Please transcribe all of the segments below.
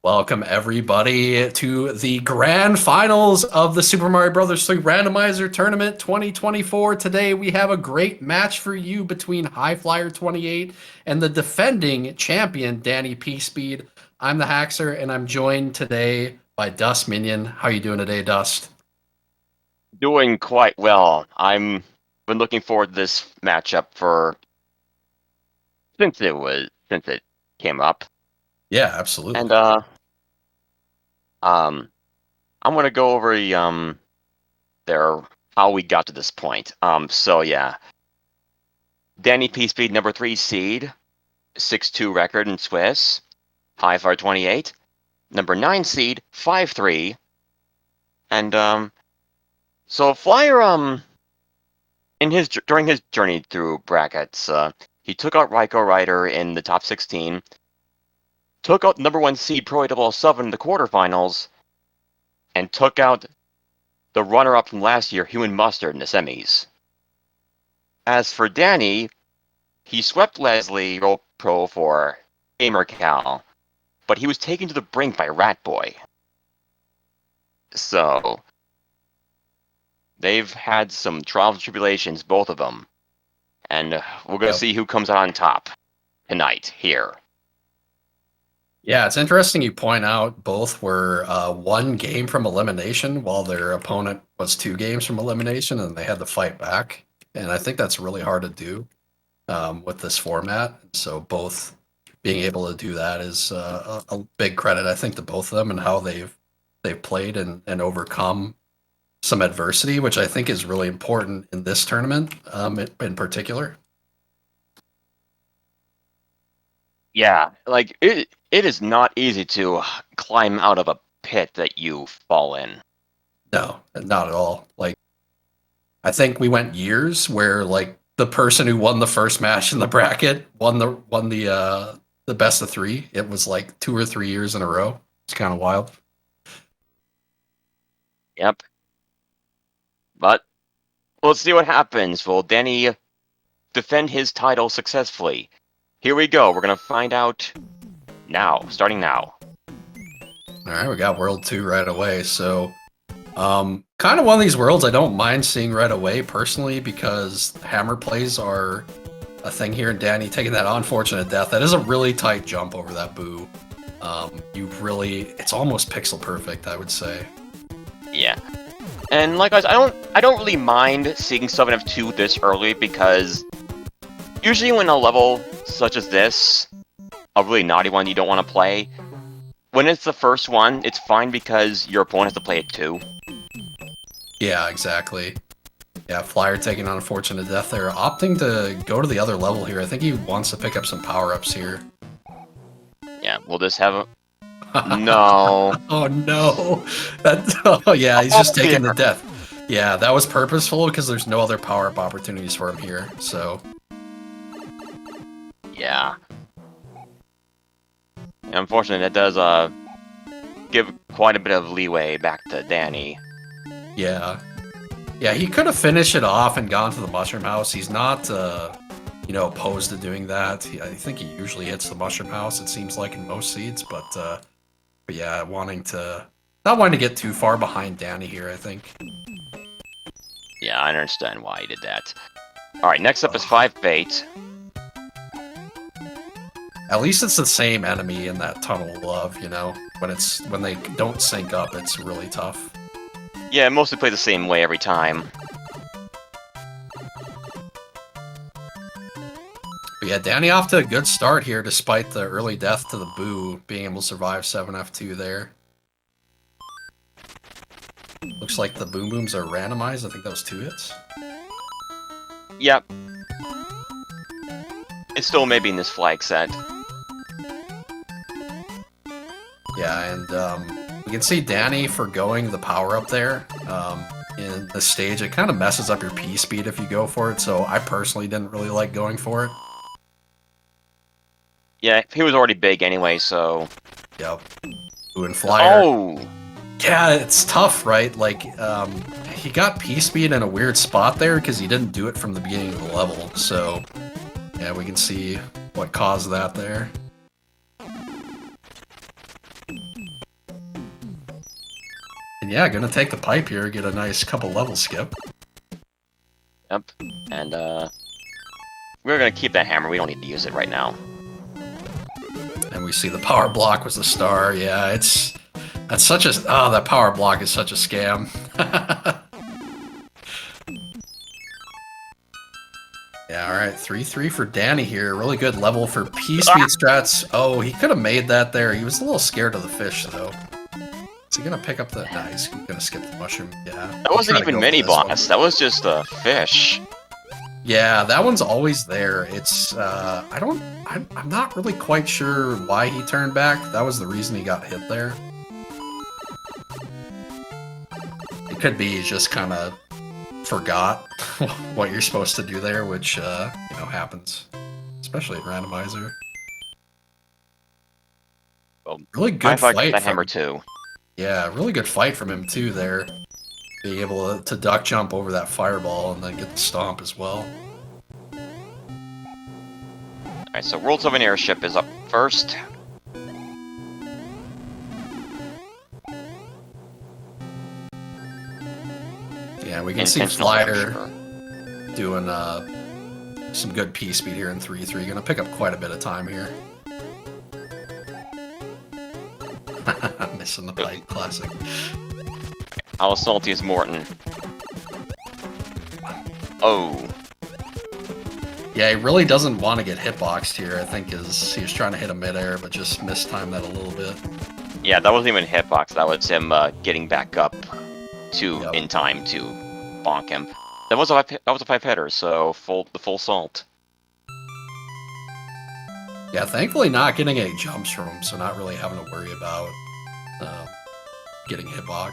Welcome everybody to the grand finals of the Super Mario Bros. 3 Randomizer Tournament 2024. Today we have a great match for you between highflyer28 and the defending champion DannyPSpeed. I'm the Haxer and I'm joined today by Dust Minion. How are you doing today, Dust? Doing quite well. I'm been looking forward to this matchup for since it came up. Yeah, absolutely. And I'm gonna go over their how we got to this point. So yeah. DannyPSpeed number 3 seed, 6-2 record in Swiss, highflyer28, number 9 seed, 5-3. And so Flyer during his journey through brackets, he took out Ryko Ryder in the top 16, took out number 1 seed Pro 7 in the quarterfinals, and took out the runner-up from last year, Human Mustard, in the semis. As for Danny, he swept Leslie Pro for GamerCal, but he was taken to the brink by Ratboy. So they've had some trials and tribulations, both of them. And we're going to see who comes out on top tonight here. Yeah, it's interesting you point out both were one game from elimination while their opponent was 2 games from elimination and they had to fight back. And I think that's really hard to do with this format. So both being able to do that is a big credit, I think, to both of them and how they've played and overcome some adversity, which I think is really important in this tournament in particular. Yeah, like it is not easy to climb out of a pit that you fall in. No, not at all. Like, I think we went years where like the person who won the first match in the bracket won the best of 3. It was like 2 or 3 years in a row. It's kind of wild. Yep. But let's see what happens. Will Danny defend his title successfully? Here we go. We're going to find out now, starting now. All right, we got World 2 right away. So, kind of one of these worlds I don't mind seeing right away, personally, because hammer plays are a thing here, and Danny taking that unfortunate death. That is a really tight jump over that boo. It's almost pixel perfect, I would say. Yeah. And like I don't really mind seeing 7F2 this early, because usually when a level such as this, a really naughty one you don't want to play, when it's the first one, it's fine because your opponent has to play it too. Yeah, exactly. Yeah, Flyer taking on unfortunate death there, opting to go to the other level here. I think he wants to pick up some power-ups here. Yeah, we'll just have a... No. Oh no. Oh yeah, he's just taking the death. Yeah, that was purposeful because there's no other power-up opportunities for him here, so... Yeah. Unfortunately, that does give quite a bit of leeway back to Danny. Yeah. Yeah, he could have finished it off and gone to the Mushroom House. He's not, opposed to doing that. I think he usually hits the Mushroom House, it seems like, in most seeds, but yeah, not wanting to get too far behind Danny here, I think. Yeah, I understand why he did that. Alright, next up is 5-Fate. At least it's the same enemy in that Tunnel of Love, you know? When they don't sync up, it's really tough. Yeah, mostly play the same way every time. But yeah, Danny off to a good start here, despite the early death to the Boo, being able to survive 7F2 there. Looks like the Boom Booms are randomized. I think that was 2 hits. Yep. It's still maybe in this flag set. Yeah, and you can see Danny forgoing the power-up there. In the stage, it kind of messes up your P-speed if you go for it, so I personally didn't really like going for it. Yeah, he was already big anyway, so... Yep. Ooh, and Flyer. Oh! Yeah, it's tough, right? Like, he got P-speed in a weird spot there because he didn't do it from the beginning of the level, so... Yeah, we can see what caused that there. And yeah, gonna take the pipe here, get a nice couple level skip. Yep. And we're gonna keep that hammer. We don't need to use it right now. And we see the power block was the star. Yeah, that's such a that power block is such a scam. Yeah, all right, 3-3 for Danny here. Really good level for P-Speed strats. Oh, he could have made that there. He was a little scared of the fish though. Is he gonna pick up the? Nah, he's gonna skip the mushroom. Yeah. That wasn't even mini boss. That was just a fish. Yeah, that one's always there. It's I'm not really quite sure why he turned back. That was the reason he got hit there. It could be he just kind of forgot what you're supposed to do there, which happens, especially in randomizer. Well, really good fight. That hammer too. Yeah, really good fight from him too there. Being able to duck jump over that fireball and then get the stomp as well. Alright, so Worlds of an Airship is up first. Yeah, we can see Flyer doing some good P-Speed here in 3-3. Gonna pick up quite a bit of time here. Missing the pipe, classic. How salty is Morton? Oh. Yeah, he really doesn't want to get hitboxed here, I think, is he was trying to hit a midair, but just mistimed that a little bit. Yeah, that wasn't even a hitbox, that was him getting back up in time to bonk him. That was a pipe hitter, so the full salt. Yeah, thankfully not getting any jumps from him, so not really having to worry about getting hitboxed.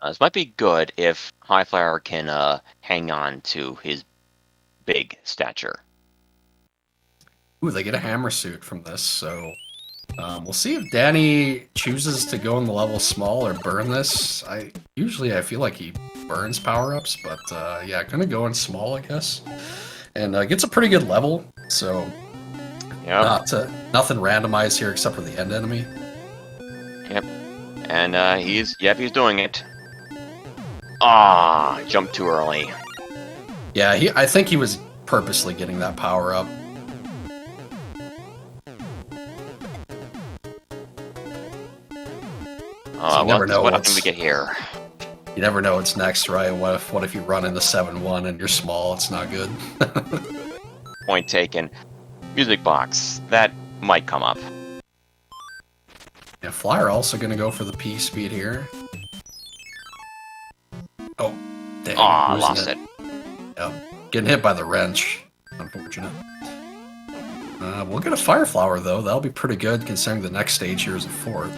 This might be good if Highflyer can hang on to his big stature. Ooh, they get a hammer suit from this, so we'll see if Danny chooses to go in the level small or burn this. Usually I feel like he burns power-ups, but yeah, gonna go in small, I guess. And gets a pretty good level, so nothing randomized here except for the end enemy. Yep, and he's doing it. Ah, jumped too early. Yeah, I think he was purposely getting that power up. So you never know what can we get here. You never know what's next, right? What if you run into 7-1 and you're small? It's not good. Point taken. Music box. That might come up. Yeah, Flyer also going to go for the P-Speed here. Oh, dang. Aw, lost it. Yep. Getting hit by the wrench. Unfortunate. We'll get a Fire Flower, though. That'll be pretty good, considering the next stage here is a 4th.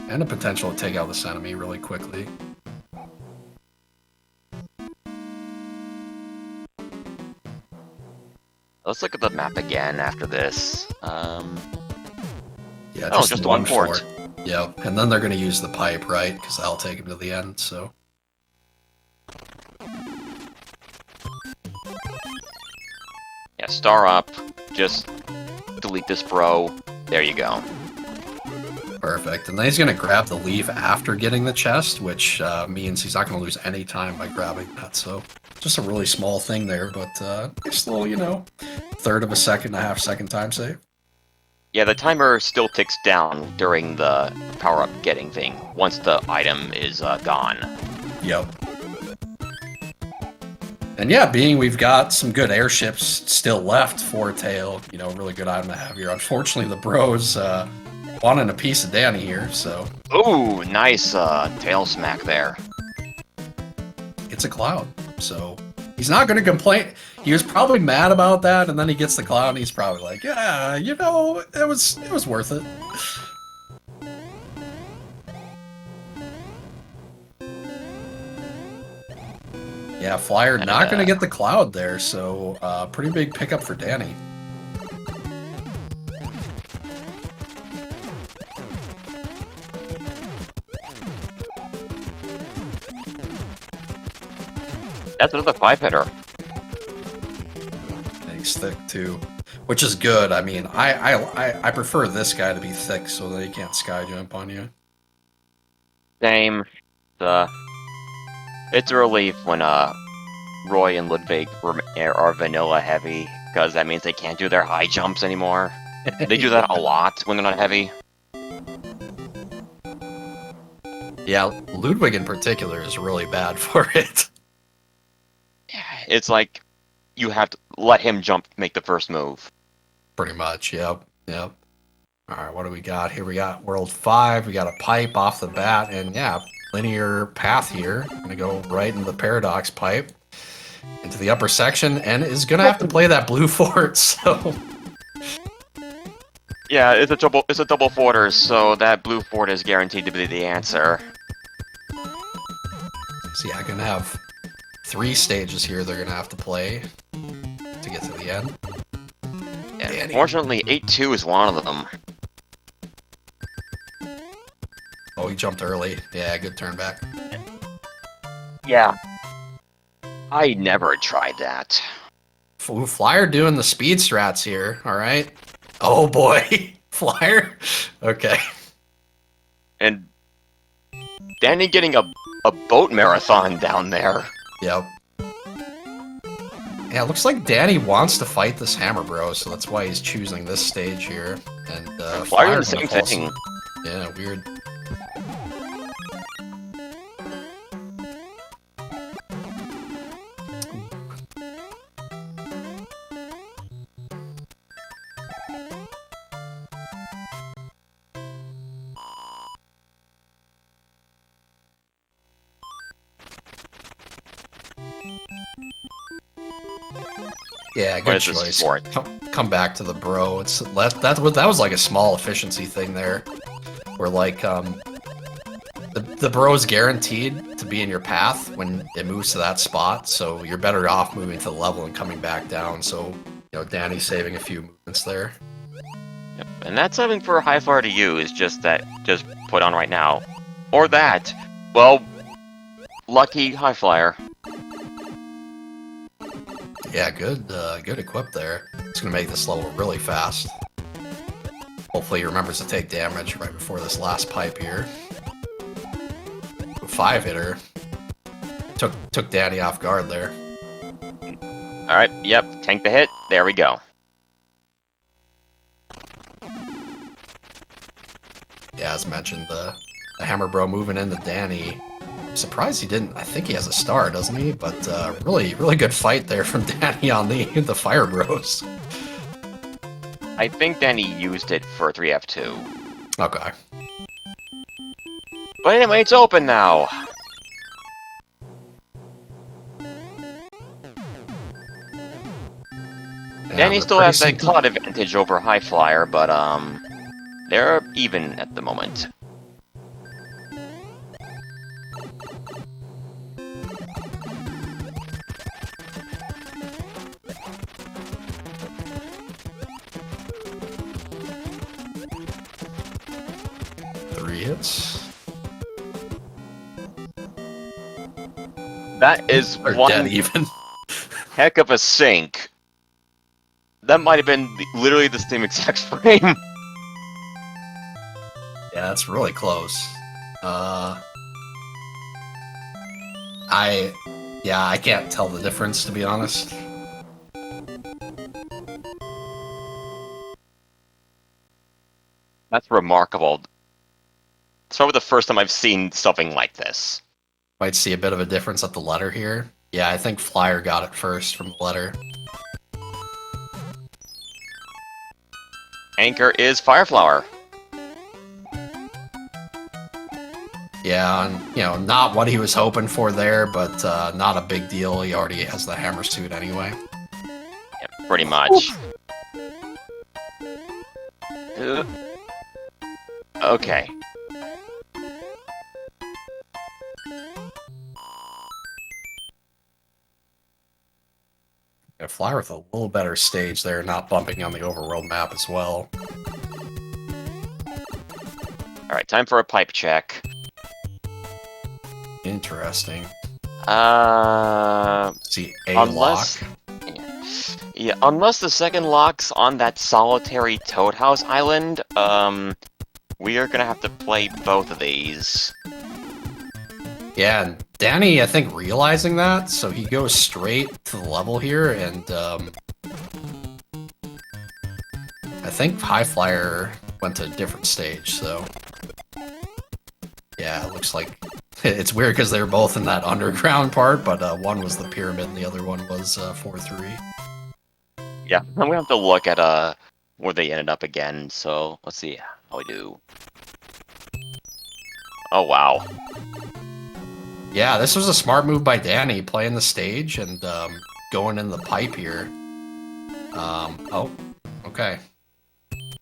And a potential to take out this enemy really quickly. Let's look at the map again after this. Yeah, just one fort. Yep, and then they're going to use the pipe, right? Because that'll take him to the end, so... Yeah, star up. Just delete this bro. There you go. Perfect. And then he's going to grab the leaf after getting the chest, which means he's not going to lose any time by grabbing that. So just a really small thing there, but just a little, third of a second, a half-second time save. Yeah, the timer still ticks down during the power-up getting thing, once the item is gone. Yep. And yeah, being we've got some good airships still left for Tail, really good item to have here. Unfortunately, the bros wanting a piece of Danny here, so... Ooh, nice tail smack there. It's a cloud, so he's not going to complain. He was probably mad about that, and then he gets the cloud, and he's probably like, yeah, it was worth it. Yeah, Flyer not going to get the cloud there, so pretty big pickup for Danny. That's another 5-hitter. And he's thick too, which is good. I mean, I prefer this guy to be thick so that he can't sky jump on you. Same. It's a relief when Roy and Ludwig are vanilla heavy, because that means they can't do their high jumps anymore. They do that a lot when they're not heavy. Yeah, Ludwig in particular is really bad for it. It's like you have to let him make the first move. Pretty much, yep. All right, what do we got here? We got World 5, we got a pipe off the bat, and yeah, linear path here. I'm gonna go right into the Paradox pipe, into the upper section, and is gonna have to play that blue fort, so... Yeah, it's a double forter, so that blue fort is guaranteed to be the answer. So yeah, gonna have 3 stages here they're gonna have to play to get to the end. And fortunately, 8-2 is one of them. Oh, he jumped early. Yeah, good turn back. Yeah. I never tried that. Flyer doing the speed strats here, alright? Oh boy, Flyer? Okay. And Danny getting a boat marathon down there. Yep. Yeah, it looks like Danny wants to fight this Hammer Bro, so that's why he's choosing this stage here. And Flyer doing the same thing. Yeah, weird. Yeah, good choice. Come back to the bro. It's that was like a small efficiency thing there, where like the bro is guaranteed to be in your path when it moves to that spot, so you're better off moving to the level and coming back down. So you know, Danny's saving a few movements there. Yep. And that's something for Highflyer to use. Just put on right now, or that. Well, lucky Highflyer. Yeah, good equip there. It's gonna make this level really fast. Hopefully he remembers to take damage right before this last pipe here. 5-hitter. Took Danny off guard there. Alright, yep, tank the hit. There we go. Yeah, as mentioned, the Hammer Bro moving into Danny. I'm surprised he didn't. I think he has a star, doesn't he? But really good fight there from Danny on the Fire Bros. I think Danny used it for 3F2. Okay. But anyway, it's open now. Yeah, Danny still has that cloud advantage over Highflyer, but they're even at the moment. Hits. That is one even. heck of a sink. That might have been literally the same exact frame. Yeah, that's really close. I can't tell the difference, to be honest. That's remarkable. It's probably the first time I've seen something like this. Might see a bit of a difference at the letter here. Yeah, I think Flyer got it first from the letter. Anchor is Fireflower. Yeah, and, you know, not what he was hoping for there, but not a big deal. He already has the hammer suit anyway. Yeah, pretty much. Okay. Yeah, Flyer with a little better stage there, not bumping on the overworld map as well. Alright, time for a pipe check. Interesting. See a Unless, lock. yeah, unless the second lock's on that solitary Toad House island, we are gonna have to play both of these. Yeah, and Danny, I think, realizing that, so he goes straight to the level here, and I think Highflyer went to a different stage, so yeah, it looks like it's weird because they were both in that underground part, but one was the pyramid and the other one was 4-3. Yeah, I'm gonna have to look at where they ended up again. So let's see how we do. Oh wow. Yeah, this was a smart move by Danny, playing the stage and going in the pipe here. Oh, okay.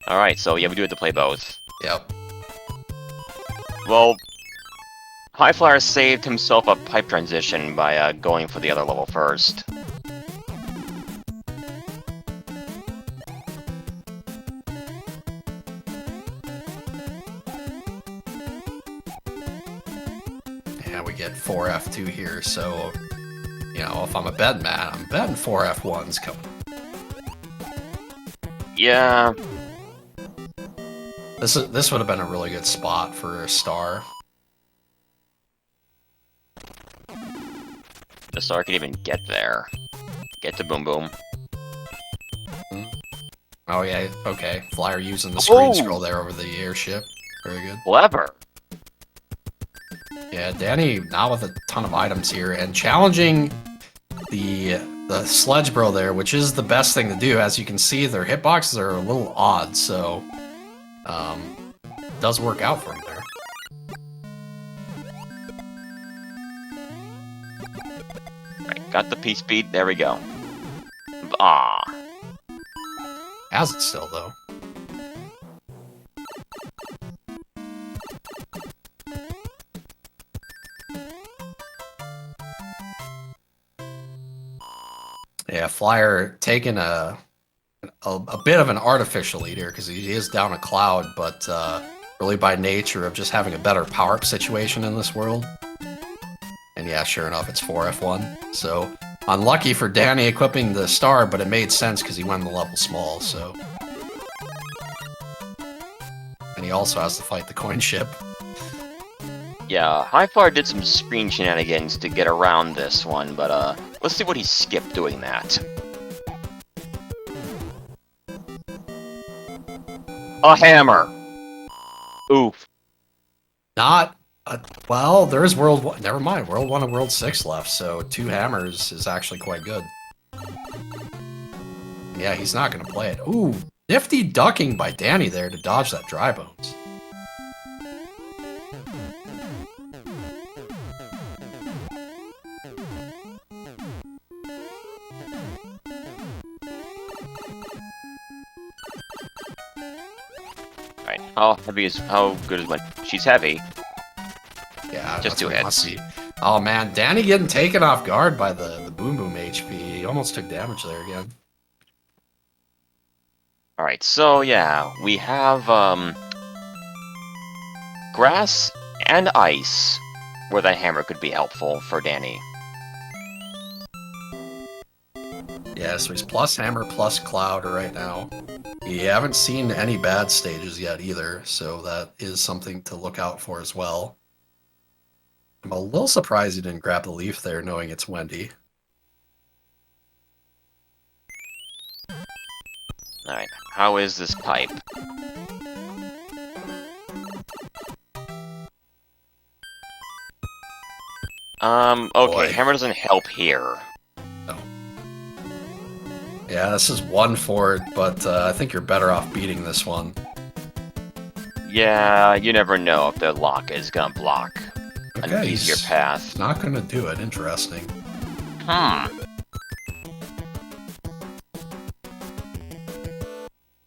All right, so yeah, we do have to play both. Yep. Well, Highflyer saved himself a pipe transition by going for the other level first. Yeah, we get 4F2 here, so, you know, if I'm a bet man, I'm betting 4F1's coming. Yeah. This would have been a really good spot for a star. The star can even get there. Get to Boom Boom. Oh yeah, okay. Flyer using the screen Oh! scroll there over the airship. Very good. Clever. Yeah, Danny now with a ton of items here and challenging the sledge bro there, which is the best thing to do. As you can see, their hitboxes are a little odd, so does work out for him there. Right, got the P-Speed. There we go. Ah. Has it still though. Yeah, Flyer taking a bit of an artificial lead here because he is down a cloud, but really by nature of just having a better power-up situation in this world. And yeah, sure enough, it's 4F1. So unlucky for Danny equipping the star, but it made sense because he went the level small, so. And he also has to fight the coin ship. Yeah, Highflyer did some screen shenanigans to get around this one, but let's see what he skipped doing that. A hammer! Oof. Not, well, there's World 1, never mind, World 1 and World 6 left, so 2 hammers is actually quite good. Yeah, he's not going to play it. Ooh, nifty ducking by Danny there to dodge that dry bones. Alright, how good is when she's heavy? Yeah, Just 2 what he wants hits. to see. Oh man, Danny getting taken off guard by the boom boom HP. He almost took damage there again. Alright, so yeah, we have grass and ice where the hammer could be helpful for Danny. Yeah, so he's plus hammer, plus cloud right now. We haven't seen any bad stages yet either, so that is something to look out for as well. I'm a little surprised he didn't grab the leaf there, knowing it's Wendy. Alright, how is this pipe? Okay, Boy. hammer doesn't help here. No. Yeah, this is 1 for it, but I think you're better off beating this one. Yeah, you never know if the lock is gonna block an Okay, easier he's path. not gonna do it. Interesting.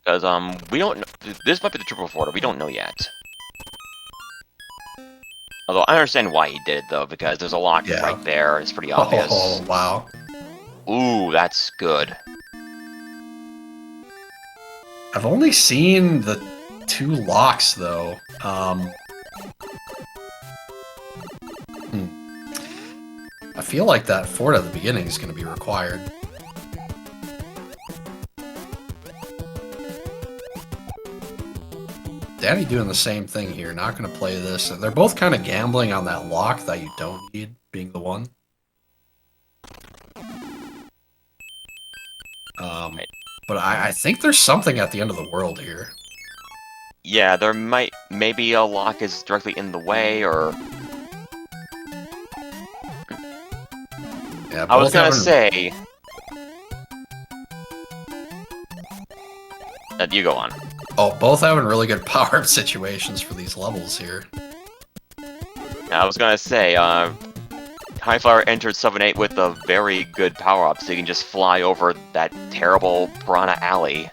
Because, we don't know. This might be the triple forwarder, we don't know yet. Although, I understand why he did it, though, because there's a lock Yeah. right there, it's pretty obvious. Oh, wow. Ooh, that's good. I've only seen the 2 locks, though. I feel like that fort at the beginning is going to be required. Danny doing the same thing here, not going to play this. They're both kind of gambling on that lock that you don't need, being the one. But I think there's something at the end of the world here. Yeah, there maybe a lock is directly in the way, or... Yeah, I was gonna say... you go on. Oh, both having really good power-up situations for these levels here. I was gonna say, Highflyer entered 7-8 with a very good power-up, so you can just fly over that terrible Piranha Alley.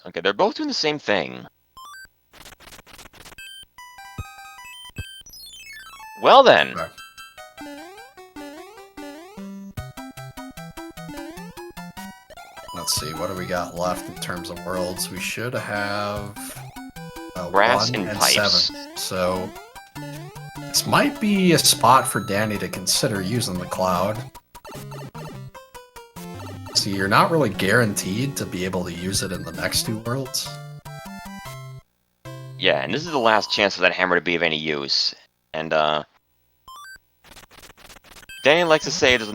Okay, they're both doing the same thing. Well then. Right. Let's see, what do we got left in terms of worlds? We should have Brass 1 and and pipes. 7. So this might be a spot for Danny to consider using the cloud. See, you're not really guaranteed to be able to use it in the next 2 worlds. Yeah, and this is the last chance for that hammer to be of any use. And, Danny likes to say there's a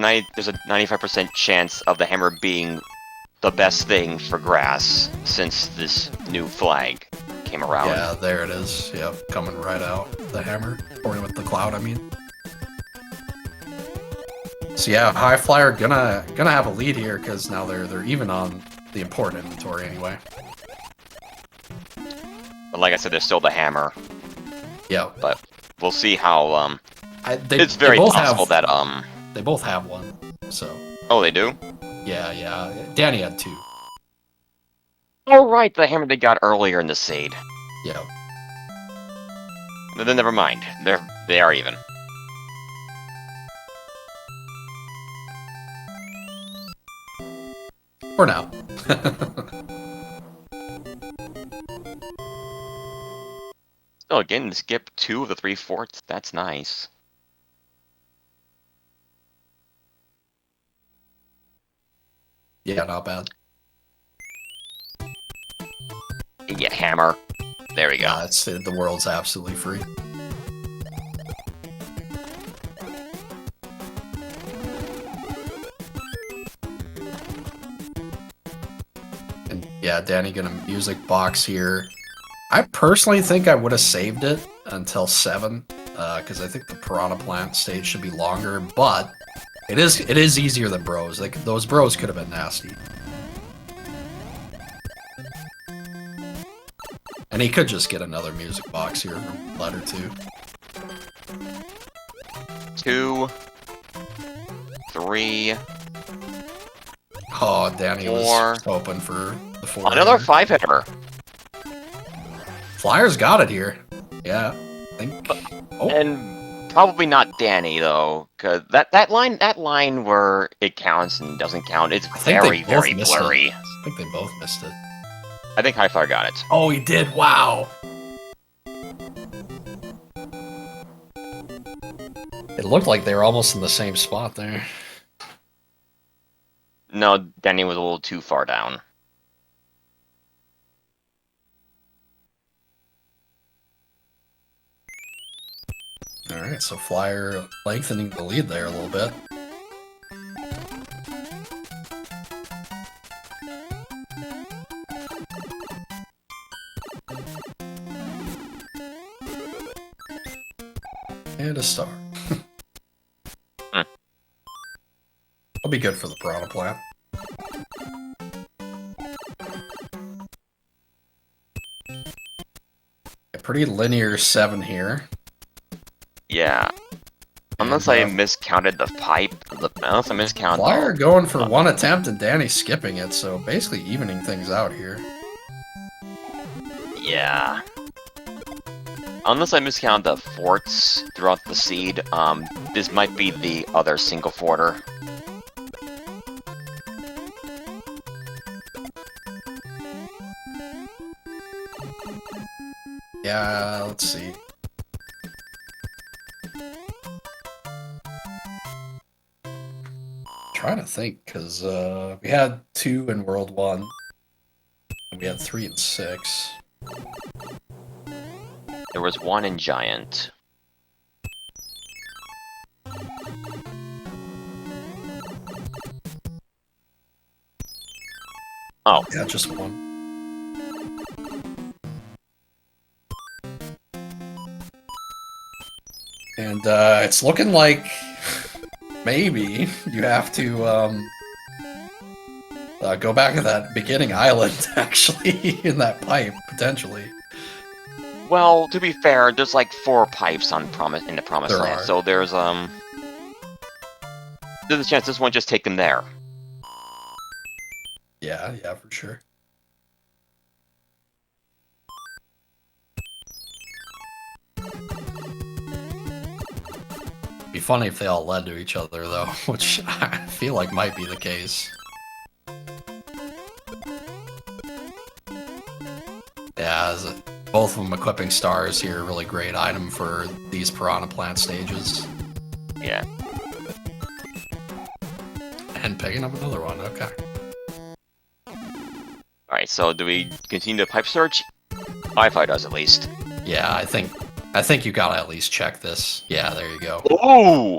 95% chance of the hammer being the best thing for grass since this new flag came around. Yeah, there it is. Yep, coming right out. The hammer. Or with the cloud, I mean. So yeah, Highflyer gonna have a lead here because now they're even on the important inventory anyway. But like I said, there's still the hammer. Yeah, but we'll see how it's they very both possible have, that they both have one. So oh, they do. yeah. Danny had 2. Oh right, the hammer they got earlier in the seed. Yeah. Then never mind. They are even. For now. Oh, again, skip 2 of the 3 forts. That's nice. Yeah, not bad. You get hammer. There we go. Yeah, the world's absolutely free. And yeah, Danny gonna music box here. I personally think I would have saved it until 7, because I think the Piranha Plant stage should be longer, but it is easier than Bros. Like, those Bros could have been nasty. And he could just get another music box here from letter 2. 2, 3. Oh, Danny 4. was hoping for the 4. Another 5-hitter. Flyer's got it here. Yeah, I think. Oh. And probably not Danny though, because that line where it counts and doesn't count, it's very blurry. I think they both missed it. I think Highflyer got it. Oh, he did! Wow. It looked like they were almost in the same spot there. No, Danny was a little too far down. Alright, so Flyer lengthening the lead there a little bit. And a star. That'll be good for the Piranha Plant. A pretty linear 7 here. Yeah. Unless I miscounted the pipe. Unless I miscounted... Flyer going for 1 attempt and Danny skipping it, so basically evening things out here. Yeah. Unless I miscount the forts throughout the seed, this might be the other single forter. Yeah, let's see. Trying to think, because we had 2 in World 1, and we had 3 and 6. There was 1 in Giant. Oh. Yeah, just 1. And it's looking like maybe you have to go back to that beginning island, actually, in that pipe, potentially. Well, to be fair, there's like 4 pipes in the Promised There Land, are. so there's a chance this one just take them there. Yeah, for sure. Be funny if they all led to each other, though, which I feel like might be the case. Yeah, both of them equipping stars here, really great item for these Piranha Plant stages. Yeah. And picking up another one, okay. Alright, so do we continue the pipe search? Wi-Fi does, at least. Yeah, I think you gotta at least check this. Yeah, there you go. Ooh!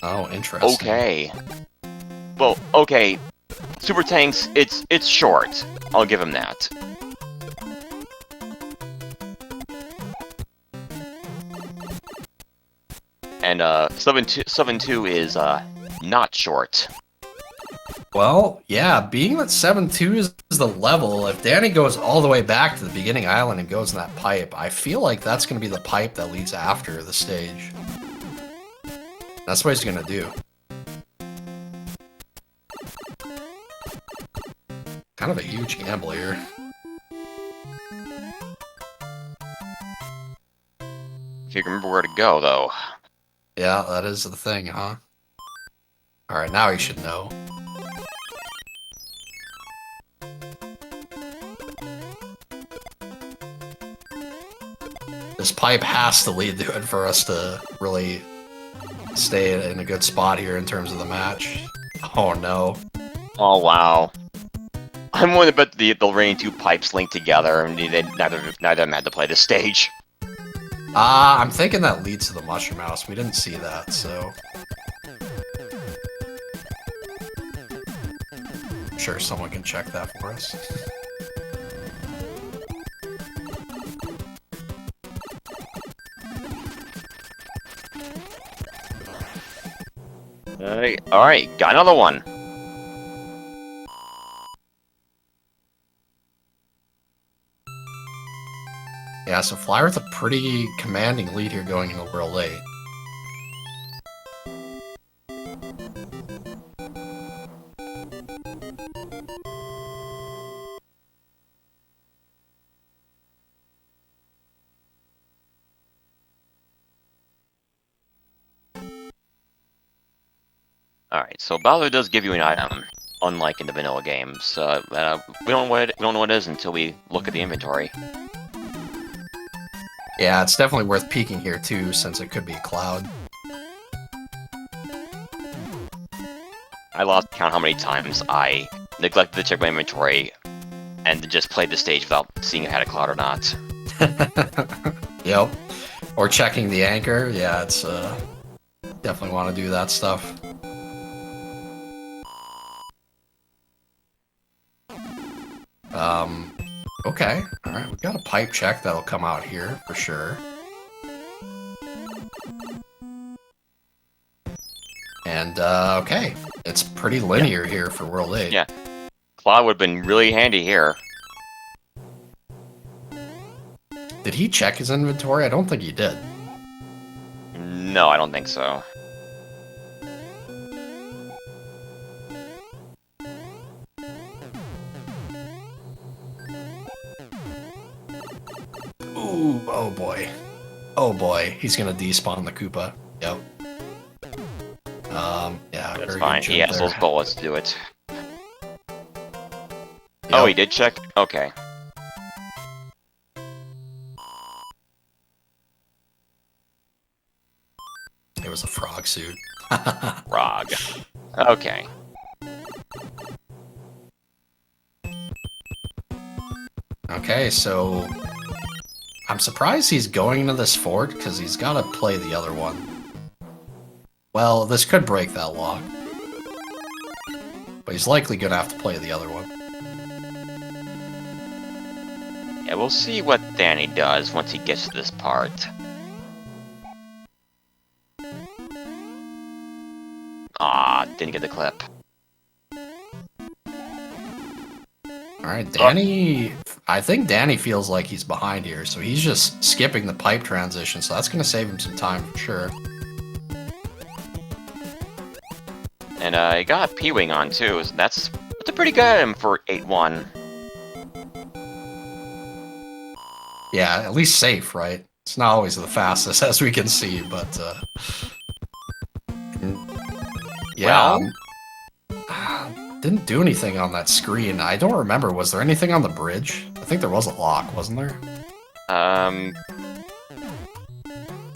Oh, interesting. Okay. Well, okay. Super Tanks, it's short. I'll give him that. And 7-2 is not short. Well, yeah, being that 7-2 is the level, if Danny goes all the way back to the beginning island and goes in that pipe, I feel like that's going to be the pipe that leads after the stage. That's what he's going to do. Kind of a huge gamble here. If you can remember where to go, though. Yeah, that is the thing, huh? Alright, now he should know. This pipe has to lead to it for us to really stay in a good spot here in terms of the match. Oh no. Oh, wow. I'm willing to bet the remaining 2 pipes link together, and neither of them had to play this stage. I'm thinking that leads to the Mushroom House. We didn't see that, so... I'm sure someone can check that for us. Alright, got another one. Yeah, so Flyer with a pretty commanding lead here going into World 8. Alright, so Bowser does give you an item, unlike in the vanilla games. We don't know what it is until we look at the inventory. Yeah, it's definitely worth peeking here too, since it could be a cloud. I lost count how many times I neglected to check my inventory and just played the stage without seeing if it had a cloud or not. Yep. Or checking the anchor. Yeah, it's definitely want to do that stuff. Okay. Alright, we've got a pipe check that'll come out here for sure. And okay. It's pretty linear here for World 8. Yeah. Cloud would have been really handy here. Did he check his inventory? I don't think he did. No, I don't think so. Ooh, oh boy. Oh boy, he's gonna despawn the Koopa. Yep. Yeah, That's very fine. good He job has there. those bullets to do it. Yep. Oh, he did check? Okay. was a frog suit. Frog. Okay. Okay, so I'm surprised he's going to this fort because he's got to play the other one. Well, this could break that lock. But he's likely going to have to play the other one. Yeah, we'll see what Danny does once he gets to this part. Ah, didn't get the clip. Alright, Danny... I think Danny feels like he's behind here, so he's just skipping the pipe transition, so that's going to save him some time for sure. And he got P-Wing on too, so that's a pretty good item for 8-1. Yeah, at least safe, right? It's not always the fastest, as we can see, but... yeah, didn't do anything on that screen. I don't remember, was there anything on the bridge? I think there was a lock, wasn't there?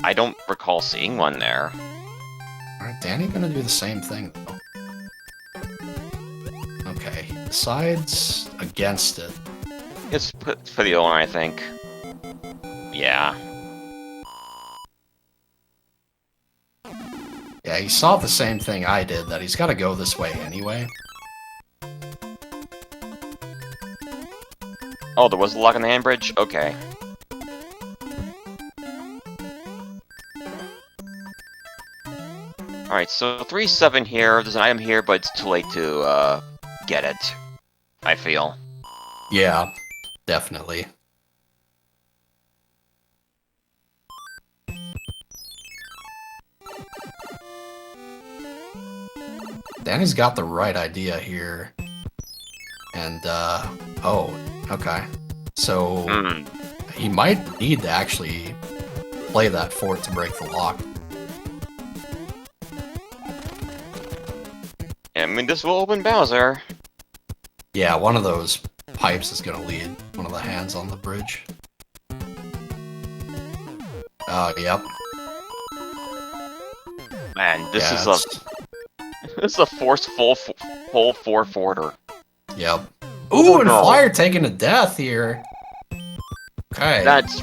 I don't recall seeing one there. Alright, Danny gonna do the same thing, though. Okay, he decides against it. It's for the O1, I think. Yeah. Yeah, he saw the same thing I did, that he's gotta go this way anyway. Oh, there was a lock on the handbridge? Okay. Alright, so 3-7 here. There's an item here, but it's too late to get it, I feel. Yeah, definitely. Danny's got the right idea here. And, oh, okay. So, he might need to actually play that fort to break the lock. I mean, this will open Bowser. Yeah, one of those pipes is gonna lead one of the hands on the bridge. Yep. Man, this Yeah, is a this is a forceful full 4-forter. Yep. Oh, Ooh, and no. Flyer taking a death here. Okay. That's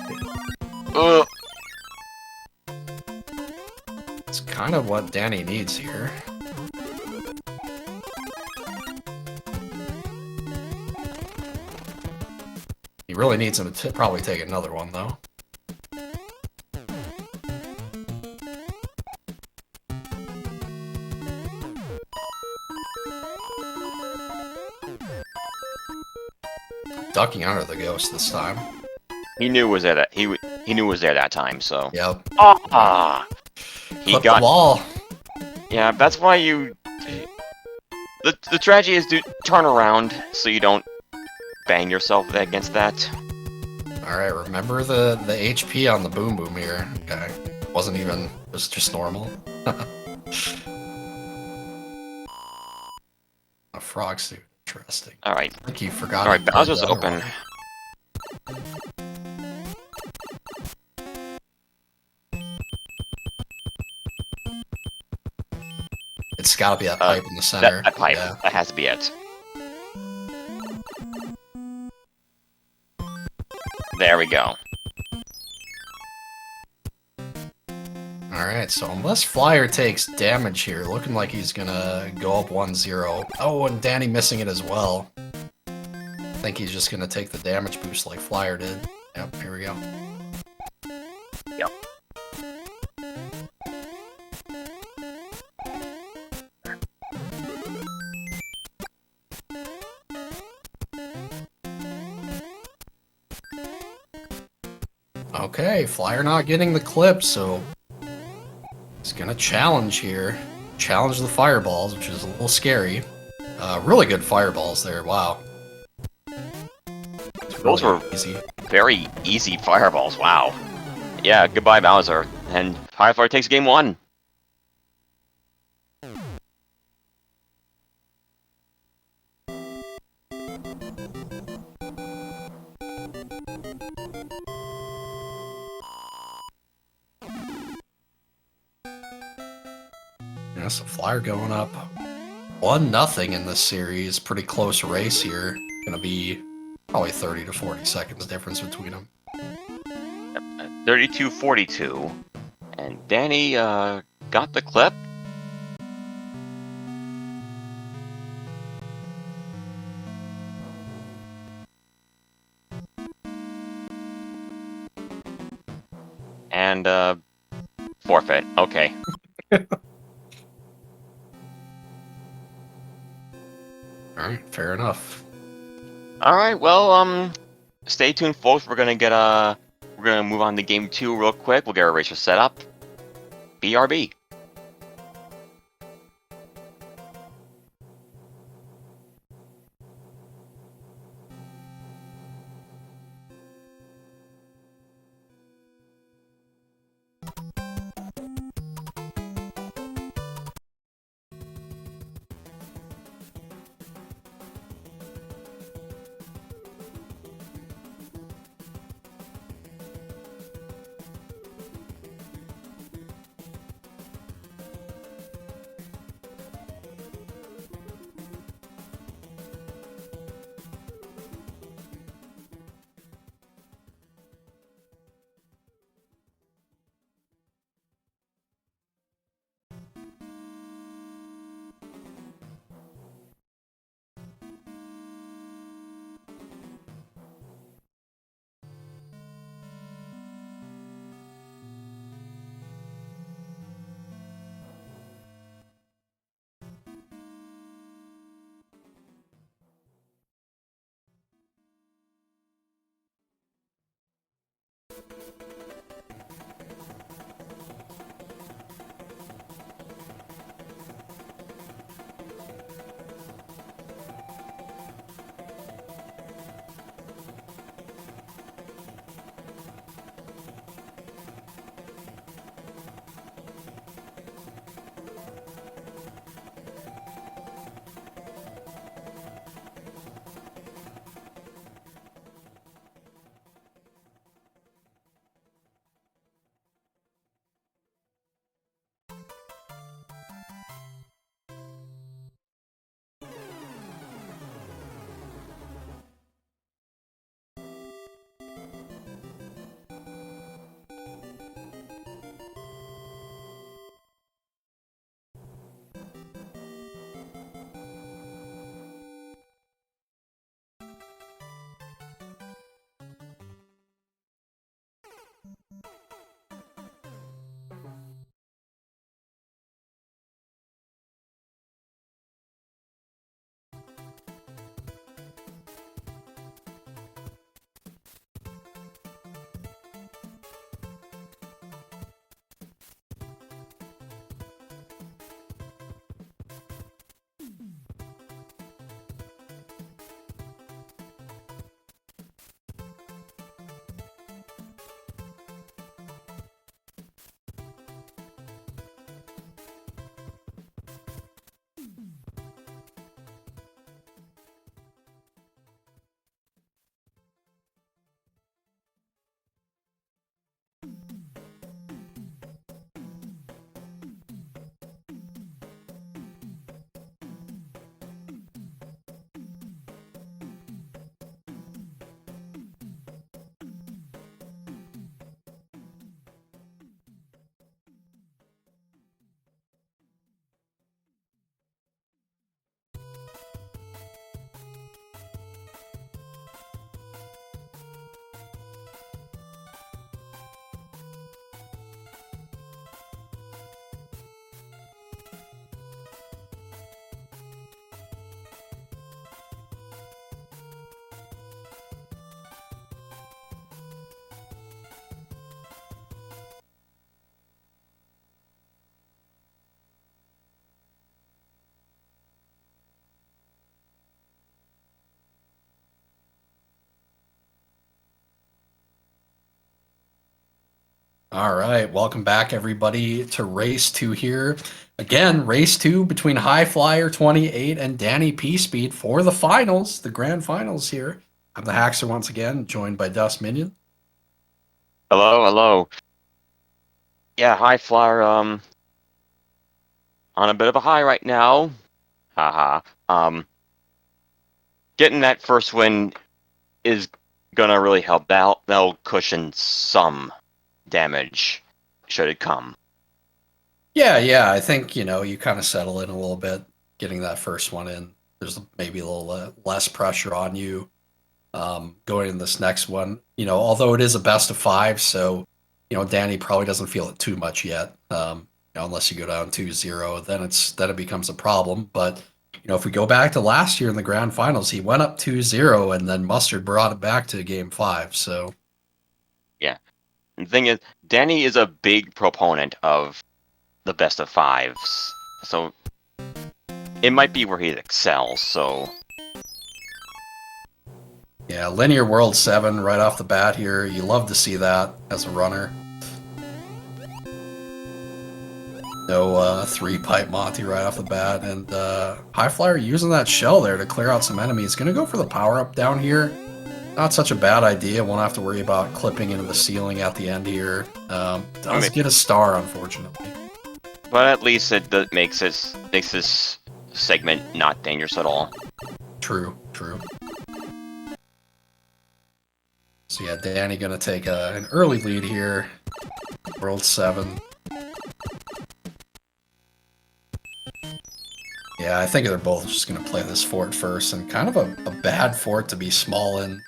It's kind of what Danny needs here. He really needs him to probably take another one, though. Ducking under the ghost this time. he knew it was there that he knew it was there that time. So Yep. ah, he Flip got the ball. yeah. That's why you. The tragedy is to turn around so you don't bang yourself against that. Alright, remember the HP on the Boom Boom here. Okay. Wasn't even, it was just normal. A frog suit. Interesting. All right, I think you forgot. all right. he did Bowser's that open. one. It's gotta be that pipe in the center. That pipe. Yeah. That has to be it. There we go. Alright, so unless Flyer takes damage here, looking like he's gonna go up 1-0. Oh, and Danny missing it as well. I think he's just gonna take the damage boost like Flyer did. Yep, here we go. Yep. Okay, Flyer not getting the clip, so he's gonna challenge here. Challenge the fireballs, which is a little scary. Really good fireballs there, wow. Those were easy. very easy fireballs. Wow. Yeah. Goodbye, Bowser. And Highflyer takes game 1. Yeah, so Flyer going up 1-0 in this series. Pretty close race here. Gonna be probably 30 to 40 seconds difference between them. 32-42. And Danny got the clip. And forfeit. Okay. All right, fair enough. All right. Well, stay tuned, folks. We're gonna move on to game 2 real quick. We'll get our racer set up. BRB. All right, welcome back everybody to race 2 here. Again, race 2 between highflyer28 and DannyPSpeed for the finals, the grand finals here. I'm the Haxer once again, joined by Dust Minion. Hello. Yeah, High Flyer. on a bit of a high right now. Haha. Getting that first win is gonna really help. That'll cushion some damage should it come. Yeah. I think, you kind of settle in a little bit getting that first one in. There's maybe a little less pressure on you going in this next one. Although it is a best of 5, so, Danny probably doesn't feel it too much yet. Unless you go down 2-0, then it becomes a problem. But, if we go back to last year in the grand finals, he went up 2-0 and then Mustard brought it back to game 5. So, yeah. And the thing is, Danny is a big proponent of the best of 5s. So it might be where he excels, so... Yeah, linear world 7 right off the bat here. You love to see that as a runner. No 3-pipe Monty right off the bat. And Highflyer using that shell there to clear out some enemies. Going to go for the power-up down here. Not such a bad idea. Won't have to worry about clipping into the ceiling at the end here. Does get a star, unfortunately. But at least it makes this segment not dangerous at all. True. So yeah, Danny gonna take an early lead here. World 7. Yeah, I think they're both just gonna play this fort first, and kind of a bad fort to be small in.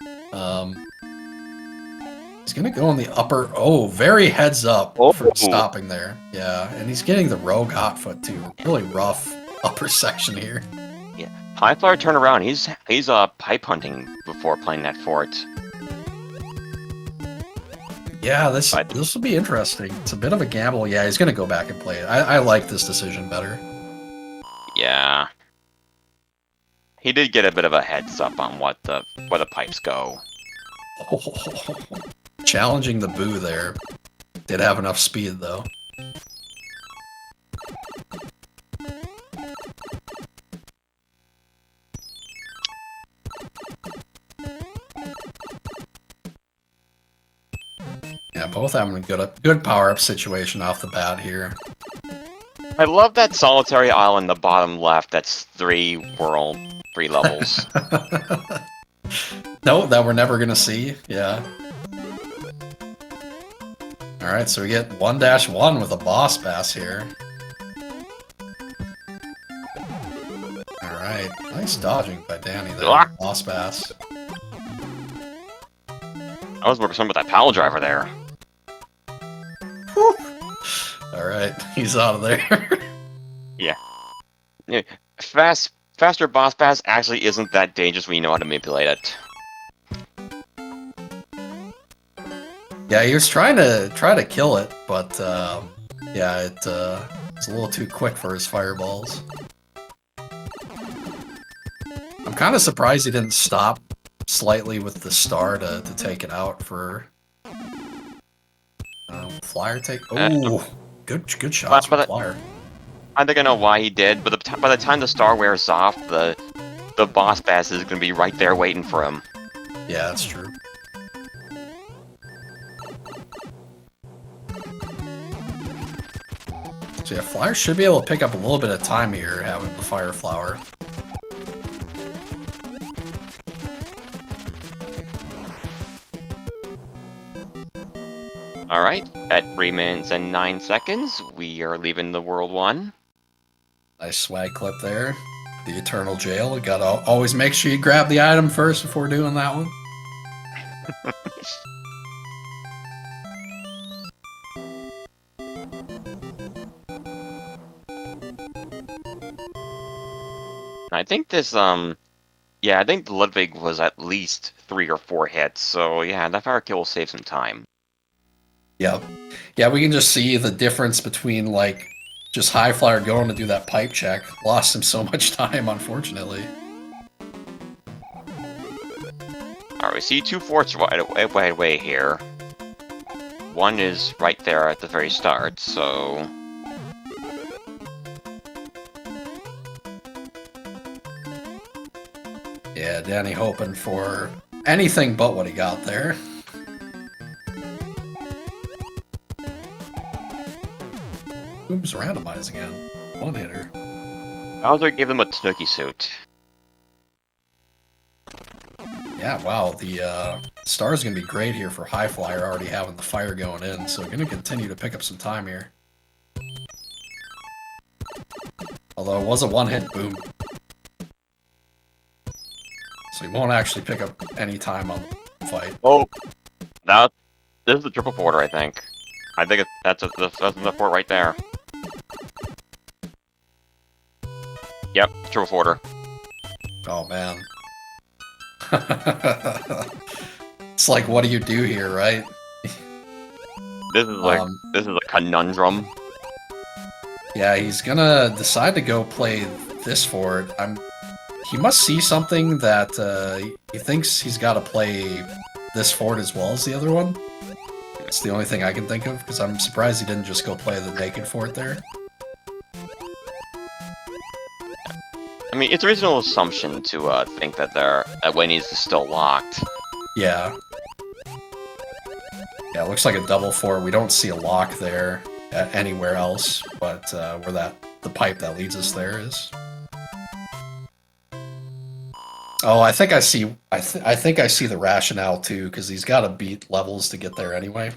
He's gonna go in the upper. Oh, very heads up for stopping there. Yeah, and he's getting the rogue hot foot too. Really rough upper section here. Yeah, Highflyer turn around. He's pipe hunting before playing that fort. Yeah, this will be interesting. It's a bit of a gamble. Yeah, he's gonna go back and play it. I like this decision better. Yeah, he did get a bit of a heads up on where the pipes go. Oh, challenging the boo there. Did have enough speed though. Yeah, both having a good power-up situation off the bat here. I love that solitary island in the bottom left. That's 3 levels. No, that we're never gonna see. Yeah. Alright, so we get 1-1 with a boss bass here. Alright, nice dodging by Danny there. Boss bass. I was more concerned with that pile driver there. Alright, he's out of there. Yeah. Faster boss pass actually isn't that dangerous when you know how to manipulate it. Yeah, he was trying to kill it, but yeah, it's a little too quick for his fireballs. I'm kind of surprised he didn't stop slightly with the star to take it out for Flyer take. Oh, good shots from Flyer. I think I know why he did, but by the time the star wears off, the boss bass is going to be right there waiting for him. Yeah, that's true. So yeah, Flyer should be able to pick up a little bit of time here having the Fire Flower. Alright, at 3 minutes and 9 seconds, we are leaving the World 1. Nice swag clip there. The Eternal Jail. You gotta always make sure you grab the item first before doing that one. I think this, yeah, I think Ludwig was at least 3 or 4 hits, so yeah, that fire kill will save some time. Yep. Yeah, we can just see the difference between, like, just Highflyer going to do that pipe check. Lost him so much time, unfortunately. Alright, we see 2 forts right away here. One is right there at the very start, so... Yeah, Danny hoping for anything but what he got there. Oops, randomize again. one-hitter. Bowser gave them a Snooki suit. Yeah, wow, the star is going to be great here for High Flyer, already having the fire going in, so going to continue to pick up some time here. Although it was a one-hit boom. So he won't actually pick up any time on the fight. Oh, this is the triple porter, I think. I think that's the port right there. Yep, triple porter. Oh, man. It's like, what do you do here, right? This is like this is a conundrum. Yeah, he's gonna decide to go play this fort. He must see something that he thinks he's got to play this fort as well as the other one. It's the only thing I can think of, because I'm surprised he didn't just go play the naked fort there. I mean, it's a reasonable assumption to think that Winnie's is still locked. Yeah. Yeah, it looks like a double fort. We don't see a lock there anywhere else, but where the pipe that leads us there is. Oh, I think I see. I think I see the rationale too, because he's got to beat levels to get there anyway.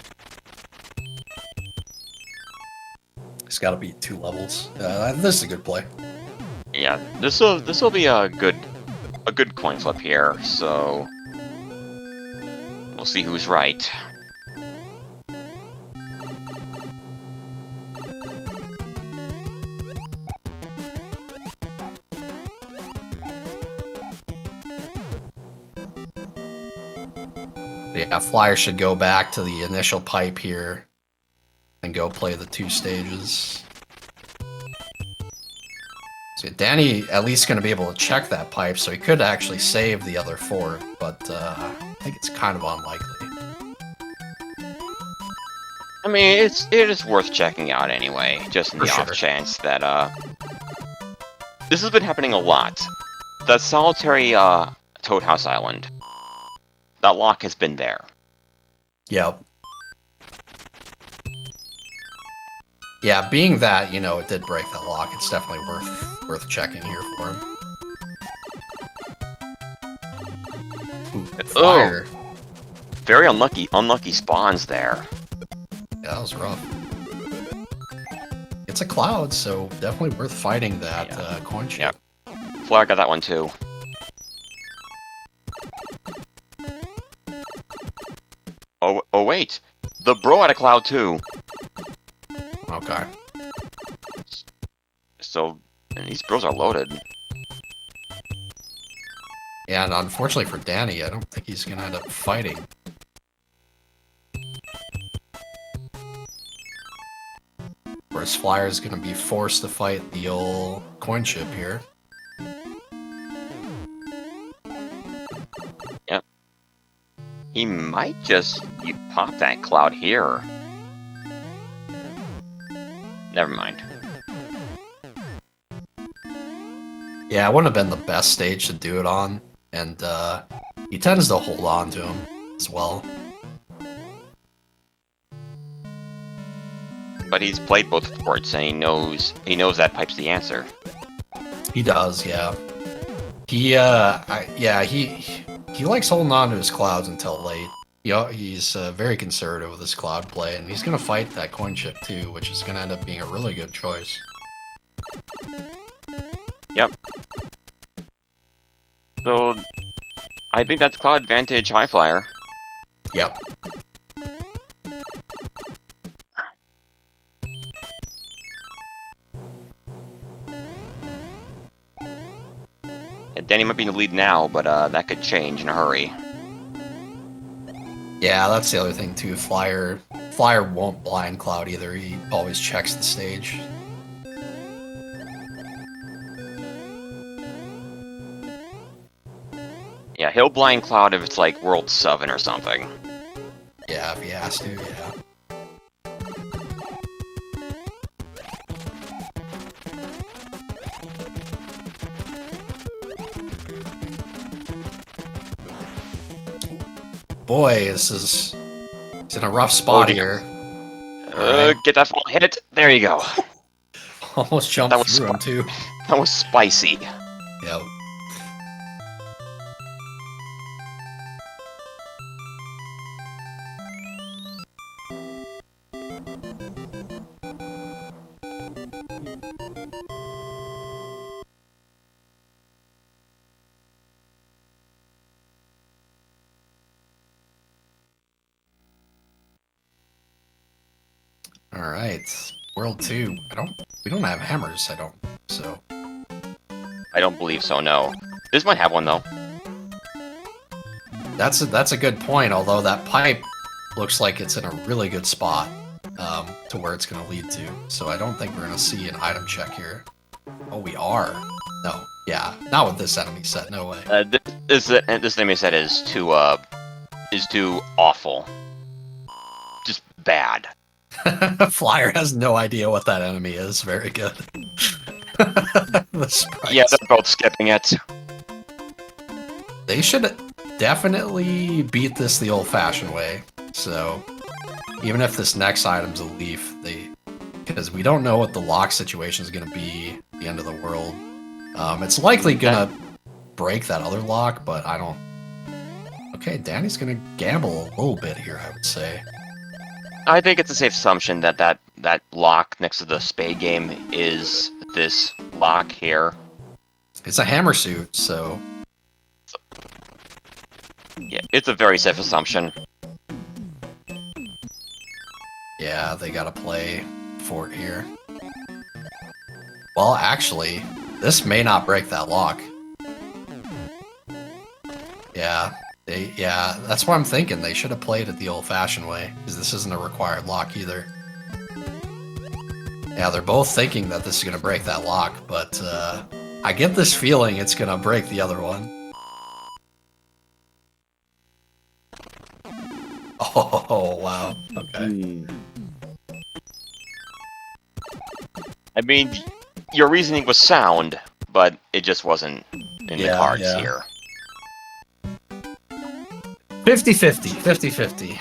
He's got to beat 2 levels. This is a good play. Yeah, this will be a good coin flip here. So we'll see who's right. Yeah, Flyer should go back to the initial pipe here and go play the 2 stages. So Danny at least going to be able to check that pipe, so he could actually save the other fort, but I think it's kind of unlikely. I mean, it is worth checking out anyway, just in the off chance that this has been happening a lot. That solitary Toad House Island. That lock has been there. Yep. Yeah, being that, you know, it did break that lock, it's definitely worth checking here for him. Ooh, Flyer. Oh, very unlucky spawns there. Yeah, that was rough. It's a cloud, so definitely worth fighting that coin chip. Yep. Flyer got that one too. Oh wait, the bro had a cloud too. Okay. So these bros are loaded. Yeah, and unfortunately for Danny, I don't think he's gonna end up fighting. Whereas Flyer's gonna be forced to fight the old coin chip here. Yep. He might just pop that cloud here. Never mind. Yeah, it wouldn't have been the best stage to do it on, and he tends to hold on to him as well. But he's played both ports, and he knows that pipe's the answer. He does, yeah. He likes holding on to his clouds until late. He's very conservative with his cloud play, and he's going to fight that coin chip too, which is going to end up being a really good choice. Yep. So, I think that's cloud advantage High Flyer. Yep. Yeah, Danny might be in the lead now, but that could change in a hurry. Yeah, that's the other thing too. Flyer won't blind cloud either. He always checks the stage. Yeah, he'll blind cloud if it's like World 7 or something. Yeah, if he has to, yeah. Boy, he's in a rough spot here. Get that fall, hit it. There you go. Almost jumped That was through him too. That was spicy. Yep. All right, World 2. We don't have hammers, I don't. So I don't believe so. No. This might have one though. that's a good point. Although that pipe looks like it's in a really good spot to where it's going to lead to. So I don't think we're going to see an item check here. Oh, we are. No, yeah, not with this enemy set. No way. This enemy set is too awful. Just bad. Flyer has no idea what that enemy is. Very good. The sprites. Yeah, they're both skipping it. They should definitely beat this the old-fashioned way. So even if this next item's a leaf, because we don't know what the lock situation is going to be at the end of the world. It's likely going to break that other lock, but I don't... Okay, Danny's going to gamble a little bit here, I would say. I think it's a safe assumption that that lock next to the spade game is this lock here. It's a hammer suit, so... Yeah, it's a very safe assumption. Yeah, they gotta play fort here. Well, actually, this may not break that lock. Yeah, that's what I'm thinking. They should have played it the old-fashioned way, because this isn't a required lock either. Yeah, they're both thinking that this is gonna break that lock, but I get this feeling it's gonna break the other one. Oh, wow. Okay. I mean, your reasoning was sound, but it just wasn't in the cards here. 50-50. 50-50.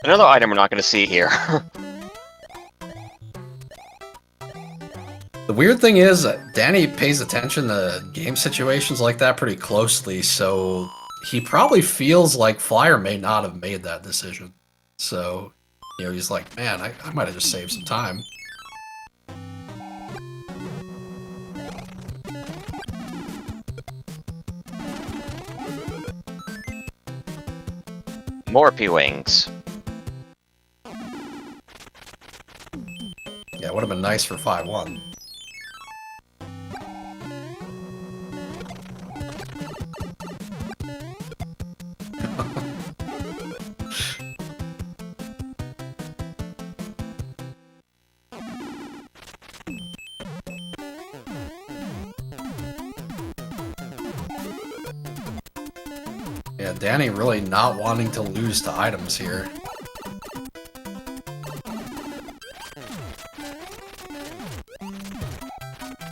Another item we're not going to see here. The weird thing is, Danny pays attention to game situations like that pretty closely, so he probably feels like Flyer may not have made that decision. So, you know, he's like, man, I might have just saved some time. More P-Wings. Yeah, it would have been nice for 5-1. Yeah, Danny really not wanting to lose to items here.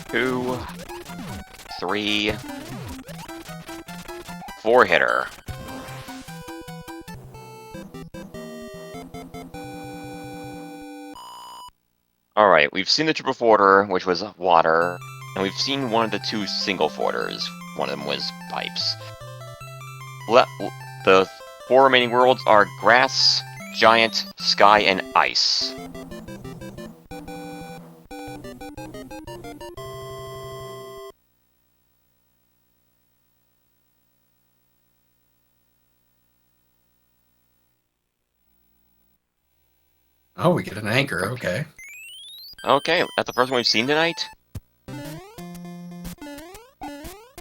Two, three, four hitter. Alright, we've seen the triple forter, which was water, and we've seen one of the two single forters. One of them was pipes. The four remaining worlds are grass, giant, sky, and ice. Oh, we get an anchor, okay. Okay, that's the first one we've seen tonight?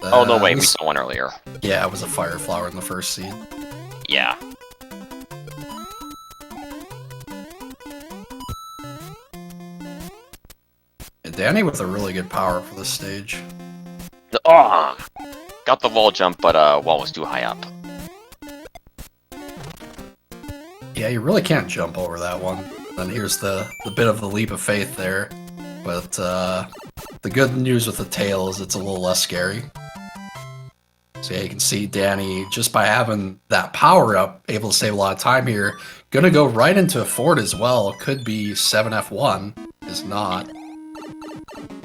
Oh, no, wait, we saw one earlier. Yeah, it was a fire flower in the first seed. Yeah. And Danny with a really good power for this stage. Oh! Got the wall jump, but wall was too high up. Yeah, you really can't jump over that one. And here's the bit of the leap of faith there. But the good news with the tail is it's a little less scary. So yeah, you can see Danny, just by having that power up, able to save a lot of time here. Gonna go right into a fort as well. Could be 7F1. Is not.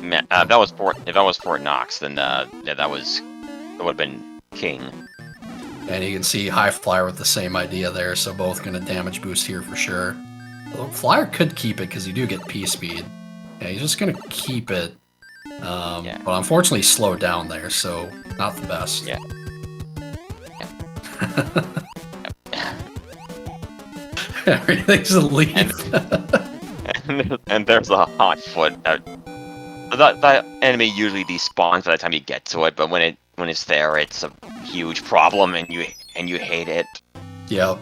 Man, if that was Fort Knox, then yeah, that would have been king. And you can see High Flyer with the same idea there, so both gonna damage boost here for sure. Although Flyer could keep it because you do get P speed. Yeah, he's just gonna keep it. Yeah. But unfortunately slowed down there, so not the best. Yeah. Everything's a leaf. And there's a hot foot. That enemy usually despawns by the time you get to it, but when it's there, it's a huge problem, and you hate it. Yep.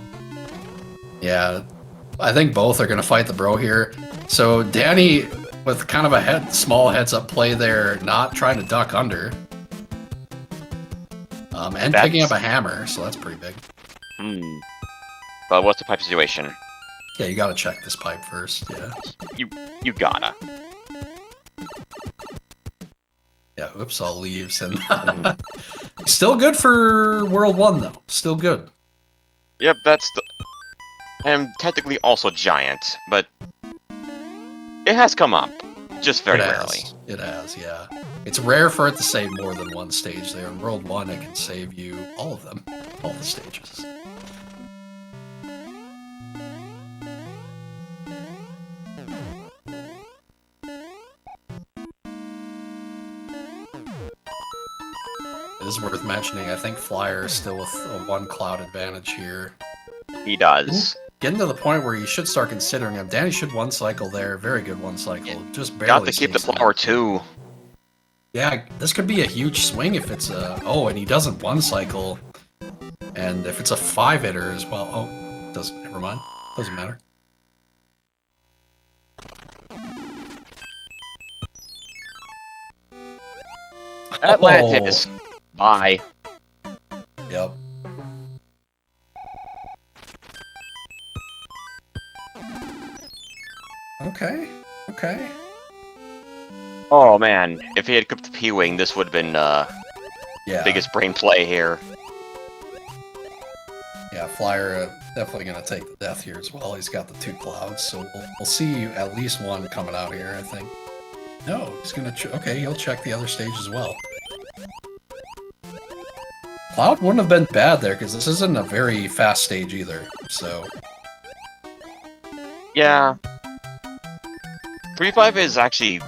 Yeah, I think both are gonna fight the bro here. So Danny, with kind of a small heads-up play there, not trying to duck under, and picking up a hammer, so that's pretty big. But what's the pipe situation? Yeah, you gotta check this pipe first. Yeah. You gotta. Yeah. Oops, all leaves and still good for World 1 though. Still good. Yep, I'm technically also giant, but it has come up, just very rarely. It has, yeah. It's rare for it to save more than one stage there. In World 1, it can save you all of them, all the stages. It is worth mentioning, I think Flyer is still with a 1 cloud advantage here. He does. Getting to the point where you should start considering him. Danny should 1 cycle there. Very good 1 cycle. Yeah. Just barely. Got to keep the sneaks in. flower too. Yeah, this could be a huge swing if it's a... Oh, and he doesn't 1 cycle. And if it's a 5-hitter as well... Oh, doesn't... Never mind. Doesn't matter. Atlantis. Bye. Yep. Okay. Okay. Oh man, if he had cooked the P-Wing, this would have been Yeah. biggest brain play here. Yeah, Flyer definitely going to take the death here as well. He's got the 2 clouds, so we'll see at least 1 coming out here, I think. No, he's going to... Okay, he'll check the other stage as well. Cloud wouldn't have been bad there, because this isn't a very fast stage either, so... Yeah. 3-5 is actually...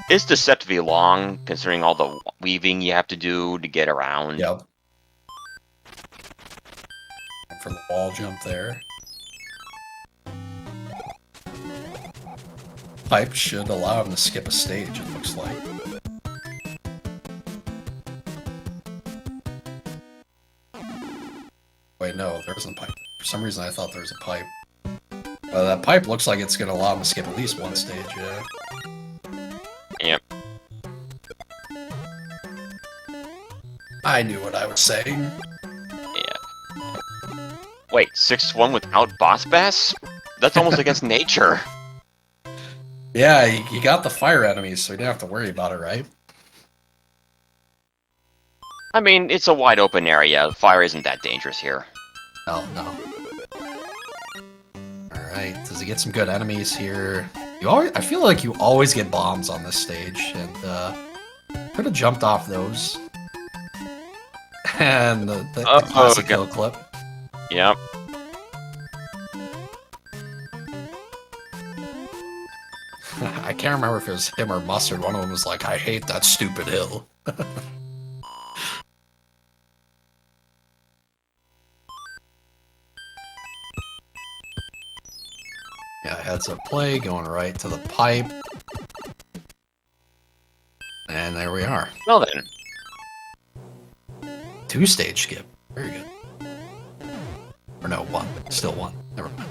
It's deceptively long, considering all the weaving you have to do to get around. Yep. For the wall jump there. Pipe should allow him to skip a stage, it looks like. Wait, no, there isn't a pipe. For some reason I thought there was a pipe. But that pipe looks like it's going to allow him to skip at least 1 stage, yeah. Yep. I knew what I was saying. Yeah. Wait, 6-1 without Boss Bass? That's almost against nature. Yeah, he got the fire enemies, so he didn't have to worry about it, right? I mean, it's a wide open area. Fire isn't that dangerous here. Oh, no. Alright, does he get some good enemies here? I feel like you always get bombs on this stage, and could have jumped off those. And the classic kill clip. Yep. I can't remember if it was him or Mustard. One of them was like, I hate that stupid hill. Yeah, heads up play, going right to the pipe. And there we are. Well then. 2 stage skip. Very good. Or no, 1. Still 1. Never mind.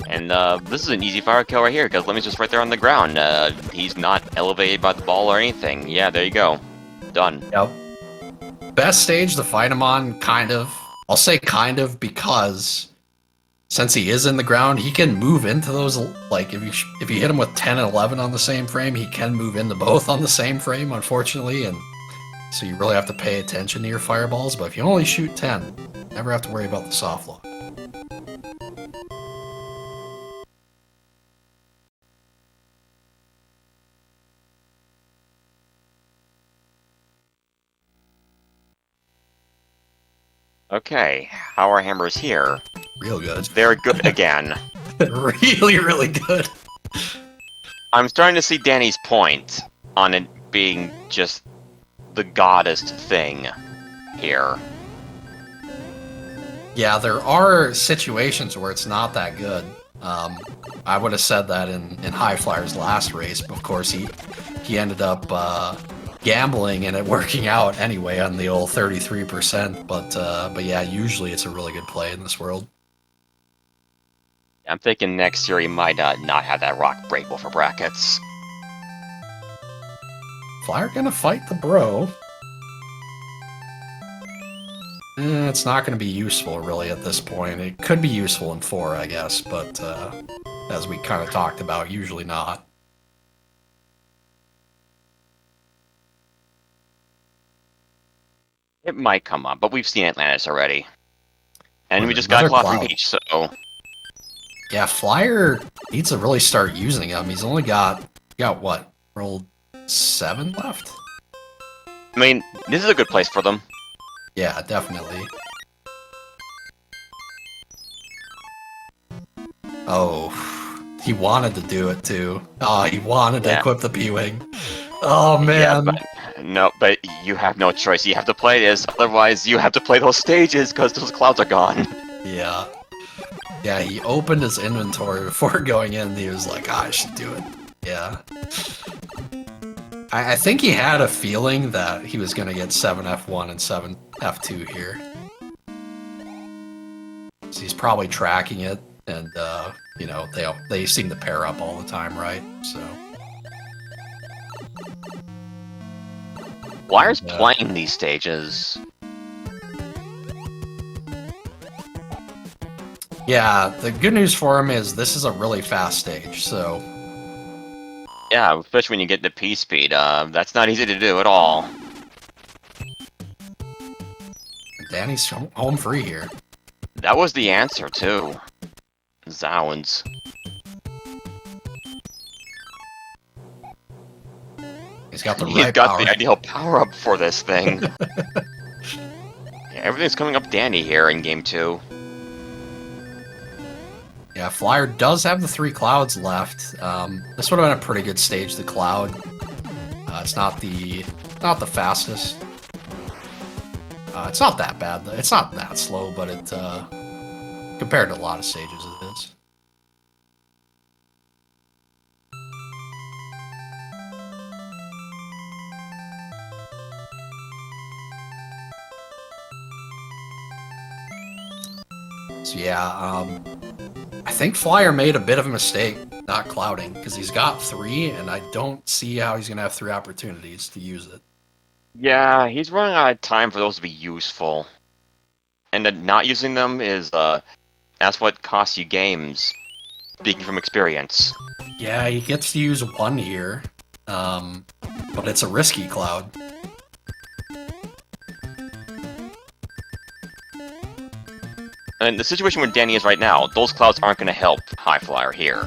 And this is an easy fire kill right here, because Lemmy's just right there on the ground. He's not elevated by the ball or anything. Yeah, there you go. Done. Yep. Best stage to fight him on, kind of. I'll say kind of because since he is in the ground, he can move into those. Like if you hit him with 10 and 11 on the same frame, he can move into both on the same frame, unfortunately, and so you really have to pay attention to your fireballs. But if you only shoot 10, never have to worry about the soft lock. Okay, how are hammers here? Real good. They're good again. Really, really good. I'm starting to see Danny's point on it being just the goddest thing here. Yeah, there are situations where it's not that good. I would have said that in High Flyer's last race, but of course he ended up gambling and it working out anyway on the old 33%. But yeah, usually it's a really good play in this world. I'm thinking next year he might not have that rock breakable for brackets. Flyer gonna fight the bro. It's not going to be useful, really, at this point. It could be useful in 4, I guess, but as we kind of talked about, usually not. It might come up, but we've seen Atlantis already. And Well, we just got another Cloud from cloud. Peach, so... Yeah, Flyer needs to really start using him. He's only got what? Rolled 7 left? I mean, this is a good place for them. Yeah, definitely. Oh, he wanted to do it too. Oh, he wanted to equip the P-Wing. Oh, man. Yeah, but you have no choice. You have to play this, otherwise you have to play those stages because those clouds are gone. Yeah. Yeah, he opened his inventory before going in. He was like, I should do it. Yeah. I think he had a feeling that he was going to get 7F1 and 7F2 here. So he's probably tracking it, and, you know, they seem to pair up all the time, right? So. Flyer's playing these stages. Yeah, the good news for him is this is a really fast stage, so... Yeah, especially when you get the P-Speed. That's not easy to do at all. Danny's home free here. That was the answer, too. Zounds. He's got the He's right got power. the ideal power-up for this thing. Yeah, everything's coming up Danny here in Game 2. Yeah, Flyer does have the 3 clouds left. This would have been a pretty good stage, the cloud. It's not the fastest. It's not that bad, though. It's not that slow, but it compared to a lot of stages, it is. So yeah, I think Flyer made a bit of a mistake not clouding, because he's got 3, and I don't see how he's going to have 3 opportunities to use it. Yeah, he's running out of time for those to be useful. And then not using them is, that's what costs you games. Speaking from experience. Yeah, he gets to use 1 here, but it's a risky cloud. And the situation where Danny is right now, those clouds aren't going to help High Flyer here.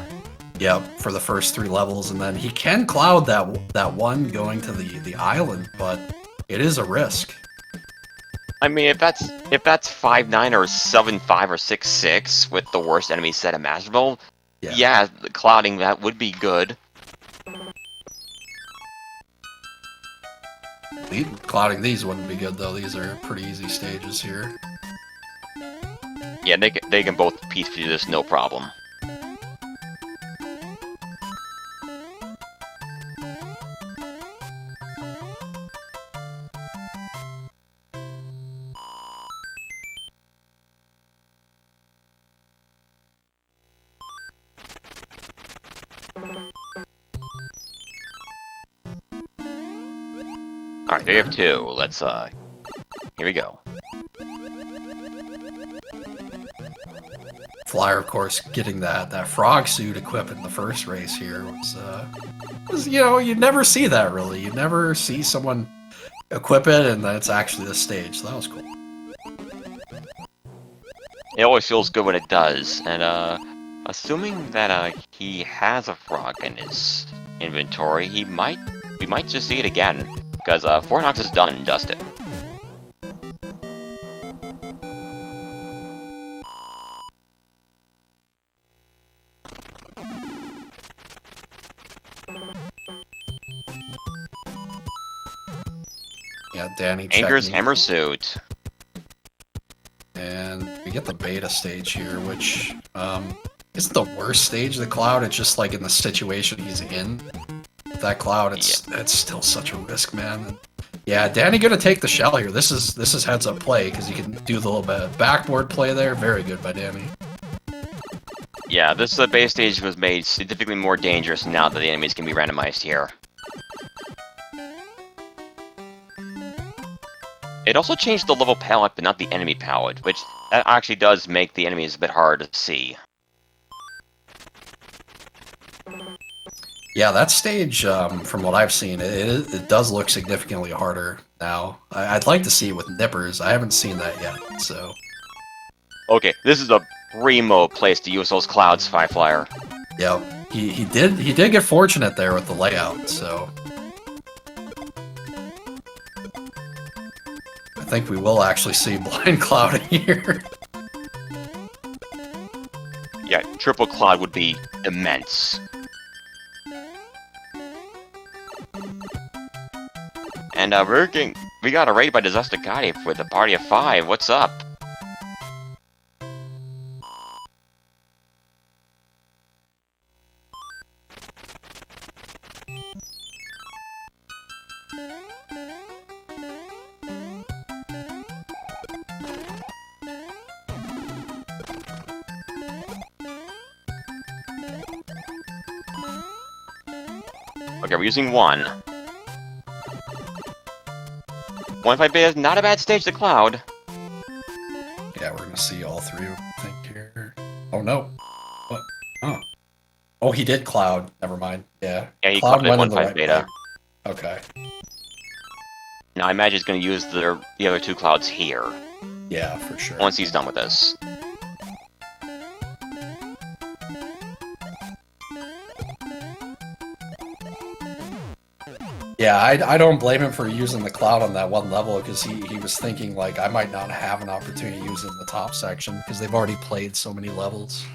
Yep, for the first 3 levels, and then he can cloud that 1 going to the island, but it is a risk. I mean, if that's 5-9 or 7-5 or 6-6 with the worst enemy set imaginable, yeah, the clouding that would be good. Clouding these wouldn't be good though. These are pretty easy stages here. Yeah, they can both peacefully do this, no problem. Alright, they have 2. Let's, here we go. Flyer, of course, getting that frog suit equipped in the first race here was you never see that really. You never see someone equip it and then it's actually the stage. So that was cool. It always feels good when it does, and assuming that he has a frog in his inventory, we might just see it again, because Fornox is done and dusted. Yeah, Danny Anger's checking. hammer suit. And we get the beta stage here, which isn't the worst stage of the cloud. It's just like in the situation he's in. That cloud, it's still such a risk, man. And yeah, Danny gonna take the shell here. This is heads up play because he can do the little bit of backboard play there. Very good by Danny. Yeah, this base stage was made significantly more dangerous now that the enemies can be randomized here. It also changed the level palette, but not the enemy palette, which that actually does make the enemies a bit hard to see. Yeah, that stage, from what I've seen, it does look significantly harder now. I'd like to see it with nippers. I haven't seen that yet, so... Okay, this is a primo place to use those clouds, Highflyer. Yeah, he did get fortunate there with the layout, so... I think we will actually see Blind Cloud here. Yeah, triple cloud would be immense. And we got a raid by Disaster Guy with a party of 5. What's up? Okay, we're using 1. 1-5 beta is not a bad stage to cloud. Yeah, we're gonna see all 3, I think, here. Oh no. What? Oh. Oh, he did cloud. Never mind. Yeah. Yeah, he Cloud clouded went in the 1-5 right beta. way. Okay. Now I imagine he's going to use the other 2 clouds here, Yeah, for sure. once he's done with this. Yeah, I don't blame him for using the cloud on that one level because he was thinking like I might not have an opportunity to use it in the top section because they've already played so many levels.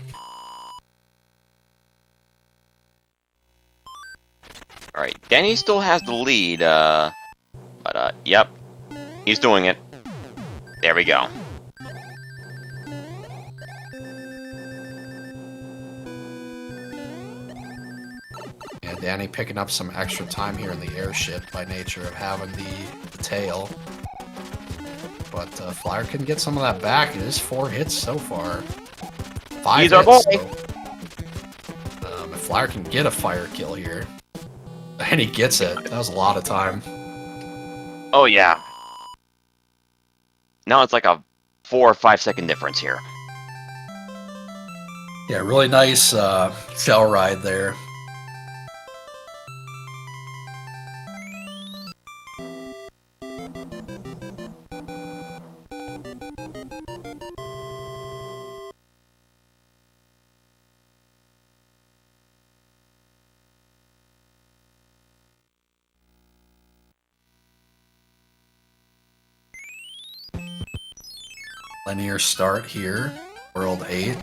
Alright, Danny still has the lead, but yep, he's doing it. There we go. Yeah, Danny picking up some extra time here in the airship by nature of having the tail. But Flyer can get some of that back. It is 4 hits so far. 5 He's our hits. boy. So, if Flyer can get a fire kill here, and he gets it, that was a lot of time. Oh yeah. Now it's like a 4 or 5 second difference here. Yeah, really nice shell ride there. Linear start here, World 8.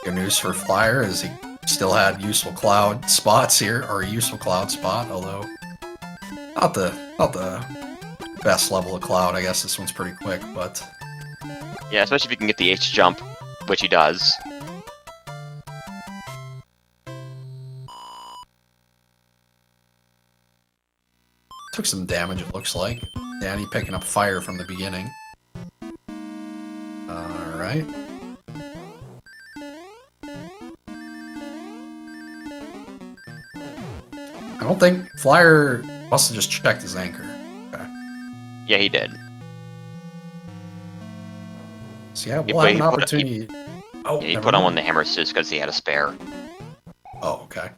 Good news for Flyer is he still had useful cloud spots here, or a useful cloud spot, although not the best level of cloud. I guess this one's pretty quick, but Yeah, especially if you can get the H jump, which he does. took some damage it looks like. Danny picking up fire from the beginning. Alright. I don't think Flyer must have just checked his anchor. Okay. Yeah, he did. So yeah, He we'll have put- an he put- opportunity. Oh, Yeah, he never put on one mind. of the hammer suits because he had a spare. Oh, okay.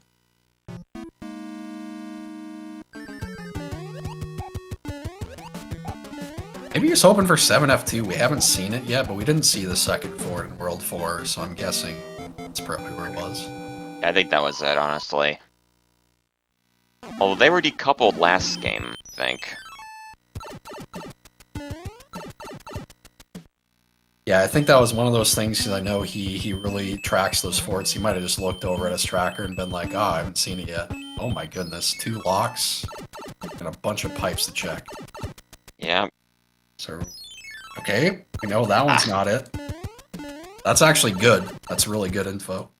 Maybe he was hoping for 7F2. We haven't seen it yet, but we didn't see the second fort in World 4, so I'm guessing that's probably where it was. I think that was it, honestly. Although they were decoupled last game, I think. Yeah, I think that was one of those things because I know he really tracks those forts. He might have just looked over at his tracker and been like, "Oh, I haven't seen it yet." Oh my goodness, 2 locks and a bunch of pipes to check. Yeah. So, okay, we know that one's not it. That's actually good. That's really good info.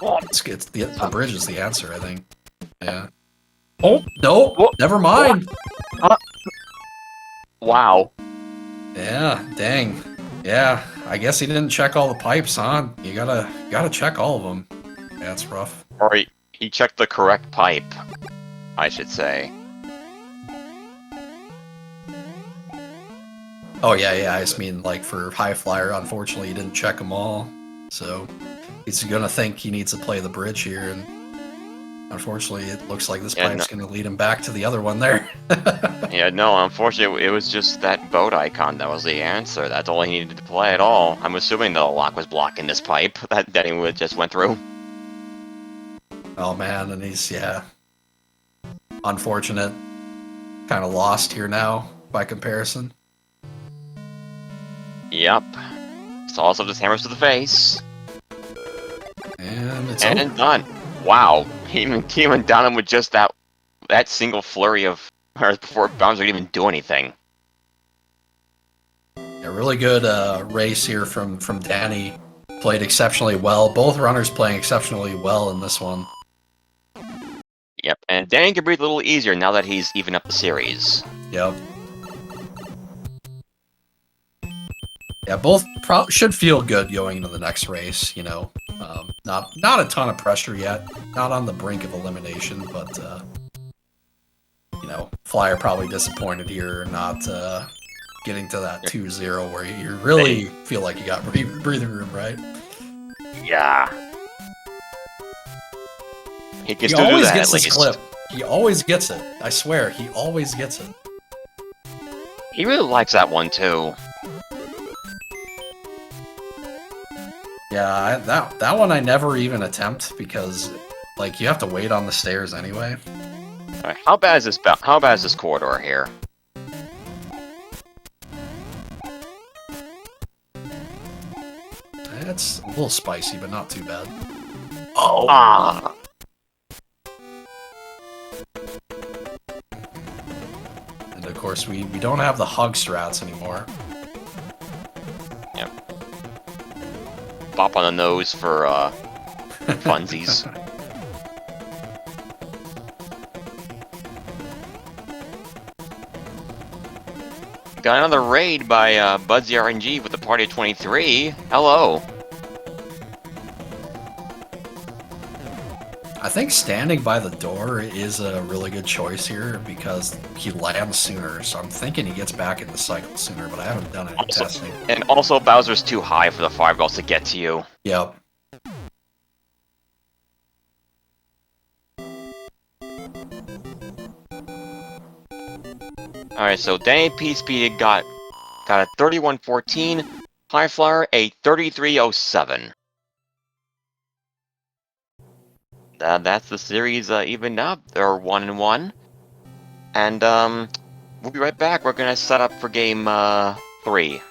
It's the bridge is the answer, I think. Yeah. Oh no, What? never mind. Wow. Yeah, dang. Yeah, I guess he didn't check all the pipes, huh? You gotta check all of them. Yeah, it's rough. Or he checked the correct pipe, I should say. Oh yeah, I just mean like for High Flyer, unfortunately he didn't check them all. So he's gonna think he needs to play the bridge here, and unfortunately it looks like this Yeah, pipe's gonna lead him back to the other one there. Yeah, no, unfortunately, it was just that boat icon that was the answer. That's all he needed to play at all. I'm assuming the lock was blocking this pipe that he just went through. Oh man, and he's, yeah, unfortunate. Kind of lost here now by comparison. Yep. So also just hammers to the face. And it's And over. done. Wow. He even down him with just that single flurry of before Bowser could even do anything. A really good race here from Danny. Played exceptionally well. Both runners playing exceptionally well in this one. Yep, and Danny can breathe a little easier now that he's even up the series. Yep. Yeah, both should feel good going into the next race. You know, not a ton of pressure yet. Not on the brink of elimination, but you know, Flyer probably disappointed here, not getting to that 2-0 where you really feel like you got breathing room, right? Yeah. He can He still do always that gets at this least. clip. He always gets it. I swear, he always gets it. He really likes that one too. Yeah, that one I never even attempt because, like, you have to wait on the stairs anyway. Alright, how bad is this? How bad is this corridor here? It's a little spicy, but not too bad. Oh. Ah. And of course, we don't have the hug strats anymore. Yep. Bop on the nose for funsies. Got another raid by Budsy RNG with the party of 23. Hello. I think standing by the door is a really good choice here because he lands sooner, so I'm thinking he gets back in the cycle sooner, but I haven't done any testing. And also, Bowser's too high for the fireballs to get to you. Yep. Alright, so DannyPSpeed got a 3114, highflyer a 3307. That's the series evened up. They're 1-1. And we'll be right back. We're gonna set up for game 3.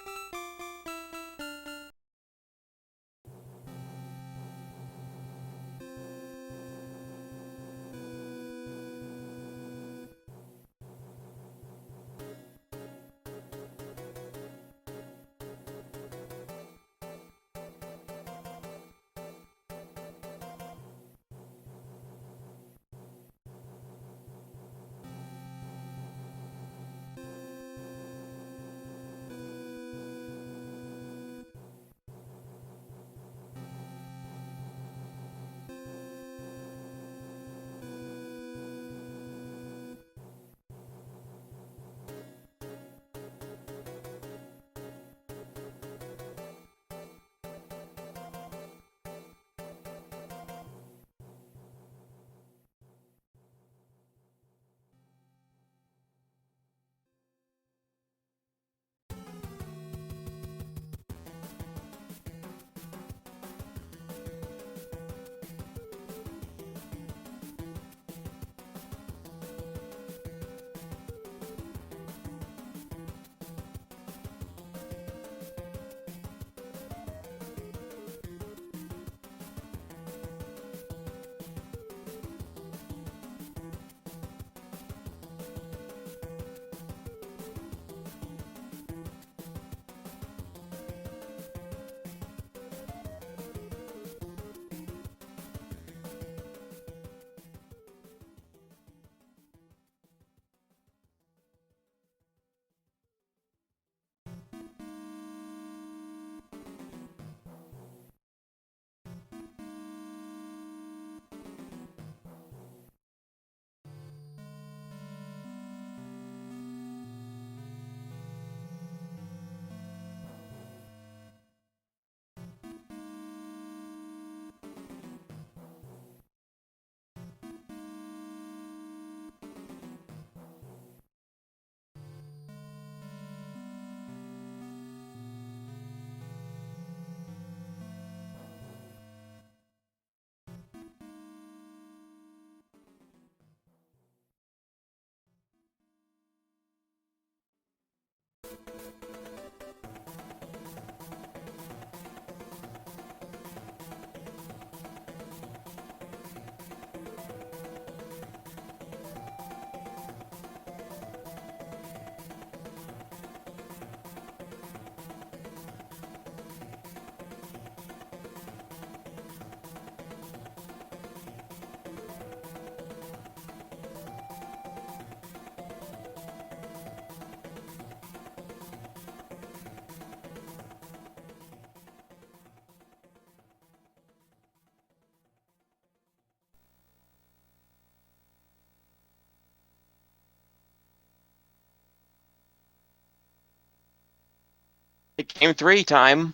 Game 3 time.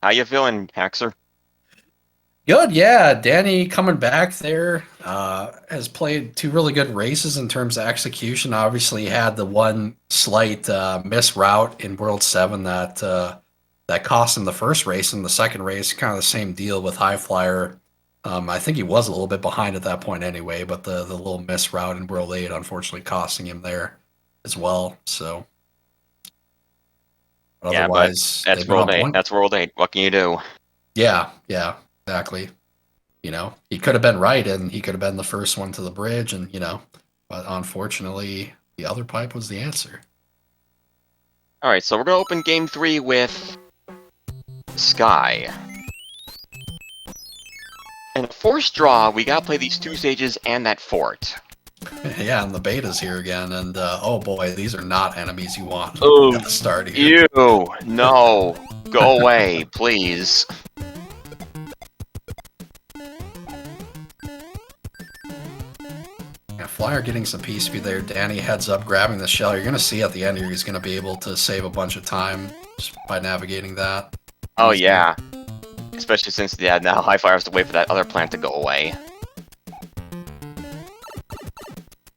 How you feeling, Haxer? Good, yeah. Danny coming back there has played two really good races in terms of execution. Obviously, he had the one slight miss route in World 7 that cost him the first race, and the second race, kind of the same deal with High Flyer. I think he was a little bit behind at that point anyway, but the little miss route in World 8 unfortunately costing him there as well. So, but Yeah, but otherwise, that's they've been World on 8. point. That's World 8. What can you do? Yeah, yeah, exactly. You know, he could have been right and he could have been the first one to the bridge, and but unfortunately, the other pipe was the answer. All right, so we're gonna open Game 3 with Sky. And a force draw, we gotta play these 2 stages and that fort. Yeah, and the beta's here again, and oh boy, these are not enemies you want Oh, at the start here. ew, no, go away, please. Yeah, Flyer getting some P speed there. Danny heads up, grabbing the shell. You're going to see at the end here, he's going to be able to save a bunch of time just by navigating that. Oh yeah, especially since now High Flyer has to wait for that other plant to go away.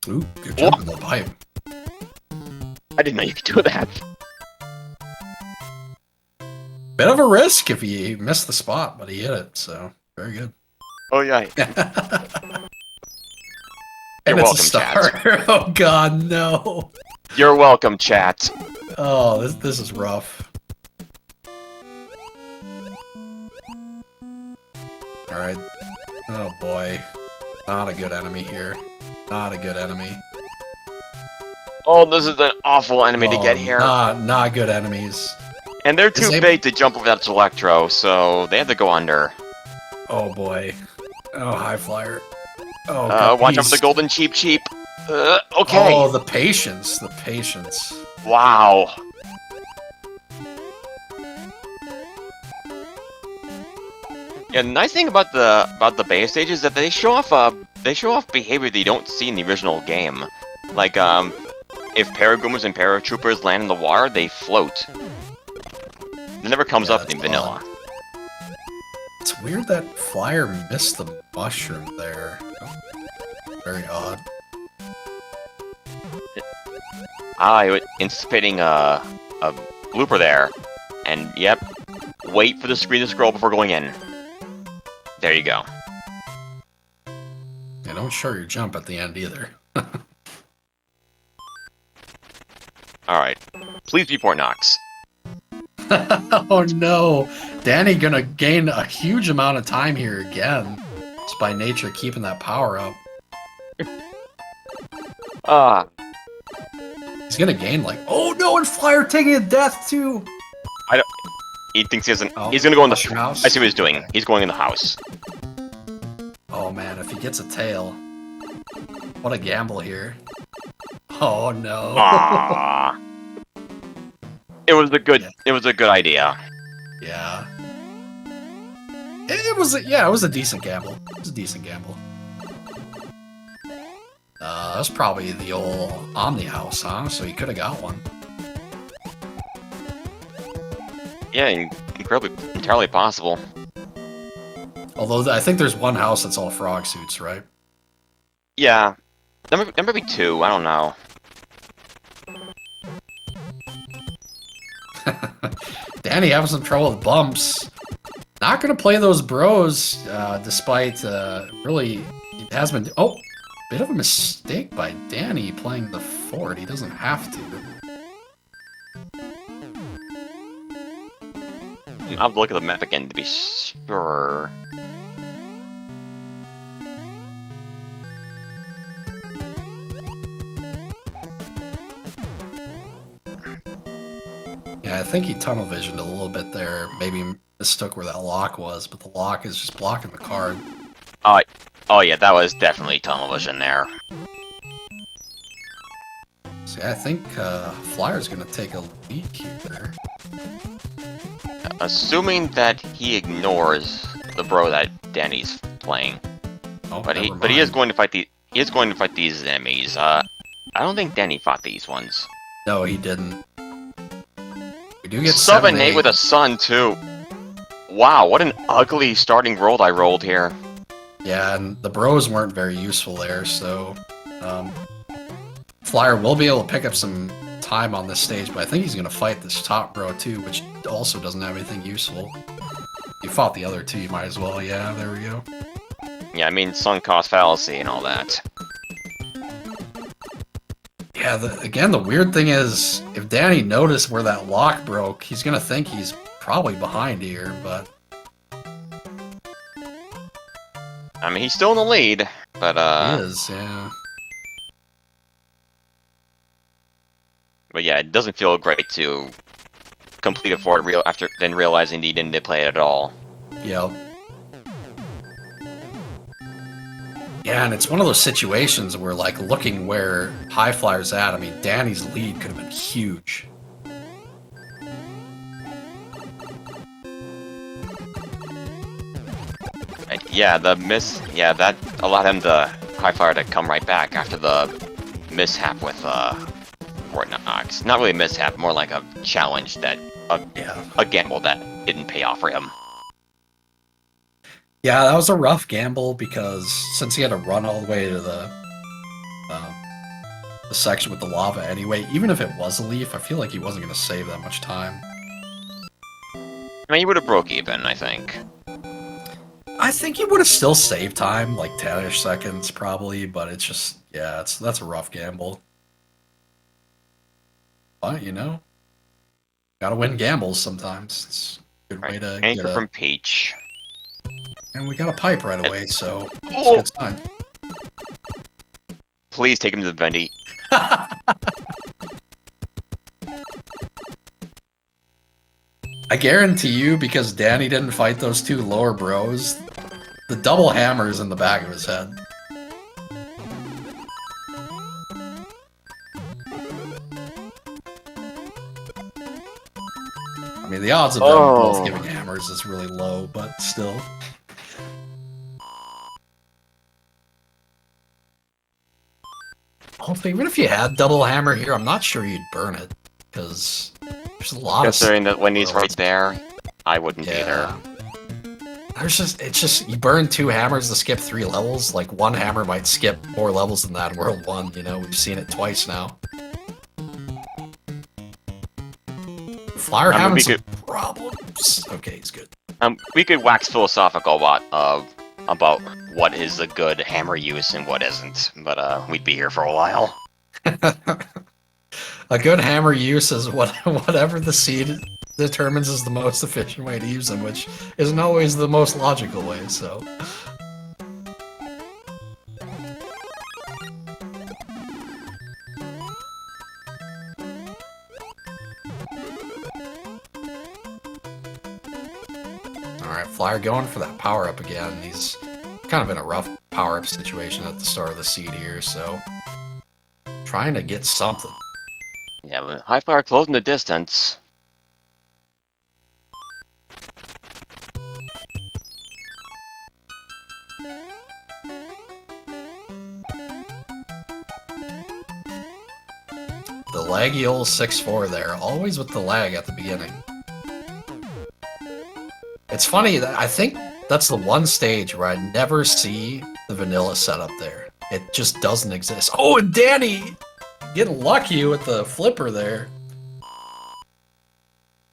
Ooh, good jump in the pipe. I didn't know you could do that. Bit of a risk if he missed the spot, but he hit it, so very good. Oh yeah. And You're it's welcome, a star. Oh god, no. You're welcome, chat. Oh, this is rough. Alright. Oh boy. Not a good enemy here. Not a good enemy. Oh, this is an awful enemy to get here. Not good enemies. And they're too big to jump over that Electro, so they have to go under. Oh boy. Oh, High Flyer. Oh, God, watch out for the golden cheap. Okay. Oh, the patience. The patience. Wow. Yeah, the nice thing about the beta stage is that they show off behavior that you don't see in the original game. Like if paragoomers and paratroopers land in the water, they float. It never comes up in vanilla. It's weird that Flyer missed the mushroom there. Very odd. I was anticipating a blooper there, and yep, wait for the screen to scroll before going in. There you go. Yeah, don't show your jump at the end either. Alright. Please be Fort Knox. Oh no! Danny gonna gain a huge amount of time here again. Just by nature keeping that power up. He's gonna gain like... Oh no, and Flyer taking a death too! He thinks he hasn't... Oh, he's gonna go in the house. I see what he's doing. He's going in the house. Oh man, if he gets a tail. What a gamble here. Oh no. Aww. It was a good idea. Yeah. It was a decent gamble. It was a decent gamble. That's probably the old Omni house, huh? So he could have got one. Yeah, entirely possible. Although I think there's one house that's all frog suits, right? Yeah. There might be 2, I don't know. Danny having some trouble with bumps. Not gonna play those bros, despite really it has been. Oh, bit of a mistake by Danny playing the fort. He doesn't have to. I'll look at the map again to be sure. Yeah, I think he tunnel visioned a little bit there. Maybe mistook where that lock was, but the lock is just blocking the card. Oh yeah, that was definitely tunnel vision there. See, I think Flyer's gonna take a lead here. Assuming that he ignores the bro that Danny's playing. Oh, But he never is mind. going to fight these enemies. I don't think Danny fought these ones. No, he didn't. We do get 7-8 with a sun too. Wow, what an ugly starting roll I rolled here. Yeah, and the bros weren't very useful there, so Flyer will be able to pick up some time on this stage, but I think he's going to fight this top bro too, which also doesn't have anything useful. You fought the other two, you might as well. Yeah, there we go. Yeah, I mean sunk cost fallacy and all that. Yeah, again, the weird thing is, if Danny noticed where that lock broke, he's going to think he's probably behind here, but... I mean, he's still in the lead, but He is, yeah. But yeah, it doesn't feel great to complete a forward reel after then realizing he didn't play it at all. Yep. Yeah, and it's one of those situations where, like, looking where High Flyer's at, I mean, Danny's lead could have been huge. Yeah, that allowed him to High Flyer to come right back after the mishap with Fort Knox. Not really a mishap, more like a challenge that a gamble that didn't pay off for him. Yeah, that was a rough gamble because since he had to run all the way to the section with the lava anyway, even if it was a leaf, I feel like he wasn't going to save that much time. I mean, he would have broke even, I think. I think he would have still saved time, like 10-ish seconds probably, but it's just, yeah, that's a rough gamble. But, you know, gotta win gambles sometimes. It's a good way to Anchor get from Peach. And we got a pipe right away, so it's Oh! a good sign. Please take him to the Bendy. I guarantee you, because Danny didn't fight those two lower bros, the double hammer is in the back of his head. I mean, the odds of them both giving hammers is really low, but still. Also, even if you had double hammer here, I'm not sure you'd burn it, because there's a lot Considering of... that when he's right there, I wouldn't either. It's just, you burn 2 hammers to skip 3 levels, like 1 hammer might skip more levels than that in World 1, you know, we've seen it twice now. Flyer having some problems. Okay, he's good. We could wax philosophical about what is a good hammer use and what isn't, but we'd be here for a while. A good hammer use is whatever the seed determines is the most efficient way to use them, which isn't always the most logical way, so... Alright, Flyer going for that power-up again. He's kind of in a rough power-up situation at the start of the seed here, so... trying to get something. Yeah, but High Flyer closing the distance. The laggy old 6-4 there, always with the lag at the beginning. It's funny, that I think that's the one stage where I never see the vanilla setup there. It just doesn't exist. Oh, and Danny! Getting lucky with the flipper there.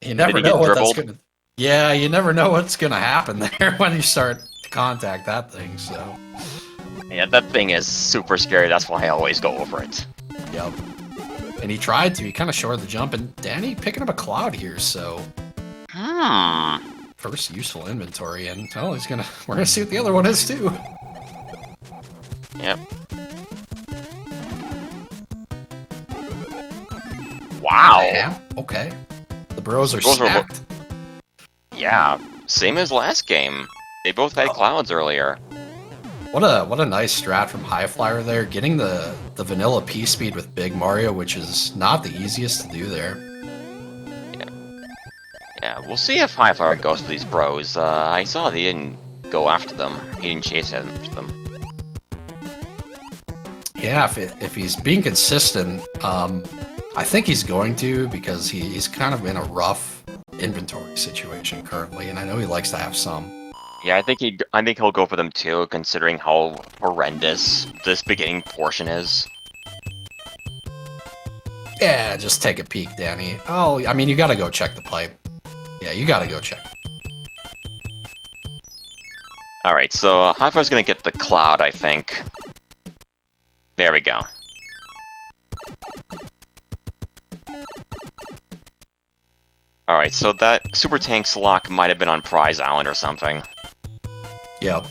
You never know what that's gonna... Yeah, you never know what's gonna happen there when you start to contact that thing, so... Yeah, that thing is super scary, that's why I always go over it. Yep. And he tried to, he kind of shorted the jump, and Danny picking up a cloud here, so... First useful inventory, and oh, we're gonna see what the other one is too. Yep. Wow. Yeah, okay. The bros are Bros are stacked. Yeah, same as last game. They both had clouds earlier. What a nice strat from Highflyer there, getting the vanilla P-speed with Big Mario, which is not the easiest to do there. Yeah, we'll see if Highflyer goes to these bros. I saw he didn't go after them. He didn't chase after them. Yeah, if he's being consistent, I think he's going to, because he's kind of in a rough inventory situation currently, and I know he likes to have some. Yeah, I think he'll go for them too, considering how horrendous this beginning portion is. Yeah, just take a peek, Danny. Oh, I mean, you gotta go check the pipe. Yeah, you gotta go check. Alright, so Highflyer's gonna get the cloud, I think. There we go. Alright, so that Super Tank's lock might have been on Prize Island or something. Yep.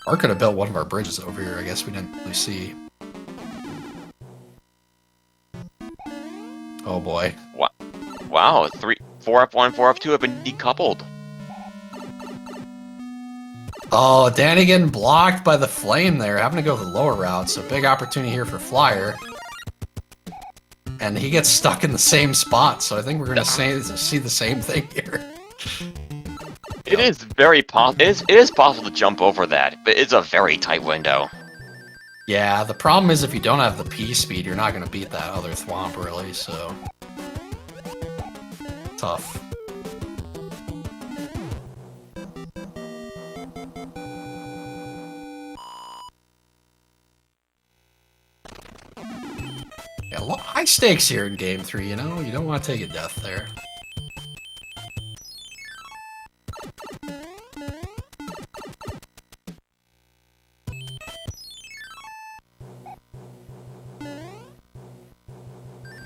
Or could have built one of our bridges over here, I guess we didn't really see. Oh boy. Wow, 4F1, 4F2 have been decoupled. Oh, Danny getting blocked by the flame there, having to go the lower route, so big opportunity here for Flyer. And he gets stuck in the same spot, so I think we're going to see the same thing here. It is very possible. It is possible to jump over that, but it's a very tight window. Yeah, the problem is if you don't have the P-speed, you're not going to beat that other thwomp, really, so... Tough. Yeah, high stakes here in Game 3, you know? You don't want to take a death there.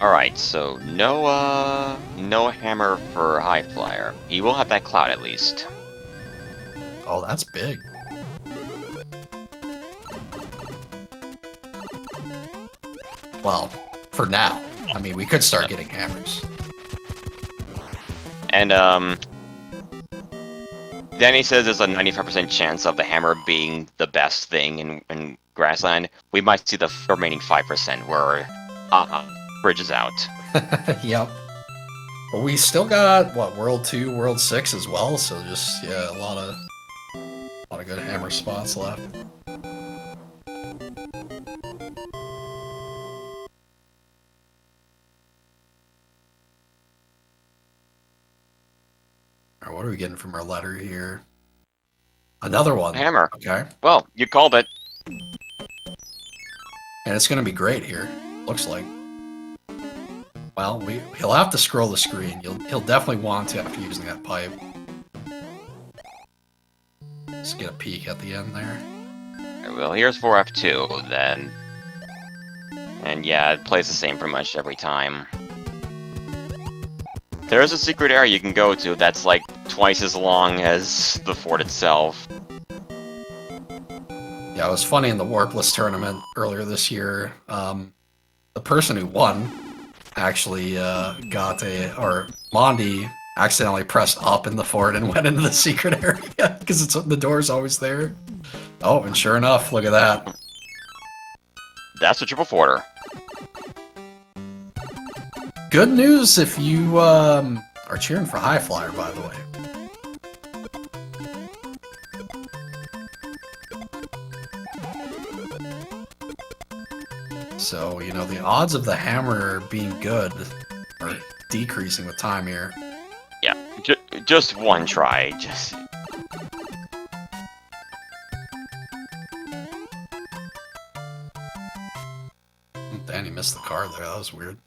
Alright, so no hammer for Highflyer. He will have that cloud at least. Oh, that's big. Well, for now. I mean, we could start getting hammers. And, Danny says there's a 95% chance of the hammer being the best thing in Grassland. We might see the remaining 5% where, Bridge is out. Yep. But we still got, what, World 2, World 6 as well, so just, yeah, a lot of good hammer spots left. Alright, what are we getting from our letter here? Another one. Hammer. Okay. Well, you called it. And it's gonna be great here, looks like. Well, he'll have to scroll the screen. He'll definitely want to after using that pipe. Let's get a peek at the end there. Well, here's 4F2, then. And yeah, it plays the same pretty much every time. There is a secret area you can go to that's like twice as long as the fort itself. Yeah, it was funny in the Warpless tournament earlier this year. The person who won actually Mondi accidentally pressed up in the fort and went into the secret area because the door's always there. Oh, and sure enough, look at that. That's a triple forter. Good news if you are cheering for Highflyer, by the way. So, you know, the odds of the hammer being good are decreasing with time here. Yeah, just one try. Just. Danny missed the card there. That was weird.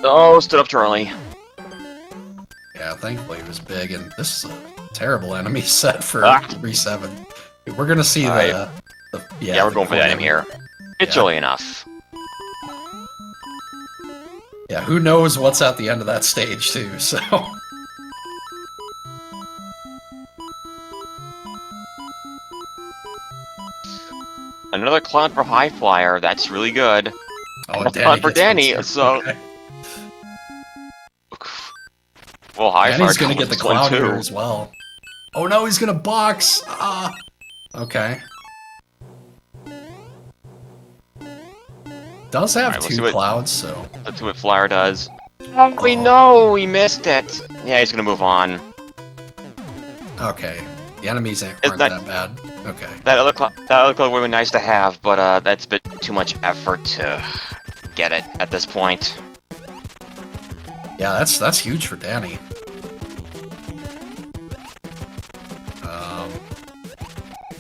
Oh, stood up too early. Yeah, thankfully it was big, and this is a terrible enemy set for 3-7. We're gonna see yeah, we're going for the item here. It's early enough. Yeah, who knows what's at the end of that stage, too, so... Another cloud for High Flyer. That's really good. Oh, And a cloud for gets Danny, one too. so... Okay. Well, High Danny's Flyer gonna get the gets one cloud here too. as well. Oh no, he's gonna box! Ah! Okay. Does have Alright, we'll see two what- clouds, so... That's what Flyer does. Oh, we know! We missed it! Yeah, he's gonna move on. Okay. The enemies aren't It's that not- bad. Okay. That other cloud would have been nice to have, but that's a bit too much effort to get it at this point. Yeah, that's huge for Danny.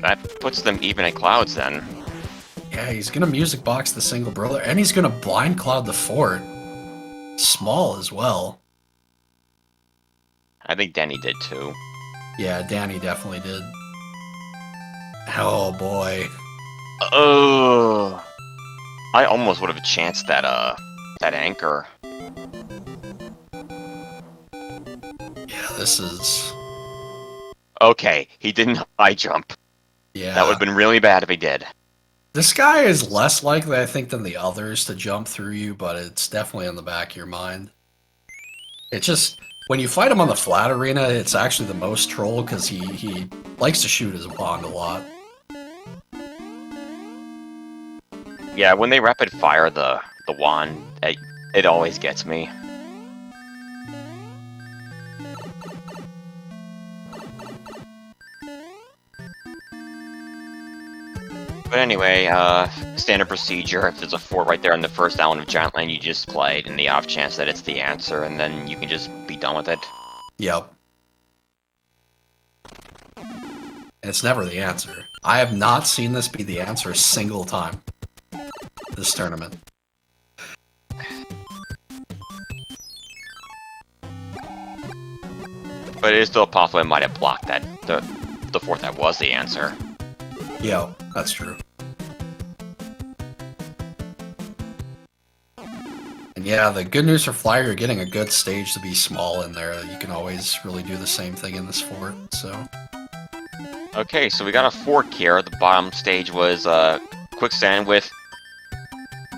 That puts them even at clouds then. Yeah, he's gonna music box the single brother, and he's gonna blind cloud the fort. Small as well. I think Danny did too. Yeah, Danny definitely did. Oh boy. Oh, I almost would have chanced that that anchor. Yeah, this is... Okay, he didn't high jump. Yeah. That would have been really bad if he did. This guy is less likely, I think, than the others to jump through you, but it's definitely in the back of your mind. It's just, when you fight him on the flat arena, it's actually the most troll, because he likes to shoot his wand a lot. Yeah, when they rapid fire the wand, it always gets me. But anyway, standard procedure, if there's a fort right there in the first island of Giant Land you just played, and the off chance that it's the answer, and then you can just be done with it. Yep. And it's never the answer. I have not seen this be the answer a single time. This tournament. But it is still possible it might have blocked that the fort that was the answer. Yeah, that's true. And yeah, the good news for Flyer, you're getting a good stage to be small in there. You can always really do the same thing in this fort, so... Okay, so we got a fork here. The bottom stage was quicksand with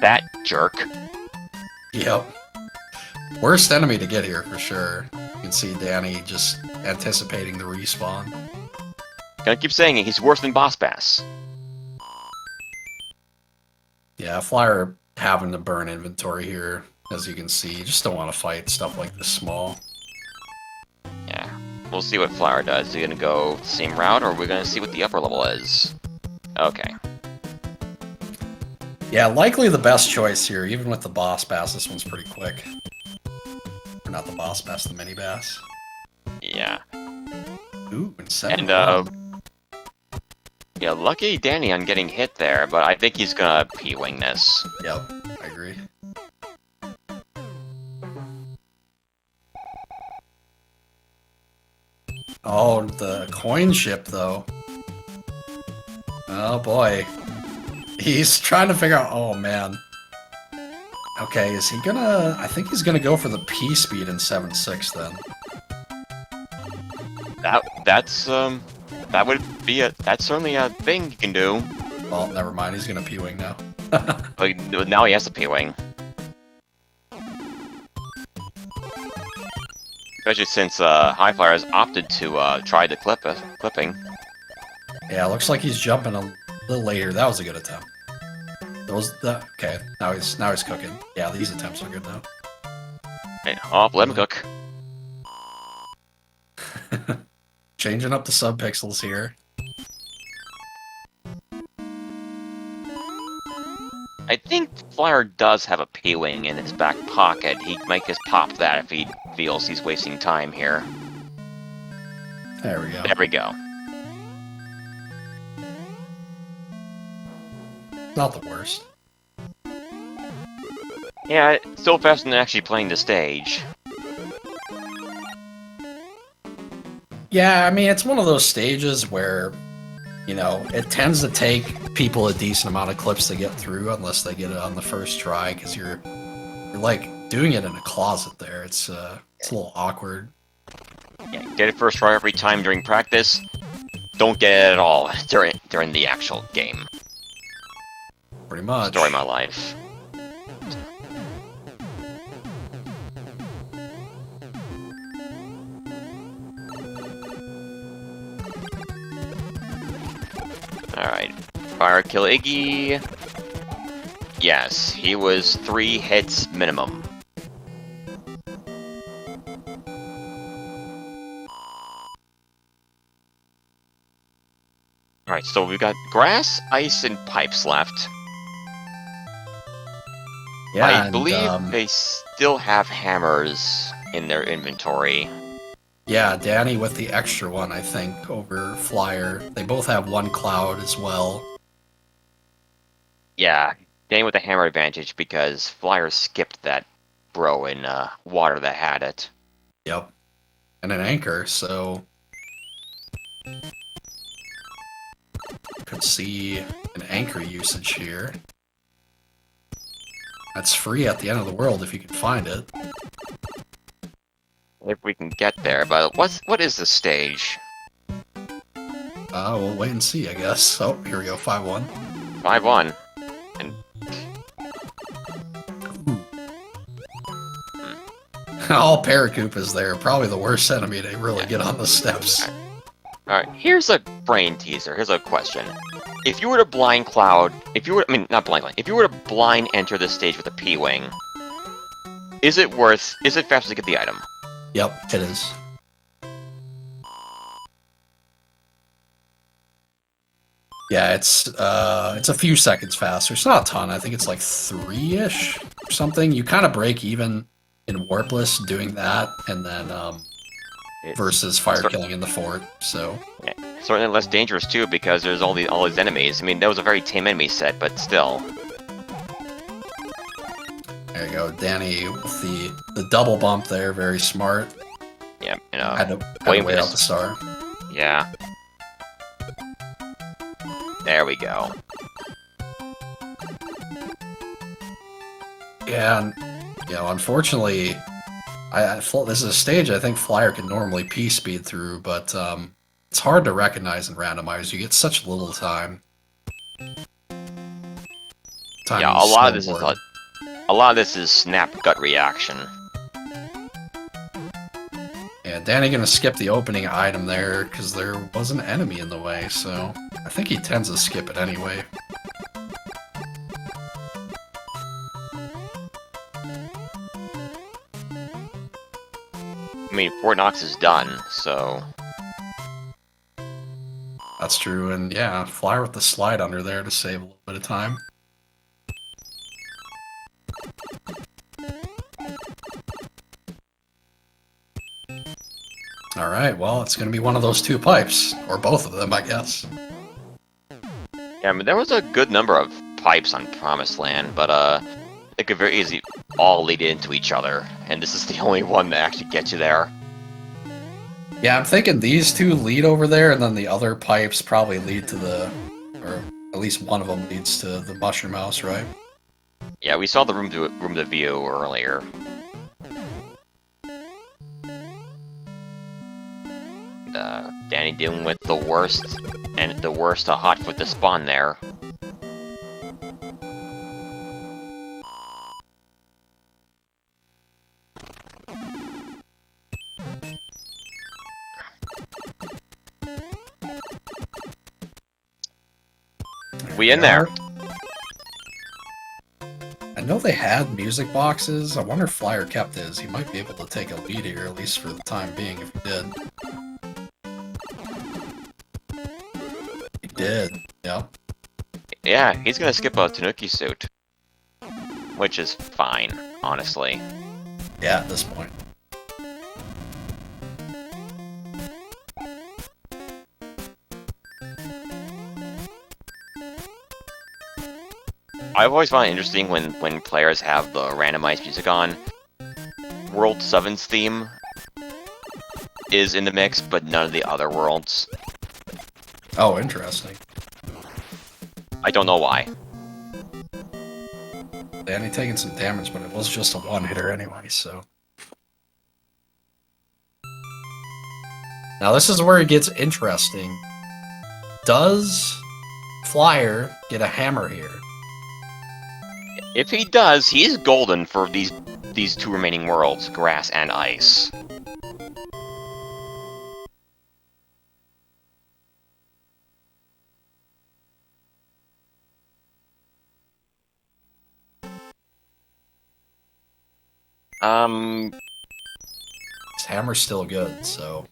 that jerk. Yep. Worst enemy to get here, for sure. You can see Danny just anticipating the respawn. Gonna keep saying it, he's worse than Boss Bass. Yeah, Flyer having to burn inventory here, as you can see. You just don't want to fight stuff like this small. Yeah, we'll see what Flower does. Is he gonna go the same route, or are we gonna see what the upper level is? Okay. Yeah, likely the best choice here, even with the boss bass. This one's pretty quick. Or not the boss bass, the mini bass. Yeah. Ooh, and 7. And, yeah, lucky Danny on getting hit there, but I think he's gonna P-wing this. Yep, I agree. Oh, the coin ship, though. Oh, boy. He's trying to figure out... Oh, man. Okay, is he gonna... I think he's gonna go for the P-speed in 7.6, then. That would be that's certainly a thing you can do. Well, never mind. He's gonna P-wing now. But now he has a P-wing. Especially since High Flyer has opted to try the clipping. Yeah, looks like he's jumping a little later. That was a good attempt. Okay, now he's cooking. Yeah, these attempts are good now. Hey, oh, let him cook. Changing up the subpixels here. I think Flyer does have a P-wing in his back pocket. He might just pop that if he feels he's wasting time here. There we go. There we go. Not the worst. Yeah, still faster than actually playing the stage. Yeah, I mean, it's one of those stages where you know, it tends to take people a decent amount of clips to get through unless they get it on the first try, because you're like doing it in a closet there. It's a little awkward. Yeah, get it first try every time during practice. Don't get it at all during the actual game. Pretty much. Story of my life. Alright. Fire kill Iggy. Yes, he was 3 hits minimum. Alright, so we've got grass, ice, and pipes left. Yeah, I believe they still have hammers in their inventory. Yeah, Danny with the extra one, I think, over Flyer. They both have 1 cloud as well. Yeah, Danny with the hammer advantage because Flyer skipped that bro in water that had it. Yep. And an anchor, so... Could see an anchor usage here. That's free at the end of the world if you can find it. If we can get there, but what is the stage? We'll wait and see, I guess. Oh, here we go, 5-1. 5-1. And All Paracoopas there, probably the worst enemy to really get on the steps. Alright, here's a brain teaser. Here's a question. If you were to blind cloud, if you were to blind enter this stage with a P-Wing, is it faster to get the item? Yep, it is. Yeah, it's a few seconds faster. It's not a ton. I think it's like 3-ish or something. You kind of break even in Warpless doing that, and then versus fire killing in the fort. So yeah, certainly less dangerous too because there's all these enemies. I mean, that was a very tame enemy set, but still. There you go, Danny with the double bump there, very smart. Yeah, had to wait out the star. Yeah. There we go. Yeah, and unfortunately, this is a stage I think Flyer can normally P-speed through, but it's hard to recognize in randomizers. You get such little time. Yeah, a lot of this is snap gut reaction. Yeah, Danny gonna skip the opening item there because there was an enemy in the way, so I think he tends to skip it anyway. I mean, Fort Knox is done, so... That's true, and yeah, Flyer with the slide under there to save a little bit of time. Alright, well, it's gonna be one of those 2 pipes, or both of them, I guess. Yeah, I mean, there was a good number of pipes on Promised Land, but it could very easily all lead into each other, and this is the only one that actually gets you there. Yeah, I'm thinking these 2 lead over there, and then the other pipes probably lead to or at least one of them leads to the Mushroom House, right? Yeah, we saw the room to view earlier. Danny dealing with the worst hotfoot to spawn there. We in there. I know they had music boxes. I wonder if Flyer kept his. He might be able to take a lead here, at least for the time being, if he did. He did, yeah. Yeah, he's gonna skip a Tanuki suit. Which is fine, honestly. Yeah, at this point. I've always found it interesting when players have the randomized music on. World 7's theme is in the mix, but none of the other worlds. Oh, interesting. I don't know why. Danny taking some damage, but it was just a one-hitter anyway, so... Now this is where it gets interesting. Does Flyer get a hammer here? If he does, he's golden for these two remaining worlds, grass and ice. His hammer's still good, so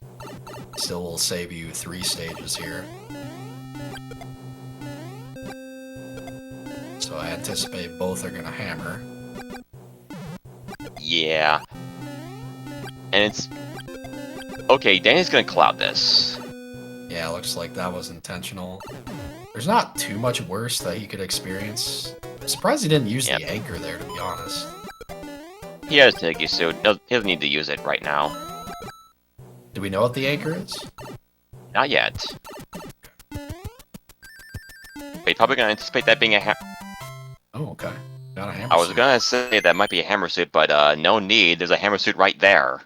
still will save you 3 stages here. So I anticipate both are gonna hammer. Yeah. And it's... Okay, Danny's gonna cloud this. Yeah, looks like that was intentional. There's not too much worse that he could experience. I'm surprised he didn't use the anchor there, to be honest. He has to take you soon. He doesn't need to use it right now. Do we know what the anchor is? Not yet. Wait, probably gonna anticipate that being a hammer. Oh, okay. Got a hammer I was suit. gonna say that might be a hammer suit, but no need. There's a hammer suit right there.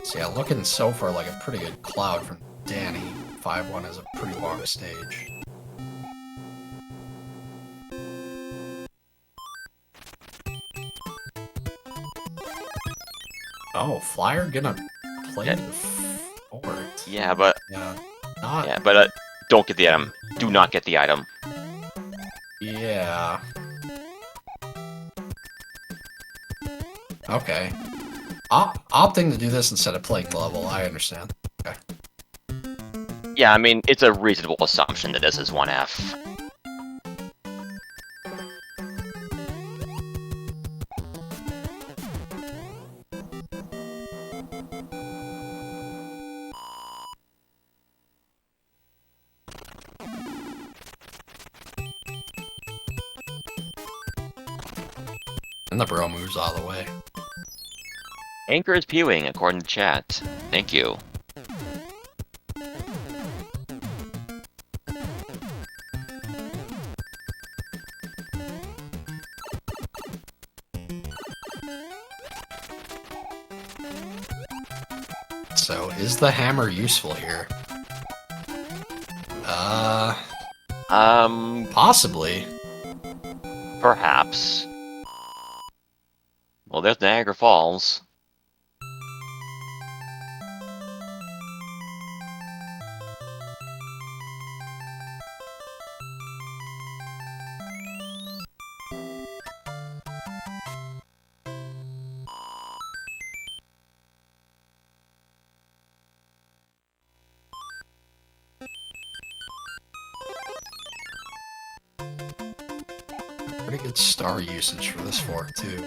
So yeah, looking so far like a pretty good cloud from Danny. 5-1 is a pretty long stage. Oh, Flyer gonna play the fort. Yeah, but don't get the item. Do not get the item. Yeah. Okay. Opting to do this instead of playing the level, I understand. Okay. Yeah, I mean, it's a reasonable assumption that this is 1F. And the bro moves all the way. Anchor is pewing, according to chat. Thank you. So, is the hammer useful here? Possibly. Perhaps. Well, there's Niagara Falls. Pretty good star usage for this fort, too.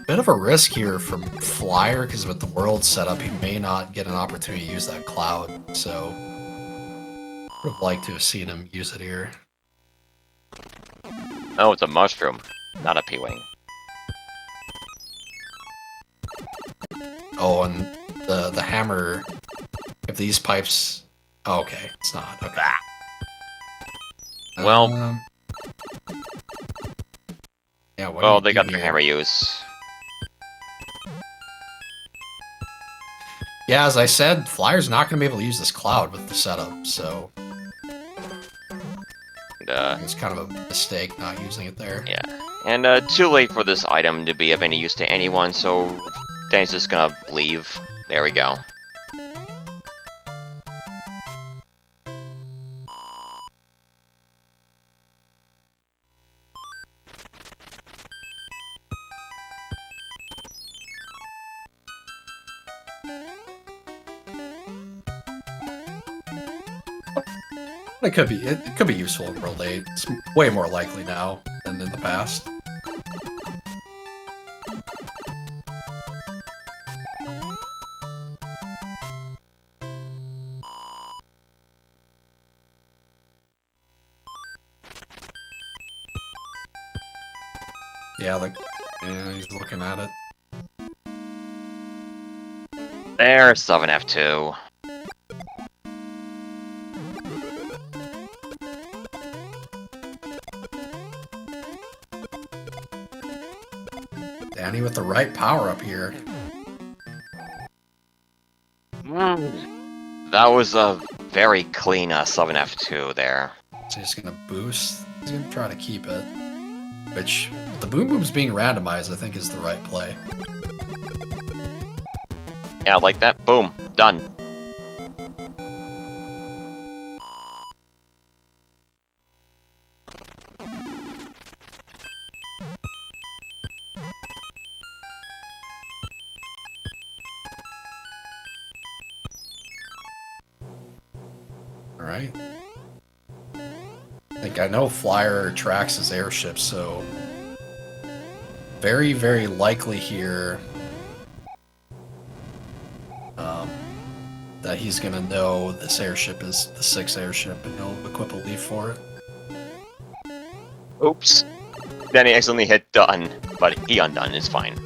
Bit of a risk here from Flyer, because with the world setup, he may not get an opportunity to use that cloud, so... would have liked to have seen him use it here. Oh, it's a mushroom, not a pewing. Oh, and the hammer, if these pipes... Oh, okay, it's not. Okay. Well... yeah, what well, do they you got do their here? hammer use. Yeah, as I said, Flyer's not going to be able to use this cloud with the setup, so... And, it's kind of a mistake not using it there. yeah. And too late for this item to be of any use to anyone, so Danny's just gonna leave. There we go. It could be useful in World 8. It's way more likely now than in the past. Yeah, he's looking at it. There's 7F2. Danny with the right power up here. That was a very clean 7F2 there. So he's gonna boost. He's gonna try to keep it. Which, the boom boom's being randomized, I think is the right play. Yeah, like that. Boom. Done. Alright. I know Flyer tracks his airship, so very, very likely here that he's gonna know this airship is the 6th airship and he'll equip a leaf for it. Oops. Then he accidentally hit done, but he undone is fine.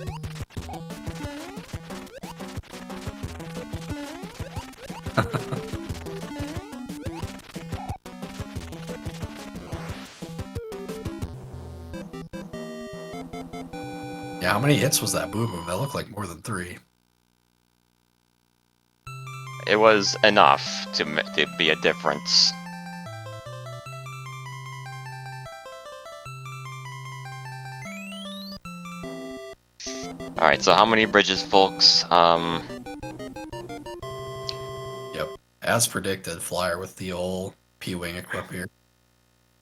Yeah, how many hits was that boom boom? That looked like more than 3. It was enough to be a difference. Alright, so how many bridges, folks? Yep. As predicted, Flyer with the old P-Wing equip here.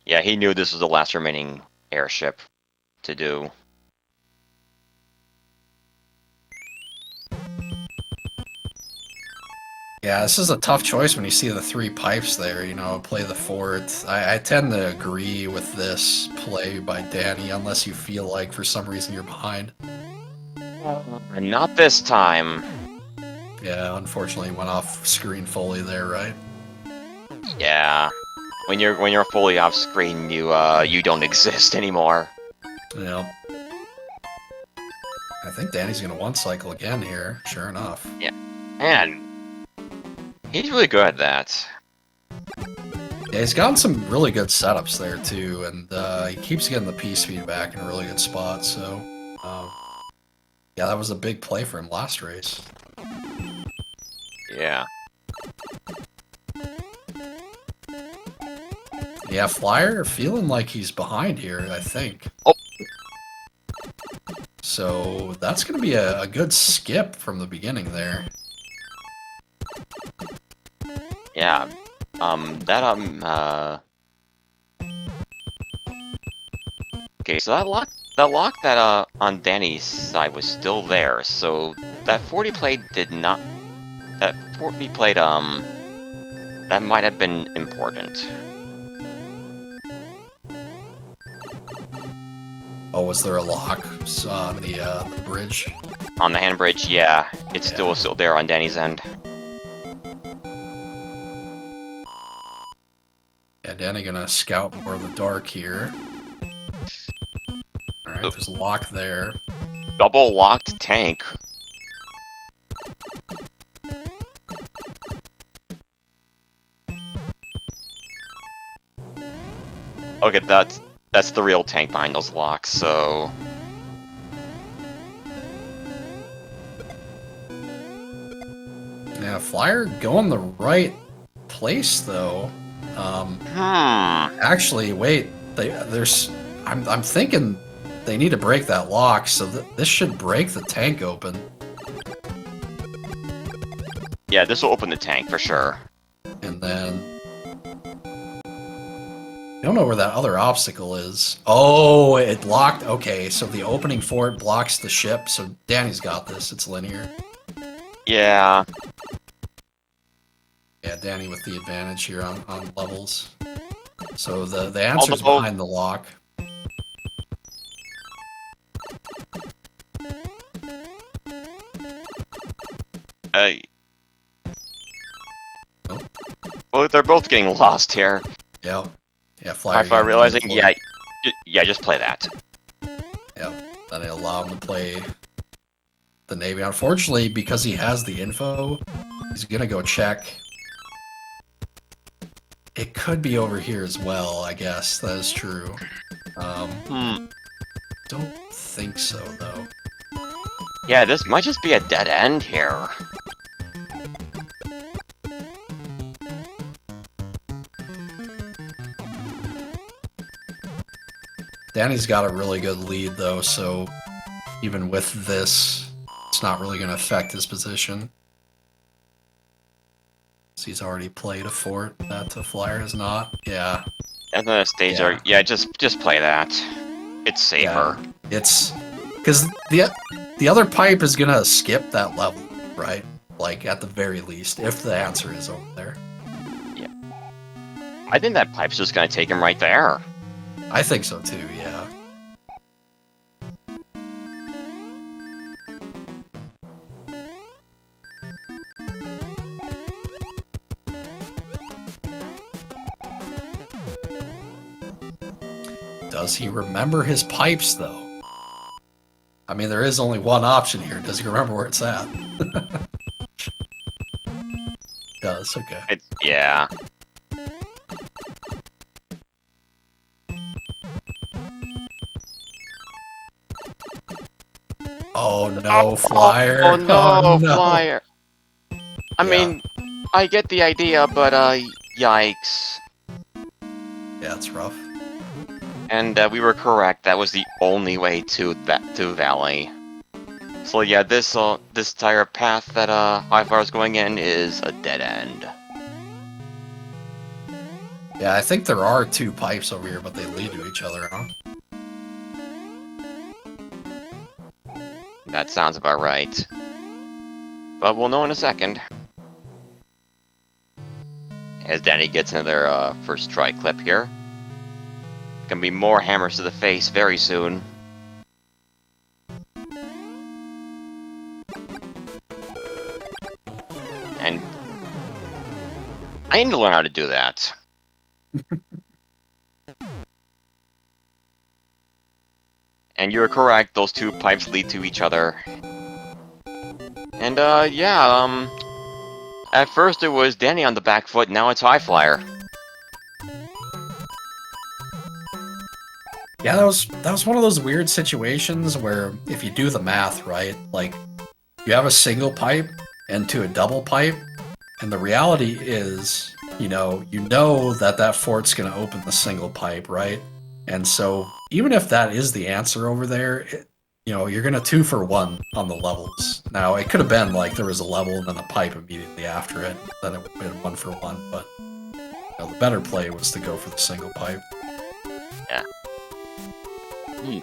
Yeah, he knew this was the last remaining airship to do. Yeah, this is a tough choice when you see the 3 pipes there, you know, play the fort. I tend to agree with this play by Danny, unless you feel like for some reason you're behind. Not this time. Yeah, unfortunately went off screen fully there, right? Yeah. When you're fully off screen, you don't exist anymore. Yeah. I think Danny's gonna one cycle again here, sure enough. Yeah. Man, he's really good at that. Yeah, he's gotten some really good setups there too, and he keeps getting the P-Speed back in a really good spot, so yeah, that was a big play for him last race. Yeah. Yeah, Flyer feeling like he's behind here, I think. Oh. So that's going to be a good skip from the beginning there. Yeah. Okay, so that lock that on Danny's side was still there, so that 40 plate did not. That 40 plate that might have been important. Oh, was there a lock on the bridge? On the hand bridge, yeah, it's still there on Danny's end. Yeah, Danny gonna scout more of the dark here. Alright, there's a lock there. Double locked tank. Okay, that's the real tank behind those locks, so... Yeah, Flyer going the right place, though. Actually, wait. I'm thinking they need to break that lock, so this should break the tank open. Yeah, this will open the tank for sure. And then... I don't know where that other obstacle is. Oh, it locked. Okay, so the opening for it blocks the ship, so Danny's got this. It's linear. Yeah. Yeah, Danny with the advantage here on levels. So the answer's behind the lock. Oh. Well, they're both getting lost here. Yep. Yeah, Flyer. Hi-Fi realizing, yeah, just play that. Yep. Then they allow him to play the Navy. Unfortunately, because he has the info, he's gonna go check. It could be over here as well, I guess. That is true. Don't think so, though. Yeah, this might just be a dead end here. Danny's got a really good lead, though, so even with this, it's not really going to affect his position. So he's already played a fort that the flyer has not. Yeah. And then a stage Yeah. yeah, just play that. It's safer. Yeah. It's because the other pipe is going to skip that level, right? Like at the very least, if the answer is over there. Yeah. I think that pipe's just gonna take him right there. I think so too, yeah. Does he remember his pipes, though? I mean, there is only one option here. Does he remember where it's at? Does, okay. Yeah. Oh no, flyer. Oh no, Oh, no. flyer. I mean, I get the idea, but yikes. Yeah, it's rough. And we were correct. That was the only way to Valley. So yeah, this entire path that Highflyer is going in is a dead end. Yeah, I think there are two pipes over here, but they lead to each other, huh? That sounds about right. But we'll know in a second. As Danny gets into their first try clip here. Gonna be more hammers to the face very soon. And I need to learn how to do that. And you're correct, those two pipes lead to each other. And yeah, at first it was Danny on the back foot, now it's Highflyer. Yeah, that was one of those weird situations where if you do the math right, like you have a single pipe into a double pipe, and the reality is, you know that fort's going to open the single pipe, right? And so even if that is the answer over there, you're going to 2 for 1 on the levels. Now, it could have been like there was a level and then a pipe immediately after it, then it would have been 1 for 1, but the better play was to go for the single pipe. Yeah.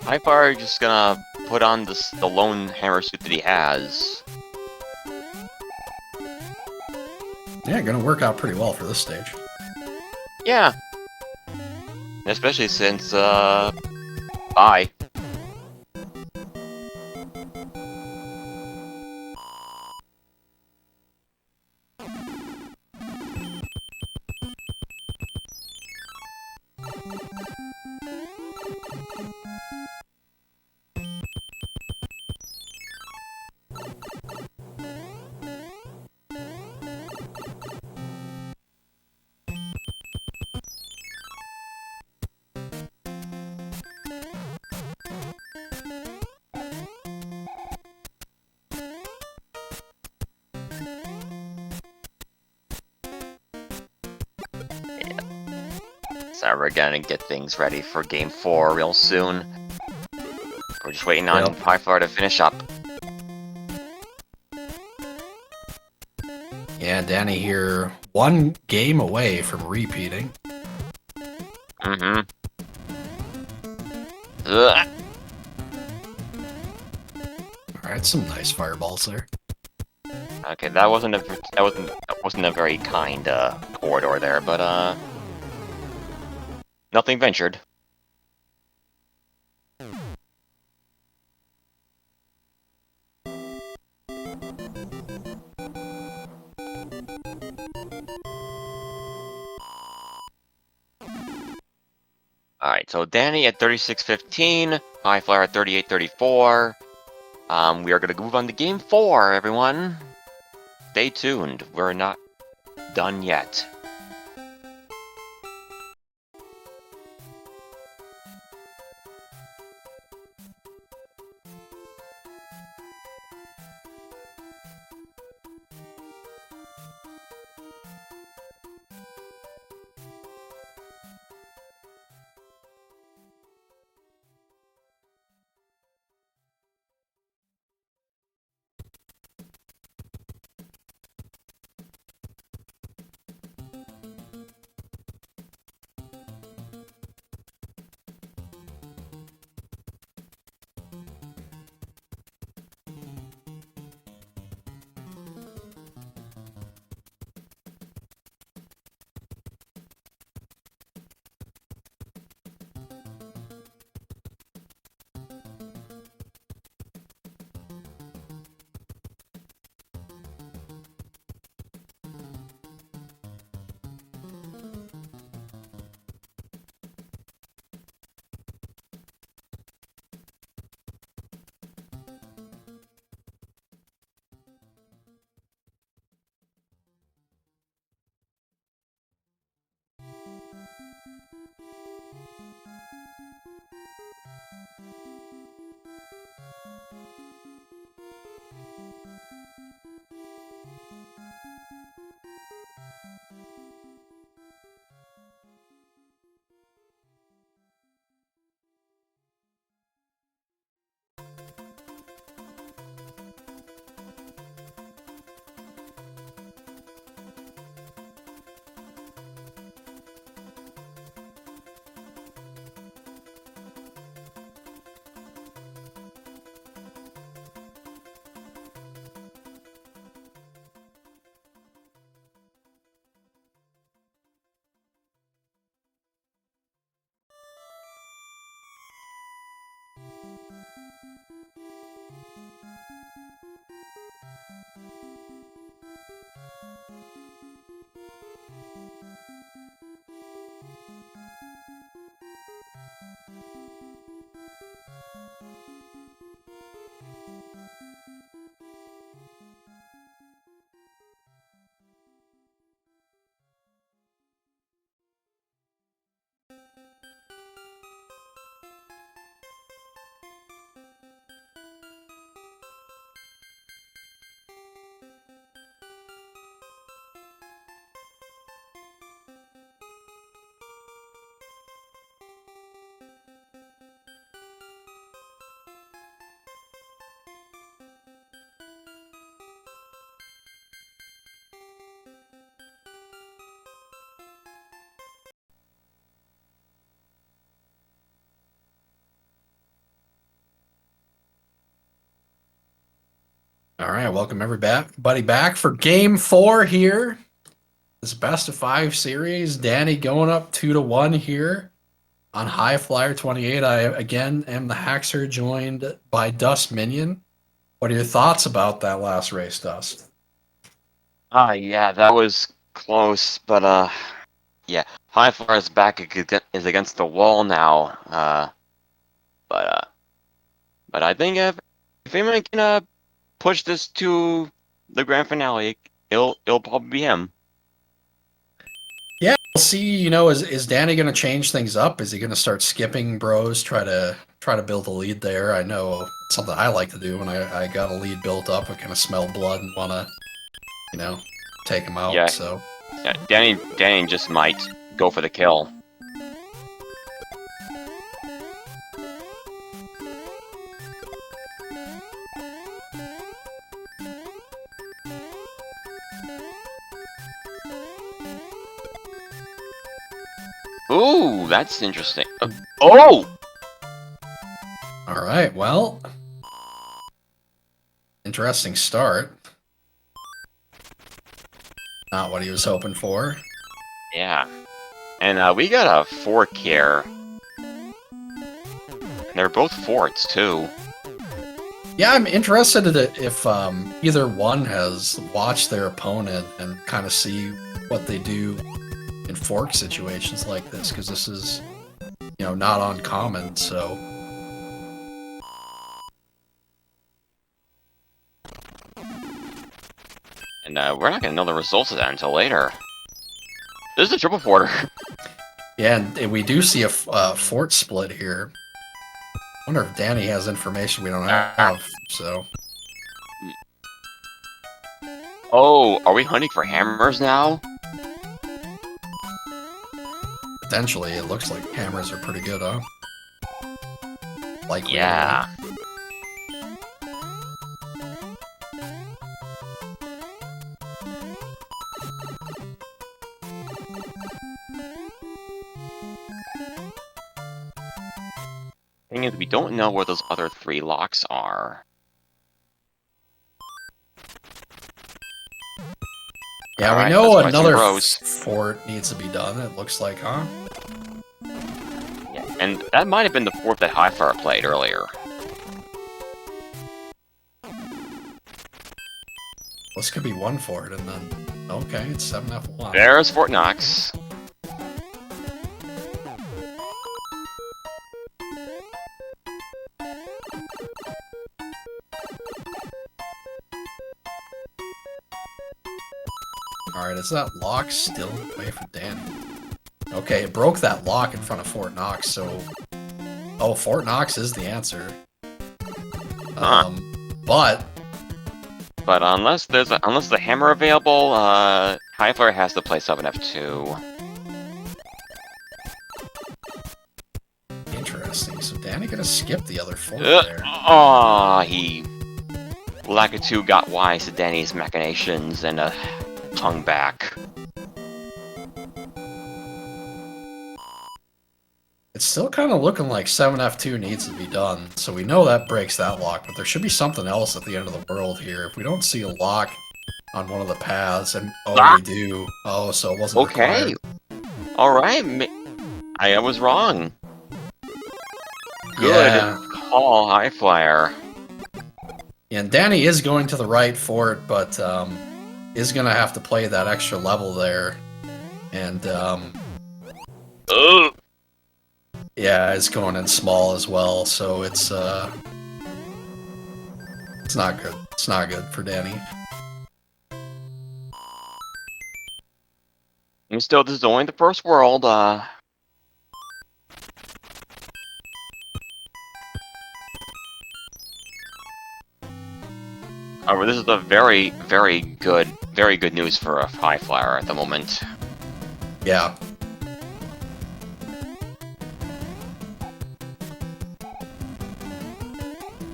Highflyer just gonna put on the lone hammer suit that he has. Yeah, going to work out pretty well for this stage. Yeah. Especially since, bye. So we're gonna get things ready for Game 4 real soon. We're just waiting on Highflyer to finish up. Yeah, Danny here, 1 game away from repeating. Mm-hmm. Ugh. Alright, some nice fireballs there. Okay, that wasn't a very kind corridor there, but nothing ventured. Alright, so Danny at 3615, highflyer3834. We are going to move on to game 4, everyone. Stay tuned. We're not done yet. All right, welcome everybody back for game 4 here. This best of 5 series. Danny going up 2-1 here on highflyer28. I again am the Haxer, joined by Dust Minion. What are your thoughts about that last race, Dust? Yeah, that was close, but yeah, Highflyer's back is against the wall now. But I think if anyone can push this to the grand finale, it'll probably be him. Yeah, we'll see. You know, is Danny going to change things up? Is he going to start skipping bros, try to build a lead there? I know it's something I like to do when I got a lead built up. I kind of smell blood and want to, you know, take him out. Yeah. So Yeah, Danny just might go for the kill. Ooh, that's interesting. Oh! all right, well, interesting start. Not what he was hoping for. Yeah. And we got a fork here. They're both forts, too. Yeah, I'm interested in if either one has watched their opponent and kind of see what they do in fork situations like this, because this is, you know, not uncommon. So And we're not gonna know the results of that until later. This is a triple porter. Yeah, and we do see a fort split here. I wonder if Danny has information we don't have, so... Oh, are we hunting for hammers now? Potentially, it looks like hammers are pretty good, huh? Likely. Yeah. Thing is, we don't know where those other 3 locks are. Yeah, Alright, we know let's buy some another rows. fort needs to be done, it looks like, huh? Yeah, and that might have been the fort that Highflyer played earlier. This could be one fort, and then... Okay, it's 7F1. There's Fort Knox. Alright, is that lock still away from Danny? Okay, it broke that lock in front of Fort Knox, so... Oh, Fort Knox is the answer. But... But unless there's unless the hammer available, Highflyer has to play 7F2. Interesting, so Danny gonna skip the other fort there. Aw, he... Lakitu got wise to Danny's machinations and hung back. It's still kind of looking like 7F2 needs to be done, so we know that breaks that lock, but there should be something else at the end of the world here. If we don't see a lock on one of the paths, and oh, we do. Oh, so it wasn't Okay. required. Alright, I was wrong. Good Yeah. call, Highflyer. And Danny is going to the right fort, but is going to have to play that extra level there. And, Ugh. yeah, it's going in small as well, so it's not good. It's not good for Danny. And still, this is only the first world, However, this is a very, very good news for a Highflyer at the moment. Yeah.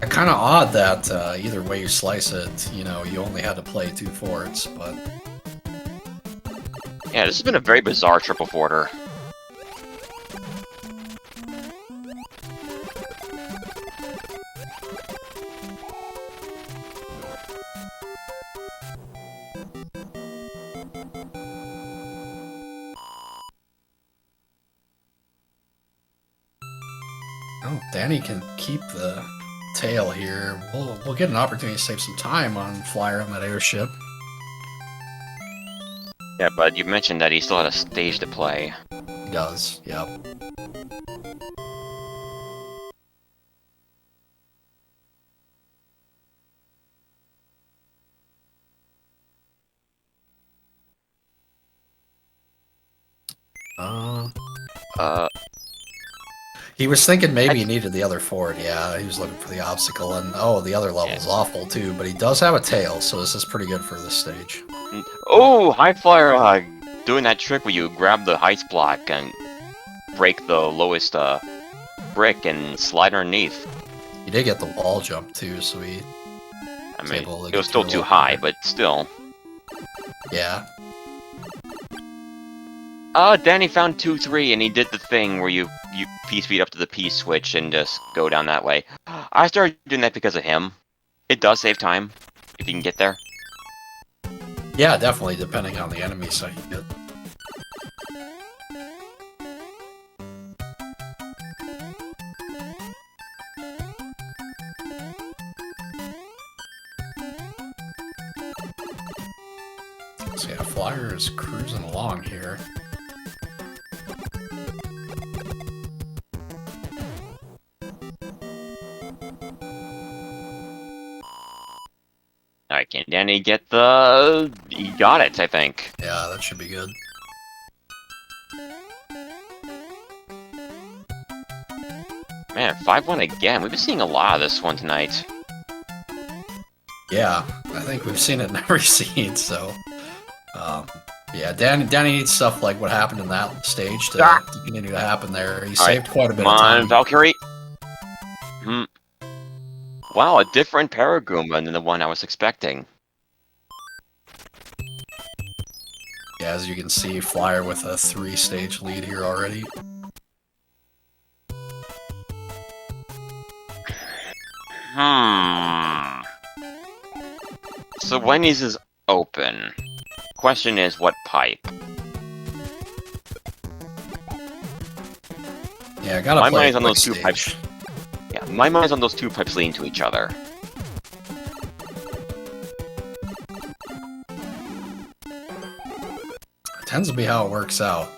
Kind of odd that either way you slice it, you know, you only had to play 2 forts, but... Yeah, this has been a very bizarre triple forter. Oh, Danny can keep the tail here. We'll get an opportunity to save some time on Flyer on that airship. Yeah, but you mentioned that he still had a stage to play. He does, yep. He was thinking maybe he needed the other fort, yeah, he was looking for the obstacle, and oh, the other level's awful too, but he does have a tail, so this is pretty good for this stage. Oh, Highflyer doing that trick where you grab the heights block and break the lowest brick and slide underneath. He did get the wall jump too, so he... I mean, it was still too high, but still. Yeah. Danny found 2-3, and he did the thing where you P-speed up to the P-switch and just go down that way. I started doing that because of him. It does save time, if you can get there. Yeah, definitely, depending on the enemy site you get. So yeah, Flyer is cruising along here. Alright, can Danny Danny get the... He got it, I think. Yeah, that should be good. Man, 5-1 again. We've been seeing a lot of this one tonight. Yeah, I think we've seen it in every scene, so... yeah, Danny needs stuff like what happened in that stage to continue to happen there. He saved quite a bit of time. Come on, Valkyrie! Wow, a different Paragoomba than the one I was expecting. Yeah, as you can see, Flyer with a 3-stage lead here already. So Wendy's is open. Question is, what pipe? Yeah, I gotta My play mind's a on quick those two stage. pipes. Yeah, my mind's on those two pipes leading to each other. Tends to be how it works out.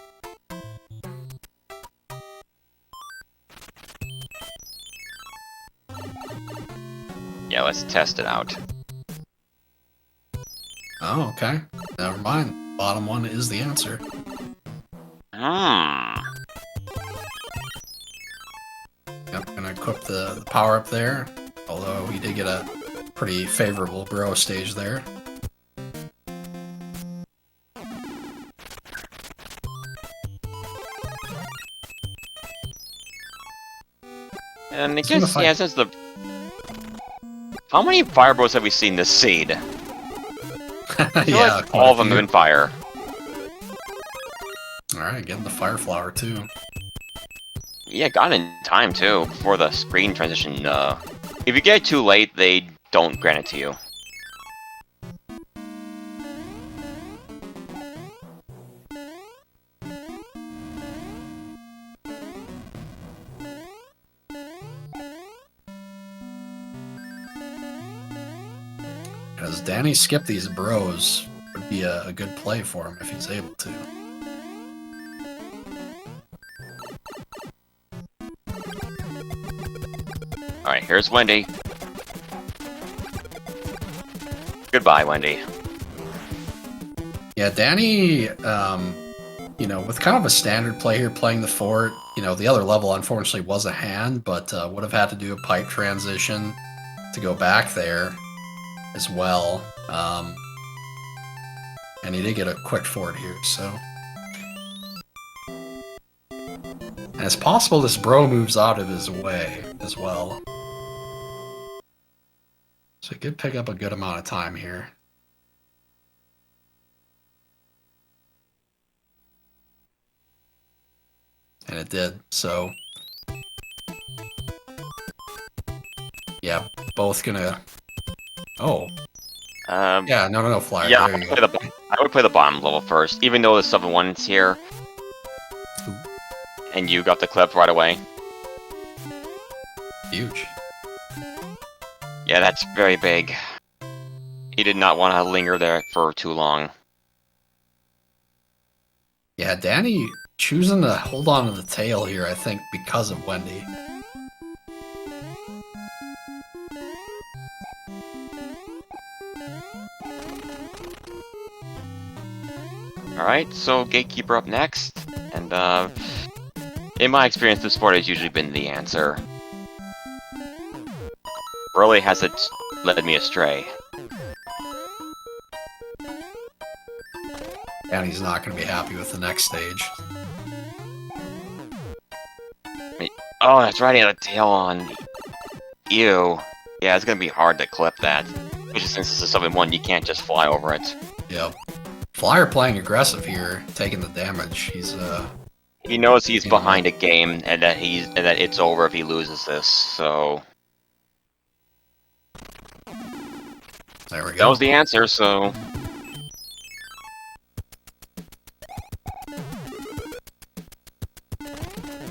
Yeah, let's test it out. Oh, okay. Never mind. Bottom one is the answer. Yep, gonna equip the power up there. Although he did get a pretty favorable bro stage there. And I guess, yeah, since the... How many fire bros have we seen this seed? I feel Yeah, like all of them have been fire. Alright, getting the fire flower too. Yeah, got it in time too, before the screen transition. If you get it too late, they don't grant it to you. As Danny skipped these bros, would be a good play for him if he's able to. Alright, here's Wendy. Goodbye, Wendy. Yeah, Danny, you know, with kind of a standard play here playing the fort, you know, the other level unfortunately was a hand, but would have had to do a pipe transition to go back there as well. And he did get a quick fort here, so. And it's possible this bro moves out of his way as well. So he could pick up a good amount of time here. And it did, so. Yeah, both gonna... Oh. Yeah, no, Flyer. Yeah, There you go. I would play the bottom level first, even though the 7-1's here. And you got the clip right away. Huge. Yeah, that's very big. He did not want to linger there for too long. Yeah, Danny choosing to hold on to the tail here, I think, because of Wendy. Alright, so Gatekeeper up next. And, in my experience, this sport has usually been the answer. Rarely has it led me astray. Danny's not going to be happy with the next stage. Oh, that's right, he had a tail on. Ew. Yeah, it's gonna be hard to clip that. Especially since it's a 7-1, you can't just fly over it. Yep. Flyer playing aggressive here, taking the damage. He's, He knows he's behind a game, and that it's over if he loses this, so... There we go. That was the answer, so...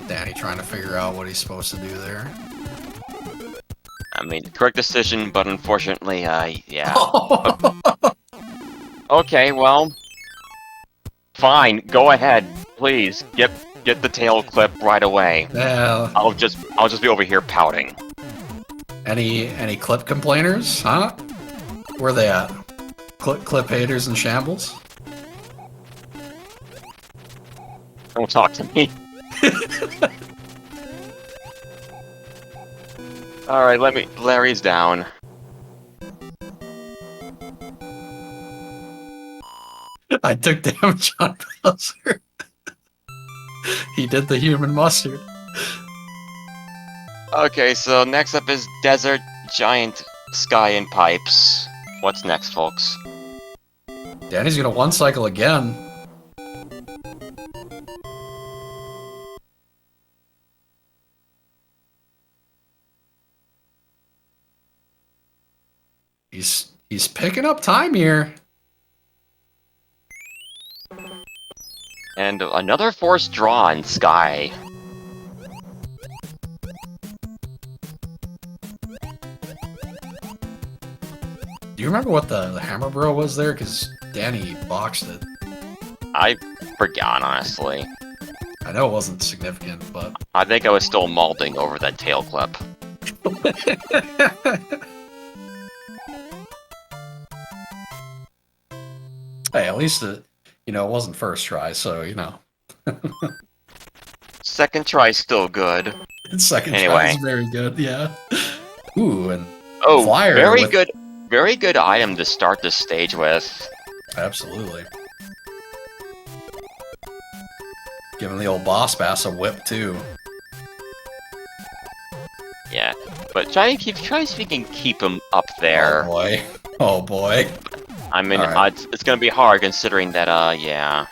Danny trying to figure out what he's supposed to do there. I mean, correct decision, but unfortunately, yeah. Okay, well... Fine, go ahead. Please, get the tail clip right away. Yeah. I'll just be over here pouting. Any clip complainers, huh? Where are they at? Clip haters in shambles. Don't talk to me. Alright, Larry's down. I took damage on Bowser. He did the human mustard. Okay, so next up is Desert Giant Sky and Pipes. What's next, folks? Danny's gonna one cycle again. He's picking up time here. And another forced draw in Sky. Do you remember what the hammer bro was there? Because Danny boxed it. I forgot, honestly. I know it wasn't significant, but... I think I was still malding over that tail clip. Hey, at least it wasn't first try, so, Second try still good. Second try Anyway. is very good, yeah. Ooh, and Oh, flyer very with- good. Very good item to start this stage with. Absolutely. Giving the old boss bass a whip, too. Yeah, but try to see if you can keep him up there. Oh, boy. Oh, boy. I mean, Alright. it's gonna be hard considering that, yeah.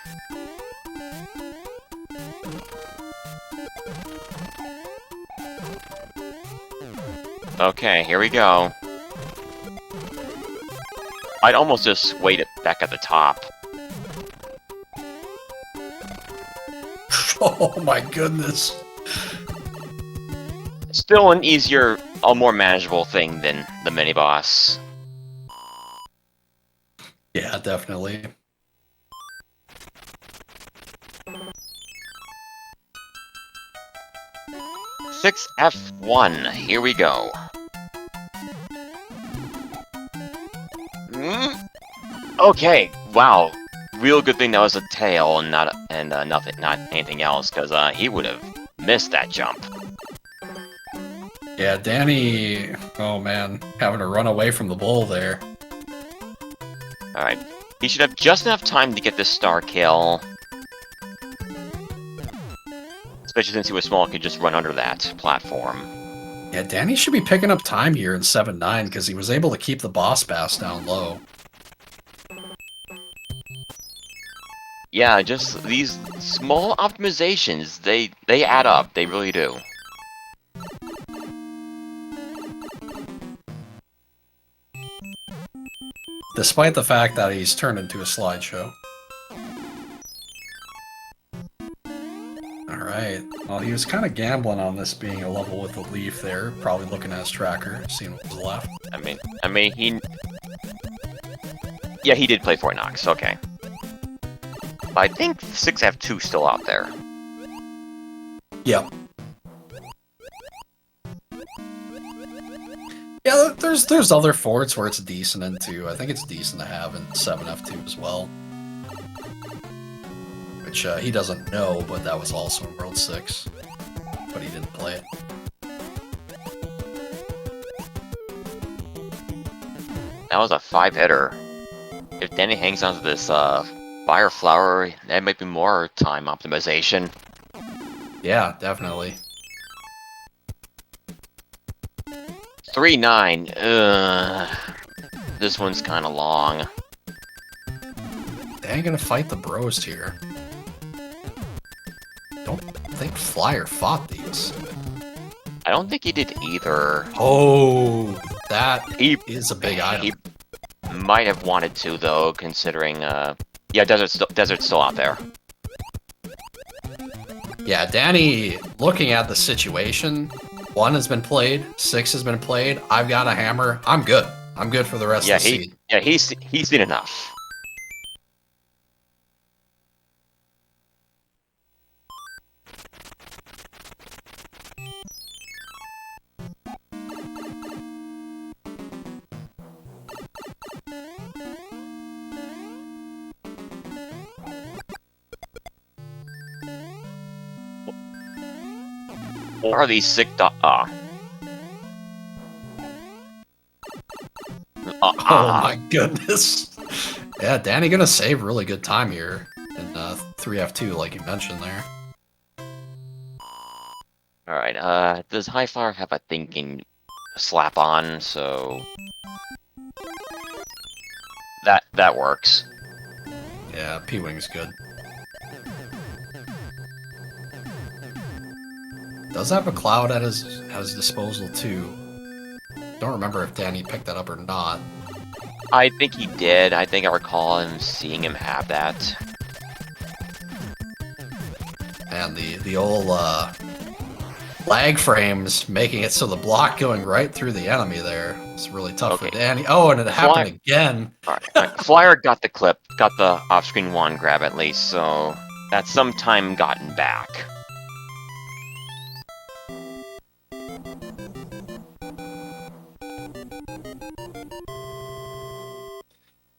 Okay, here we go. I'd almost just wait it back at the top. Oh, my goodness. Still an easier, a more manageable thing than the mini-boss. Yeah, definitely. F1, here we go. Okay, wow. Real good thing that was a tail and not anything else, because he would have missed that jump. Yeah, Danny... Oh, man. Having to run away from the bull there. Alright. He should have just enough time to get this star kill. Especially since he was small, he could just run under that platform. Yeah, Danny should be picking up time here in 7-9 because he was able to keep the boss bass down low. Yeah, just these small optimizations, they add up, they really do. Despite the fact that he's turned into a slideshow. Alright, well he was kind of gambling on this being a level with a leaf there, probably looking at his tracker, seeing what was left. I mean, he... Yeah, he did play Fort Knox, okay. But I think 6F2's still out there. Yep. Yeah, there's other forts where it's decent in too. I think it's decent to have in 7F2 as well. Which he doesn't know, but that was also in World 6. But he didn't play it. That was a 5-hitter. If Danny hangs on to this fire flower, that might be more time optimization. Yeah, definitely. 3-9. This one's kind of long. They ain't gonna fight the bros here. Don't think Flyer fought these. I don't think he did either. Oh, that He is a big item. He might have wanted to, though, considering, yeah, Desert's still out there. Yeah, Danny, looking at the situation, 1 has been played, 6 has been played, I've got a hammer, I'm good. I'm good for the rest of the seed. Yeah, he's seen enough. What are these sick Oh my goodness. Yeah, Danny gonna save really good time here in 3F2, like you mentioned there. Alright, does Highflyer have a thinking slap on, so that works. Yeah, P-Wing's good. Does have a cloud at his disposal too. Don't remember if Danny picked that up or not. I think he did. I think I recall seeing him have that. And the old lag frames making it so the block going right through the enemy there. It's really tough for Danny. Oh, and it happened again. Alright, Flyer got the clip, got the off-screen one grab at least, so that's some time gotten back.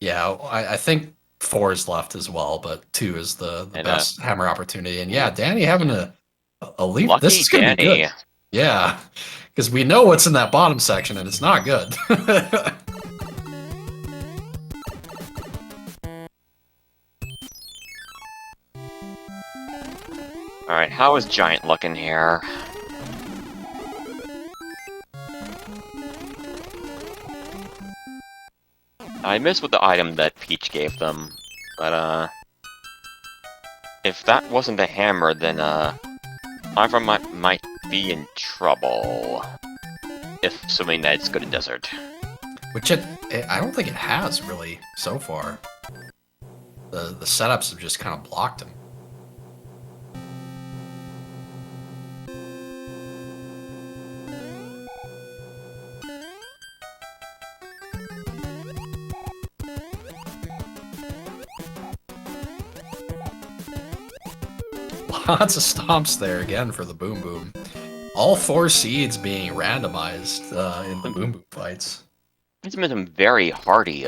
Yeah, I think 4 is left as well, but 2 is the best hammer opportunity. And yeah, Danny having a leap. Lucky This is gonna Danny. be good. Yeah, because we know what's in that bottom section, and it's not good. Alright, how is Giant looking here? I missed with the item that Peach gave them, but if that wasn't a hammer, then Ivor might be in trouble. If assuming that it's good in Desert. Which I don't think it has really so far. The setups have just kind of blocked him. Lots of stomps there again for the Boom Boom. All 4 seeds being randomized in the Boom Boom fights. There's been some very hardy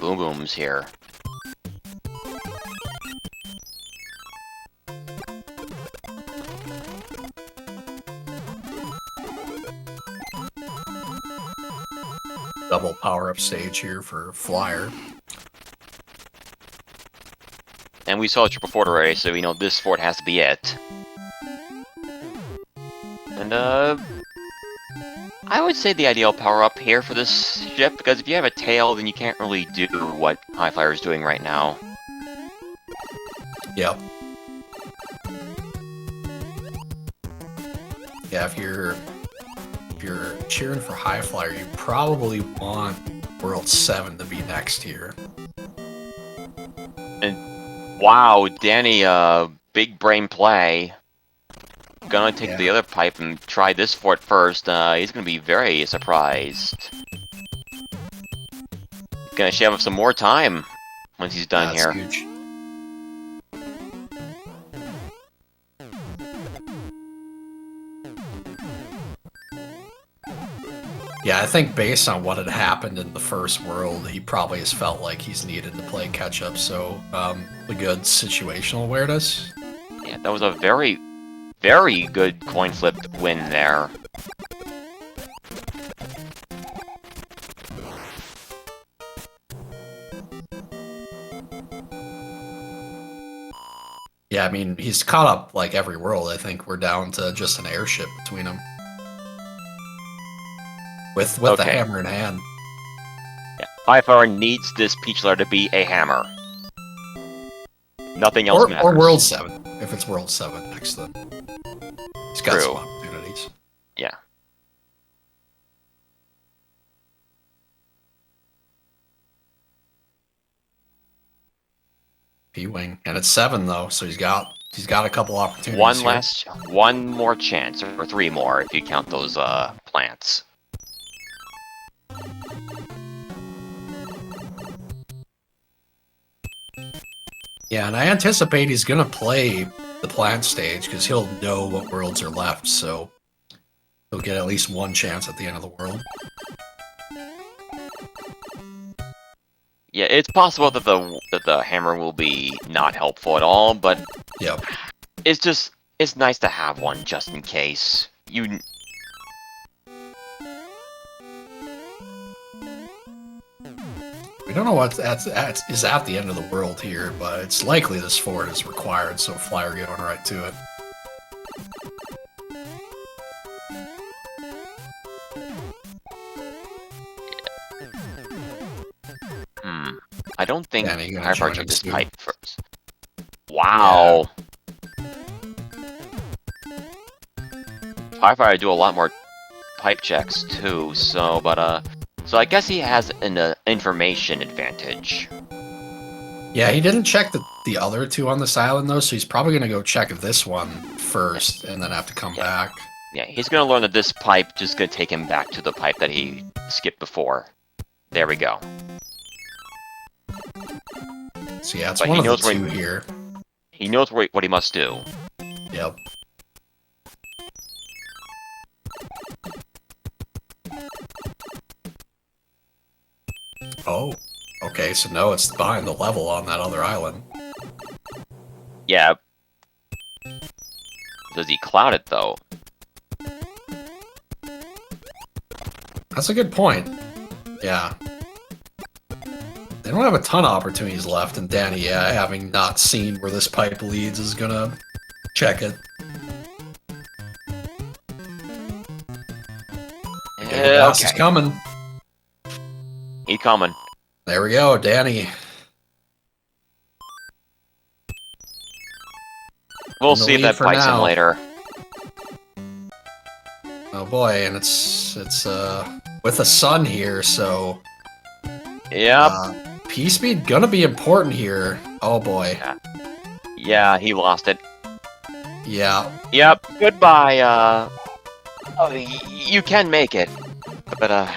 Boom Booms here. Double power-up stage here for Flyer. And we saw a triple fort already, so we know this fort has to be it. And I would say the ideal power-up here for this ship, because if you have a tail, then you can't really do what Highflyer is doing right now. Yep. Yeah, if you're cheering for Highflyer, you probably want World 7 to be next here. And wow, Danny, big brain play. Gonna take the other pipe and try this fort first. He's gonna be very surprised. Gonna shave up some more time once he's done here. Huge. Yeah, I think based on what had happened in the first world, he probably has felt like he's needed to play catch-up, so a good situational awareness. Yeah, that was a very, very good coin flip win there. Yeah, I mean, he's caught up like every world. I think we're down to just an airship between them. With the hammer in hand. Yeah, Highflyer needs this Peach Lair to be a hammer. Nothing else matters. Or World 7, if it's World 7 next then. He's got some opportunities. Yeah. P-Wing. And it's 7 though, so he's got a couple opportunities. One more chance, or 3 more if you count those plants. Yeah, and I anticipate he's gonna play the plant stage because he'll know what worlds are left, so he'll get at least one chance at the end of the world. Yeah, it's possible that the hammer will be not helpful at all, but yep. it's nice to have one just in case you. We don't know what is at the end of the world here, but it's likely this fort is required, so flyer going right to it. I don't think Danny, you gonna Highflyer join checked this us too? pipe first. Wow. Highflyer do a lot more pipe checks too, so so I guess he has an information advantage. Yeah, he didn't check the other two on this island though, so he's probably gonna go check this one first and then have to come back. Yeah, he's gonna learn that this pipe just gonna take him back to the pipe that he skipped before. There we go. So yeah, it's But one he of the knows where two here. He knows what he must do. Yep. Oh, okay, so no, it's behind the level on that other island. Yeah. Does he cloud it though? That's a good point. Yeah. They don't have a ton of opportunities left, and Danny, yeah, having not seen where this pipe leads, is gonna check it. The boss is coming. He's coming. There we go, Danny. We'll In the see if lead that for bites him now. later. Oh boy, and it's with the sun here, so Yep. P-speed gonna be important here. Oh boy. Yeah, he lost it. Yeah. Yep. Goodbye. Oh, you can make it, but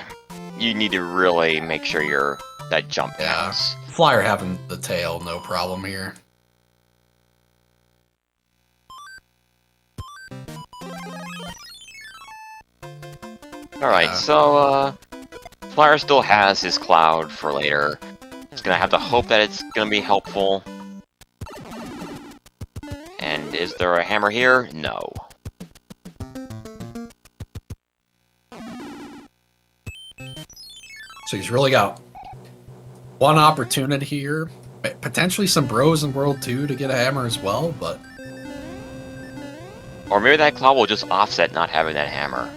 you need to really make sure that jump counts. Flyer having the tail, no problem here. Alright, so, Flyer still has his cloud for later. He's gonna have to hope that it's gonna be helpful. And is there a hammer here? No. So he's really got one opportunity here. Potentially some bros in World 2 to get a hammer as well, but... Or maybe that cloud will just offset not having that hammer.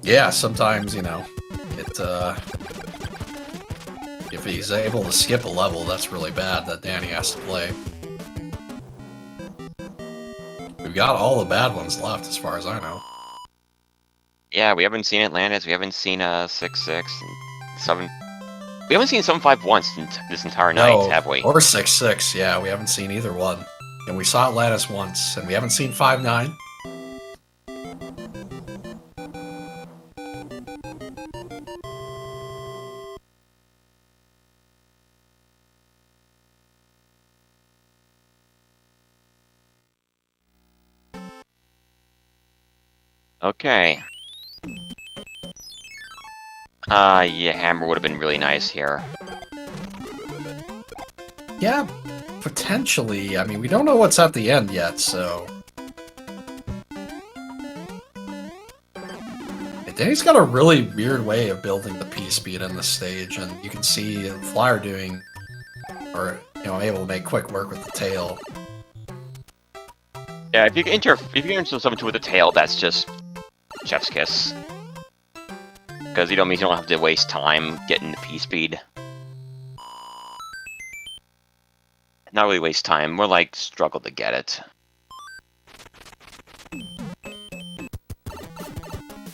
Yeah, sometimes, you know, if he's able to skip a level, that's really bad that Danny has to play. We've got all the bad ones left, as far as I know. Yeah, we haven't seen Atlantis, we haven't seen 6-6, and 7... We haven't seen 7-5 once this entire night, have we? Or 6-6, yeah, we haven't seen either one. And we saw Atlantis once, and we haven't seen 5-9. Okay. Yeah, hammer would have been really nice here. Yeah, potentially. I mean, we don't know what's at the end yet, so... Danny's got a really weird way of building the P-speed in this stage, and you can see Flyer doing... Or, you know, able to make quick work with the tail. Yeah, if you can enter something with the tail, that's just chef's kiss. Because you don't mean you don't have to waste time getting the P-speed. Not really waste time, more like struggle to get it.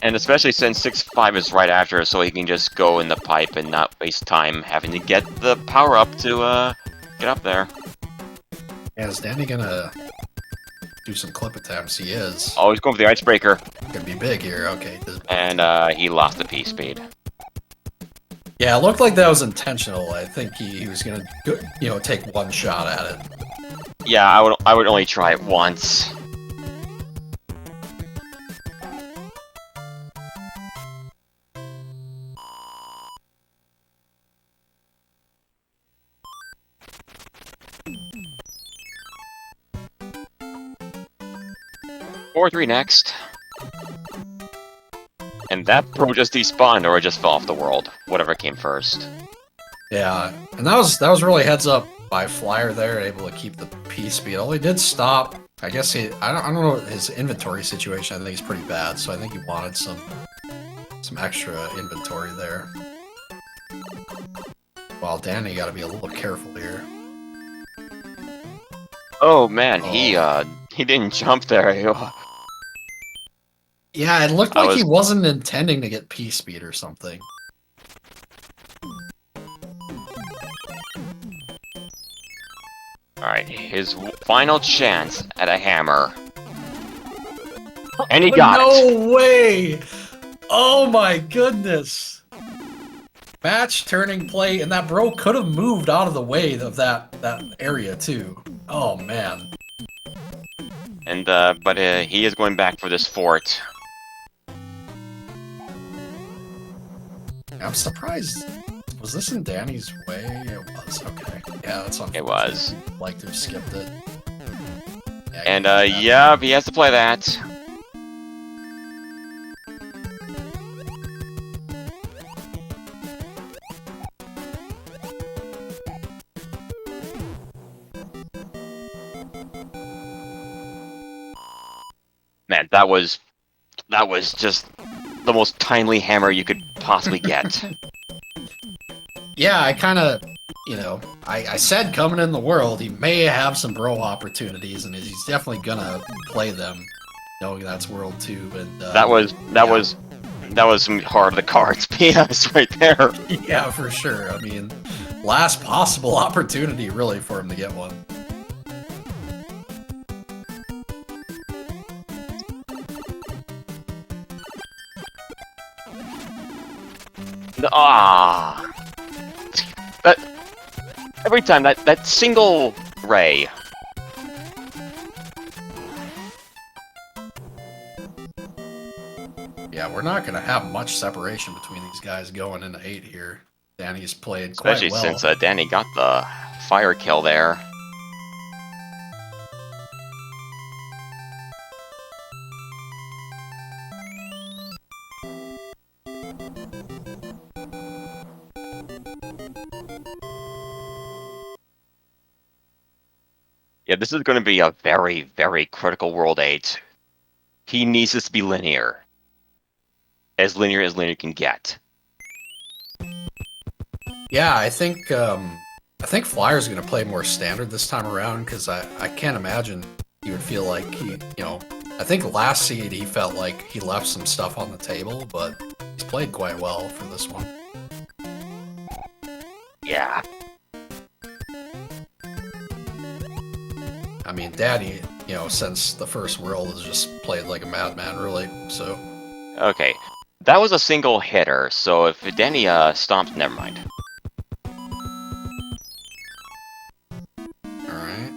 And especially since 6-5 is right after, so he can just go in the pipe and not waste time having to get the power-up to get up there. Yeah, is Danny gonna do some clip attempts? He is. Oh, he's going for the icebreaker. Gonna be big here, okay. And he lost the P-speed. Yeah, it looked like that was intentional. I think he was gonna, you know, take one shot at it. Yeah, I would only try it once. 4-3 next. And that pro just despawned or it just fell off the world. Whatever came first. Yeah, and that was really heads up by Flyer there, able to keep the P speed. Although he did stop. I guess I don't know his inventory situation. I think he's pretty bad, so I think he wanted some extra inventory there. While Danny got to be a little careful here. Oh man, he didn't jump there. Yeah, it looked like he wasn't intending to get P speed or something. Alright, his final chance at a hammer. And he got it! No way! Oh my goodness! Match turning play, and that bro could have moved out of the way of that area too. Oh man. And but he is going back for this fort. I'm surprised. Was this in Danny's way? It was. Okay. Yeah, that's unfortunate. It was. Like to have skipped it. Yeah, And yeah, he has to play that. Man, that was just the most timely hammer you could possibly get. Yeah, I kind of, you know, I said coming in the world, he may have some bro opportunities, and he's definitely gonna play them, knowing that's World 2. And that was some hard of the cards PS right there. Yeah, for sure. I mean, last possible opportunity really for him to get one. That every time that single ray. Yeah, we're not gonna have much separation between these guys going into 8 here. Danny's played quite Especially well. since Danny got the fire kill there. Yeah, this is going to be a very, very critical World 8. He needs this to be linear. As linear can get. Yeah, I think Flyer's gonna play more standard this time around, because I can't imagine he would feel like he, you know, I think last seed he felt like he left some stuff on the table, but he's played quite well for this one. Yeah. I mean, Daddy, you know, since the first World has just played like a madman, really, so. Okay. That was a single hitter, so if Danny stomps, never mind. Alright.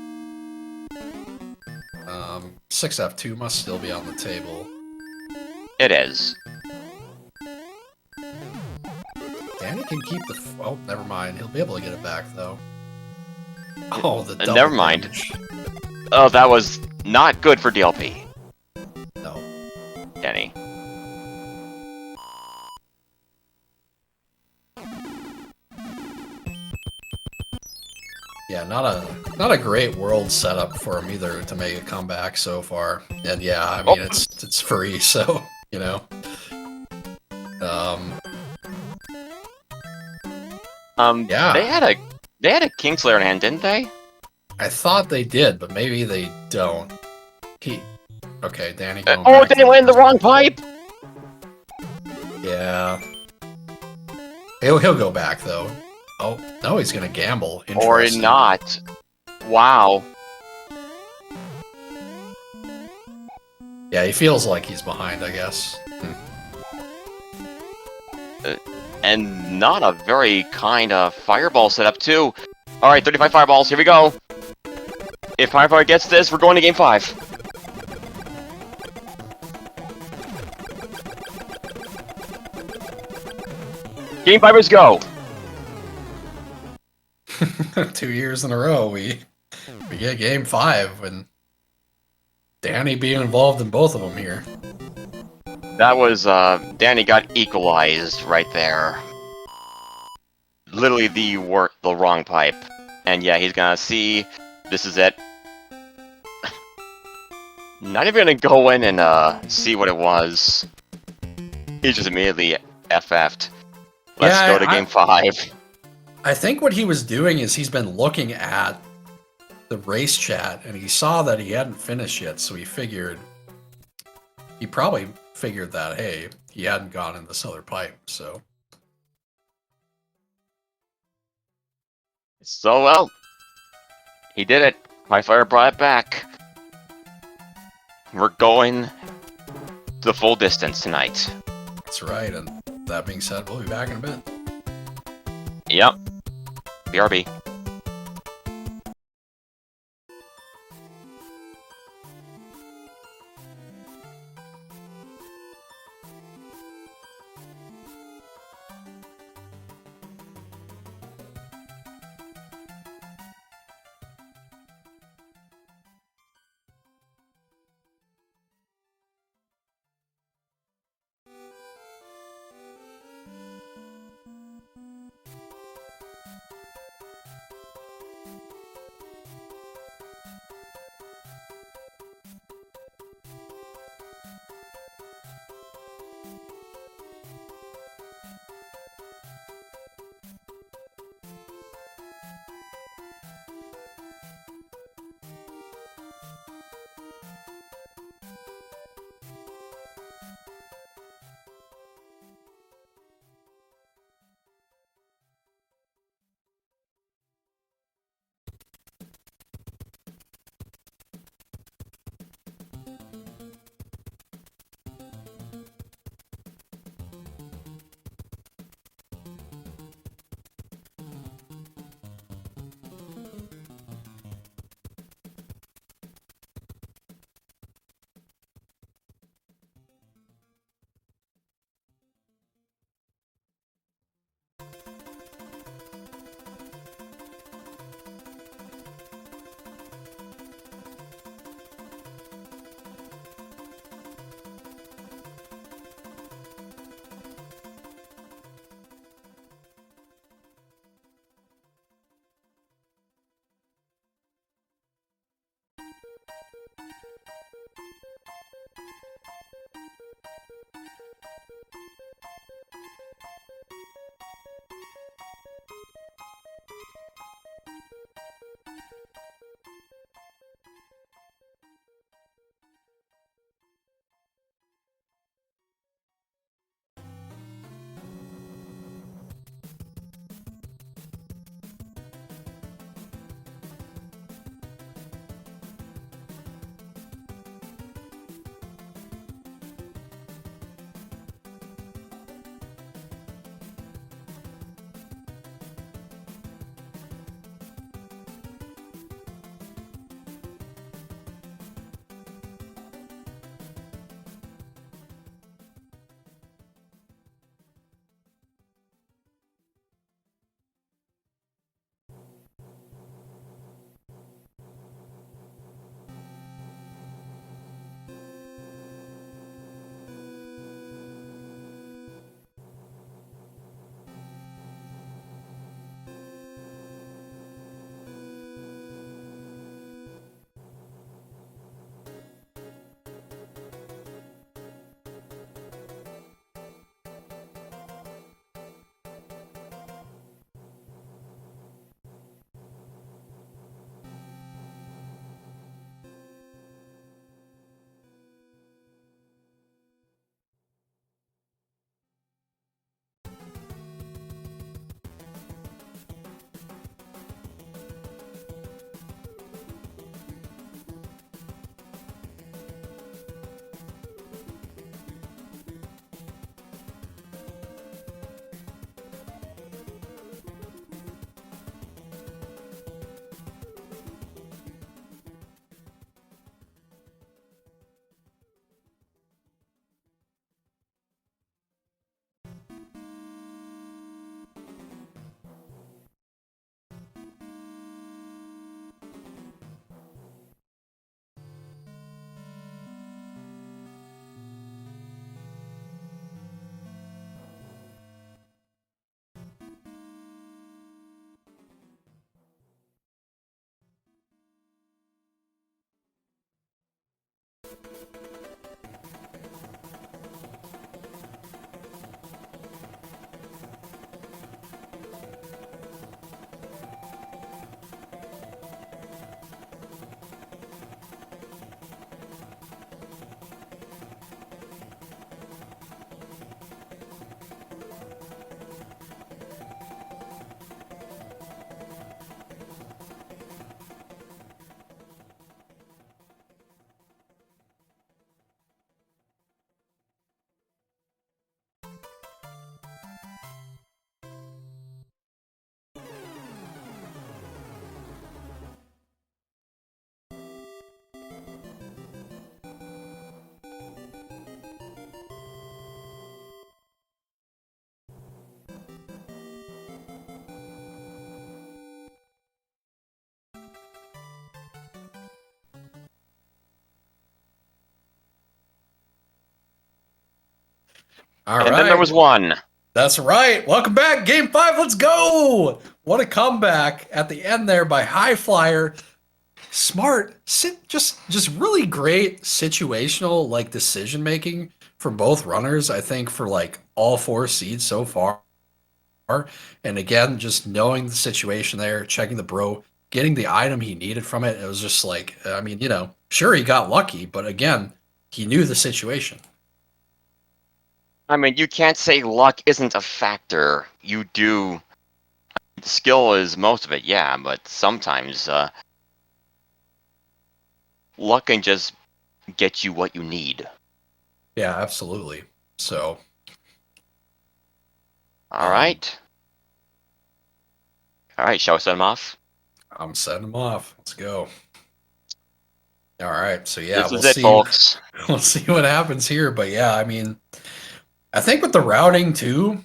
6F2 must still be on the table. It is. Danny can keep the... Oh, never mind. He'll be able to get it back, though. Oh, the double never mind. damage. Oh, that was not good for DLP. No. Danny. Yeah, not a great world setup for him either to make a comeback so far. And yeah, I mean it's free, so you know. Yeah. They had a Kingslayer in hand, didn't they? I thought they did, but maybe they don't. Okay, Danny going Oh, back Danny went in the wrong pipe. Yeah. He'll go back though. Oh, no, he's gonna gamble. Or Interesting. not. Wow. Yeah, he feels like he's behind, I guess. And not a very kind of fireball setup, too. Alright, 35 fireballs, here we go. If Firefire gets this, we're going to game 5. Game 5 is go. 2 years in a row, we get game 5, and Danny being involved in both of them here. That was, Danny got equalized right there. Literally the wrong pipe. And yeah, he's gonna see, this is it. Not even gonna go in and, see what it was. He just immediately FF'd. Let's Yeah, go to game 5. I think what he was doing is he's been looking at the race chat and he saw that he hadn't finished yet, so he probably figured that, hey, he hadn't gone in this other pipe, so. So well, he did it. Highflyer brought it back. We're going the full distance tonight. That's right, and that being said, we'll be back in a bit. Yep. BRB. All And right. then there was one. That's right. Welcome back. Game 5. Let's go. What a comeback at the end there by High Flyer. Smart, just really great situational like decision making from both runners. I think for like all 4 seeds so far. And again, just knowing the situation there, checking the bro, getting the item he needed from it. It was just like, I mean, you know, sure he got lucky, but again, he knew the situation. I mean, you can't say luck isn't a factor. You do. Skill is most of it, yeah, but sometimes luck can just get you what you need. Yeah, absolutely. So, All right. All right, shall we send him off? I'm setting him off. Let's go. All right. So yeah, This we'll is it, see. folks. We'll see what happens here. But yeah, I mean, I think with the routing too,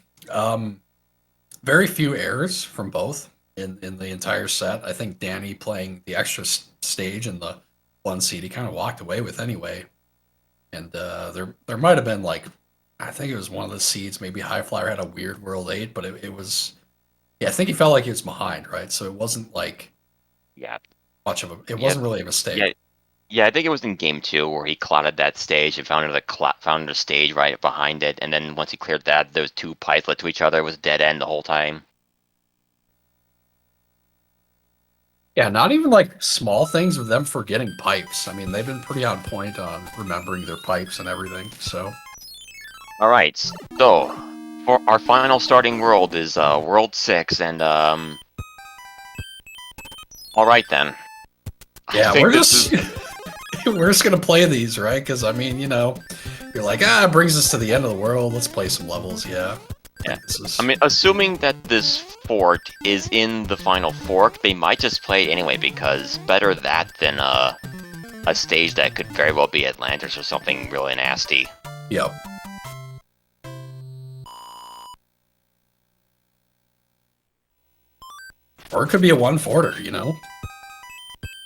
very few errors from both in the entire set. I think Danny playing the extra stage in the 1 seed, he kind of walked away with anyway. And there might have been like, I think it was one of the seeds. Maybe High Flyer had a weird World 8, but it was, yeah, I think he felt like he was behind, right? So it wasn't like Yeah. much of a, it Yeah. wasn't really a mistake. Yeah. Yeah, I think it was in game 2 where he clouded that stage and found a stage right behind it, and then once he cleared that, those 2 pipes led to each other. It was dead end the whole time. Yeah, not even like small things with them forgetting pipes. I mean, they've been pretty on point on remembering their pipes and everything. So, All right, so for our final starting world is World 6, and all right then. yeah, I think we're this just we're just gonna play these, right? Because I mean, you know, you're like, it brings us to the end of the world. Let's play some levels. Yeah. Yeah. This is, I mean, assuming that this fort is in the final fork, they might just play it anyway, because better that than a stage that could very well be Atlantis or something really nasty. yep. Or it could be a 1-forter, you know?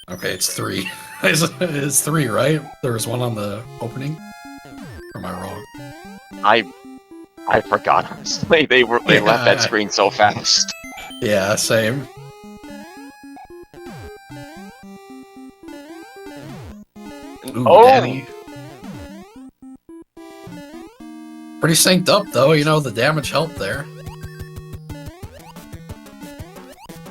Okay, it's 3. It's 3, right? There was one on the opening? Or am I wrong? I forgot, honestly. They left that screen so fast. Yeah, same. Ooh, Oh! Danny. Pretty synced up, though. You know, the damage helped there.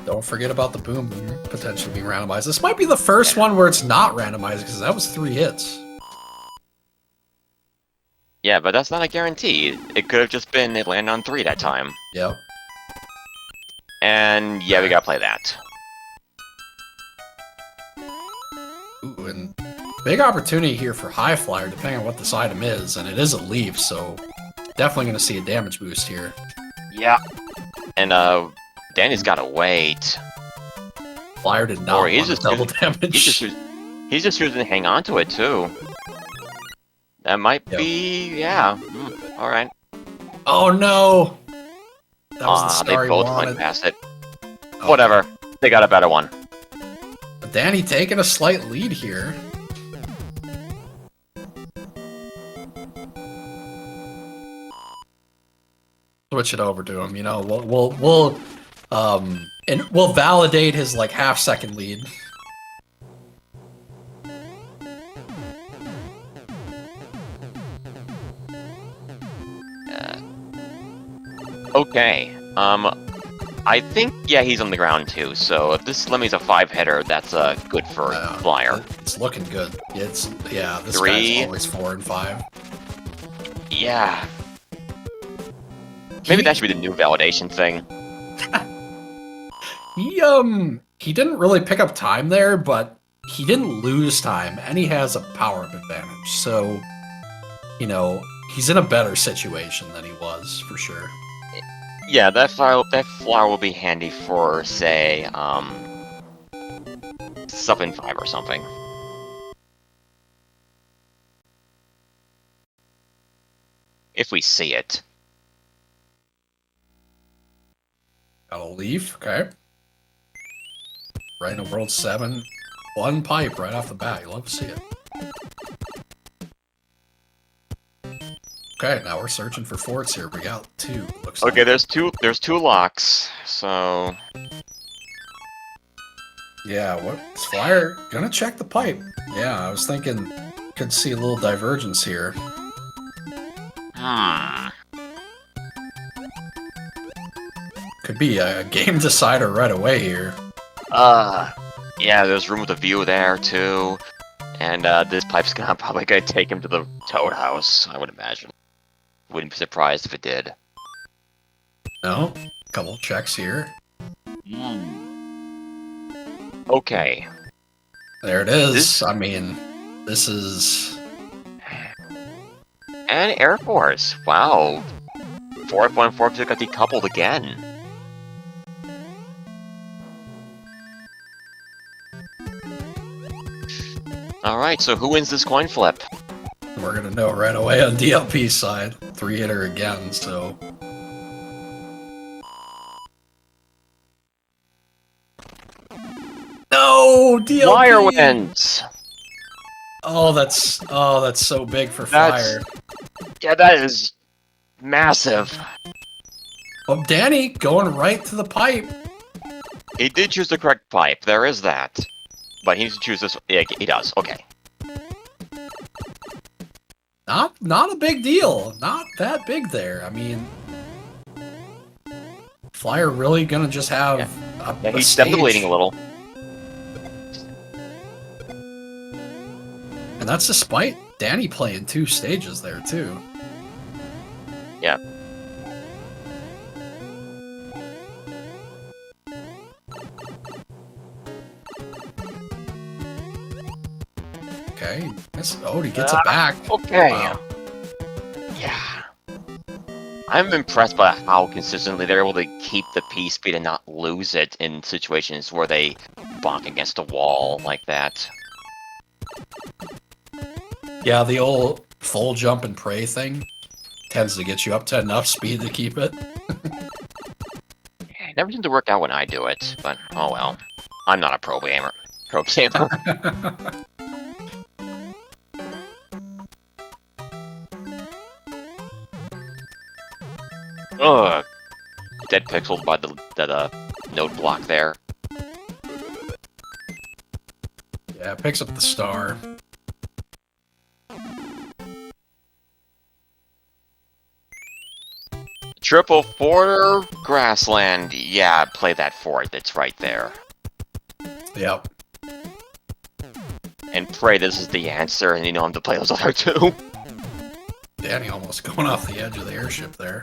Don't forget about the boom potentially being randomized. This might be the first one where it's not randomized, because that was 3 hits. Yeah, but that's not a guarantee. It could have just been it landed on 3 that time. Yep. And yeah, we gotta play that. Ooh, and big opportunity here for High Flyer, depending on what this item is, and it is a leaf, so definitely going to see a damage boost here. Yeah. And Danny's gotta wait. Flyer did not he's want just double using- damage. He's just choosing to hang on to it too. That might Yep. be, yeah. All right. Oh no! That was the They star he both wanted. went past it. Okay. Whatever. They got a better one. Danny taking a slight lead here. Switch it over to him. You know, we'll validate his like half-second lead. Okay. I think, yeah, he's on the ground too, so if this Lemmy's a 5-hitter, that's good for Flyer. It's looking good. Yeah, this 3. guy's always 4 and 5. Yeah. Maybe that should be the new validation thing. He didn't really pick up time there, but he didn't lose time, and he has a power-up advantage, so, you know, he's in a better situation than he was, for sure. Yeah, that flower will be handy for, say, sub in 5 or something. If we see it. Got a leaf, okay. Right in a World 7. 1 pipe right off the bat. You love to see it. Okay, now we're searching for forts here. We got 2. Looks Okay, like. there's 2 locks, so... Yeah, what is Flyer gonna check the pipe? Yeah, I was thinking could see a little divergence here. Could be a game decider right away here. Yeah, there's room with a view there, too. And, this pipe's probably gonna take him to the Toad House, I would imagine. Wouldn't be surprised if it did. No? Couple checks here. Okay. There it is. I mean, this is... And Air Force. Wow. 4.4 got decoupled again. Alright, so who wins this coin flip? We're gonna know right away on DLP's side. 3-hitter again, so... No! DLP! Flyer wins! Oh, that's so big for That's- Flyer. Yeah, that is massive. Oh, Danny going right to the pipe. He did choose the correct pipe, there is that. But he needs to choose this. Yeah, he does. Okay. Not a big deal. Not that big there. I mean, Flyer really gonna just have Yeah, a he's stage. stemmed the bleeding a little. And that's despite Danny playing 2 stages there too. Yeah. Okay. Oh, he gets it back. Okay. Wow. Yeah. I'm impressed by how consistently they're able to keep the P-speed and not lose it in situations where they bonk against a wall like that. Yeah, the old full jump and pray thing tends to get you up to enough speed to keep it. It never seems to work out when I do it, but oh well. I'm not a pro gamer. Ugh. Dead pixeled by that node block there. Yeah, it picks up the star. Triple forter grassland. Yeah, play that fort. It's right there. Yep. And pray this is the answer, and you don't have to play those other 2. Danny almost going off the edge of the airship there.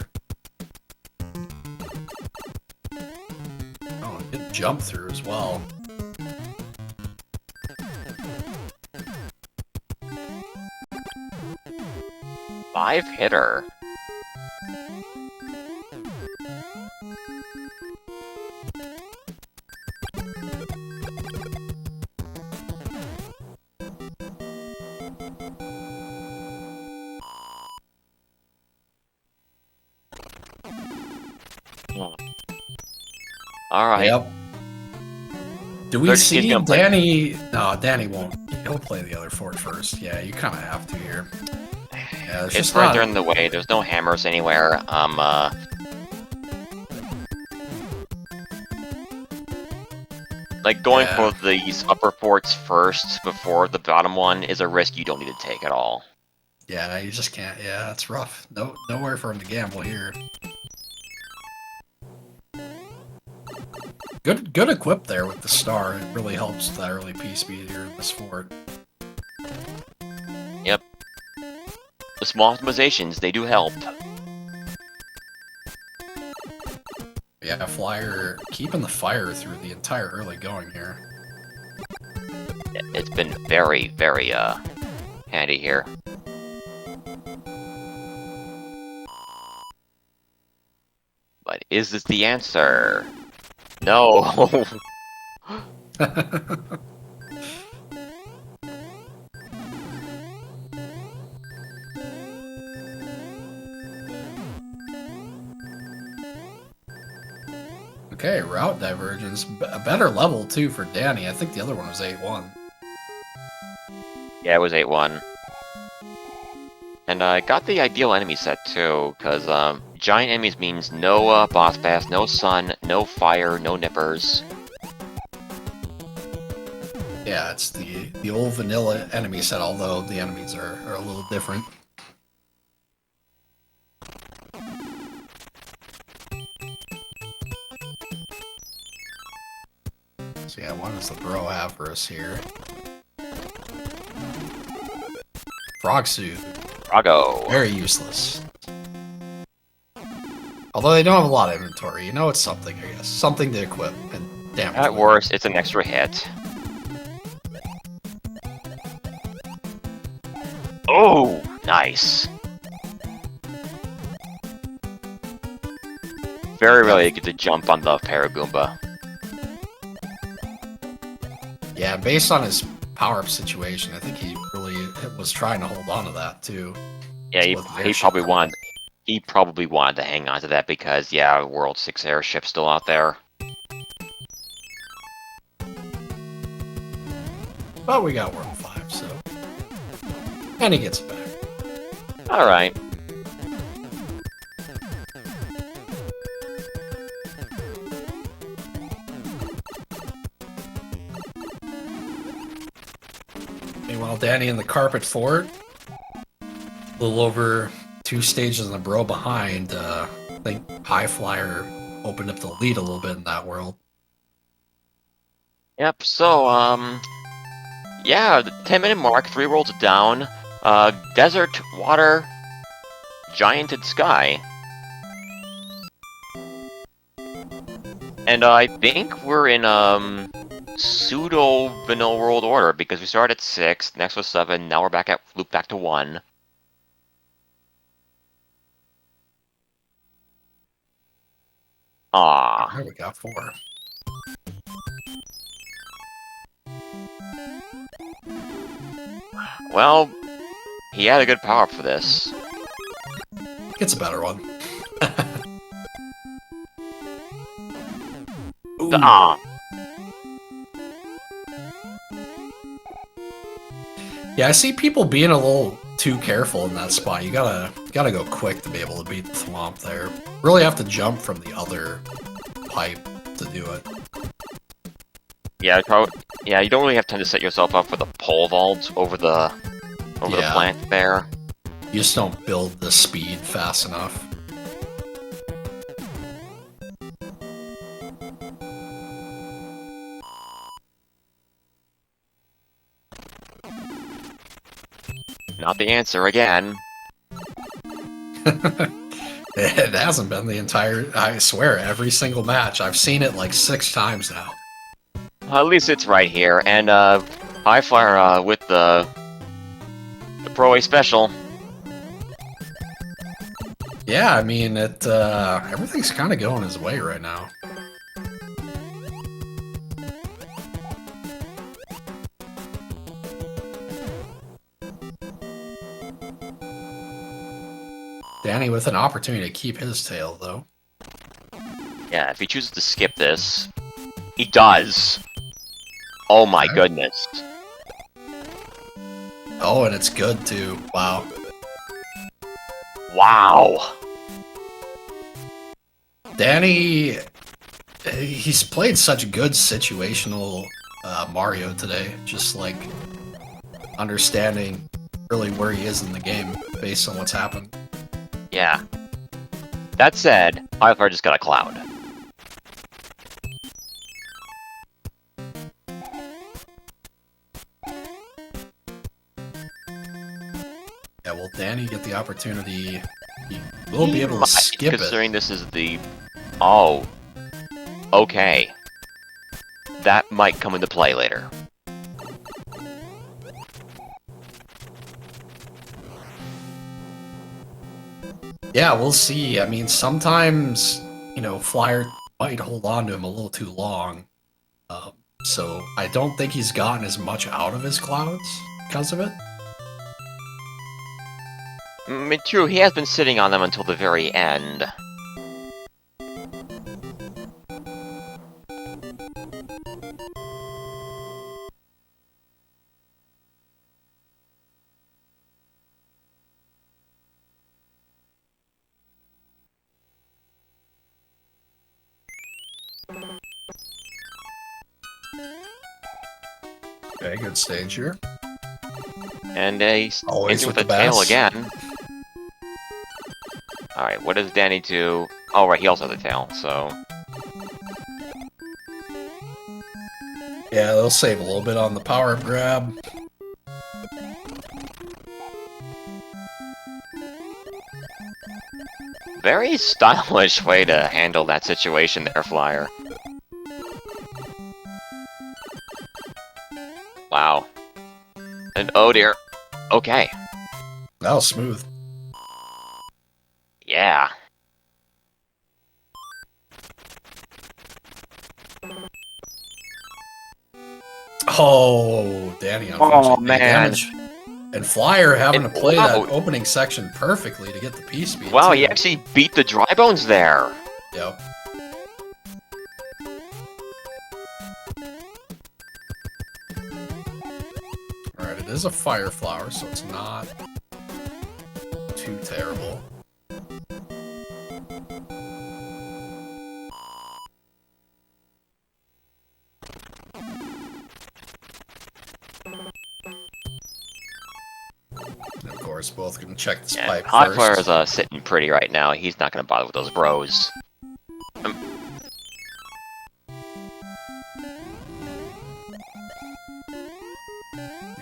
Oh, it did jump through as well. Five hitter. All right. Yep. Do we He's see gonna play- Danny? No, Danny won't. He'll play the other fort first. Yeah, you kind of have to here. Yeah, It's just right not... there in the way. There's no hammers anywhere. Like going Yeah. for these upper forts first before the bottom one is a risk you don't need to take at all. Yeah, you just can't. Yeah, it's rough. No, nowhere for him to gamble here. Good equip there with the star. It really helps the early P-speed here in this fort. Yep. The small optimizations, they do help. Yeah, Flyer keeping the fire through the entire early going here. It's been very, very, handy here. But is this the answer? No! Okay, route divergence. A better level, too, for Danny. I think the other one was 8-1. Yeah, it was 8-1. And I got the ideal enemy set, too, because, giant enemies means no, boss pass, no sun, no fire, no nippers. Yeah, it's the old vanilla enemy set, although the enemies are a little different. So yeah, what does the bro have for us here? Frog suit. Froggo. Very useless. Although they don't have a lot of inventory, you know it's something, I guess. Something to equip and damage. At worst, it's an extra hit. Oh, nice. Very rarely you get to jump on the Paragoomba. Yeah, based on his power-up situation, I think he really was trying to hold on to that, too. Yeah, he probably wanted to hang on to that because, yeah, World 6 airship's still out there. But we got World 5, so... And he gets it back. Alright. Meanwhile, Danny in the carpet fort. A little over 2 stages in the bro behind. I think High Flyer opened up the lead a little bit in that world. Yep, so, yeah, the 10-minute mark, 3 worlds down. Desert, water, gianted sky. And I think we're in, pseudo-vanilla world order, because we started at 6, next was 7, now we're looped back to 1. Ah. There we got 4. Well, he had a good power-up for this. Gets a better one. Ah. Yeah, I see people being a little too careful in that spot. You gotta go quick to be able to beat the thwomp there. Really have to jump from the other pipe to do it. Yeah, yeah, you don't really have time to set yourself up for the pole vault over the plant there. You just don't build the speed fast enough. Not the answer again. It hasn't been the entire... I swear, every single match. I've seen it like 6 times now. At least it's right here, and highflyer with the Pro A special. Yeah, I mean, everything's kind of going his way right now. Danny with an opportunity to keep his tail, though. Yeah, if he chooses to skip this, he does. Oh my goodness. Oh, and it's good, too. Wow. Wow. Danny, he's played such good situational Mario today. Just, like, understanding really where he is in the game based on what's happened. Yeah. That said, highflyer just got a cloud. Yeah, will Danny get the opportunity? He will be He able to might, skip considering it. this is the... Oh. Okay. That might come into play later. Yeah, we'll see. I mean, sometimes, you know, Flyer might hold on to him a little too long. So I don't think he's gotten as much out of his clouds because of it. True, he has been sitting on them until the very end. Okay, good stage here. And he's Always into with with the the tail bass. again. Alright, what does Danny do? Oh, right, he also has a tail, so... Yeah, they'll save a little bit on the power-up grab. Very stylish way to handle that situation there, Flyer. Wow. And oh dear. Okay. That was smooth. Yeah. Oh, Danny unfortunately made man. damage. And Flyer having to play wow. that opening section perfectly to get the P-speed, Wow, too. he actually beat the dry bones there. Yep. Alright, it is a fire flower, so it's not too terrible. And of course, both can check this pipe Hot first. Flyer's sitting pretty right now. He's not gonna bother with those bros.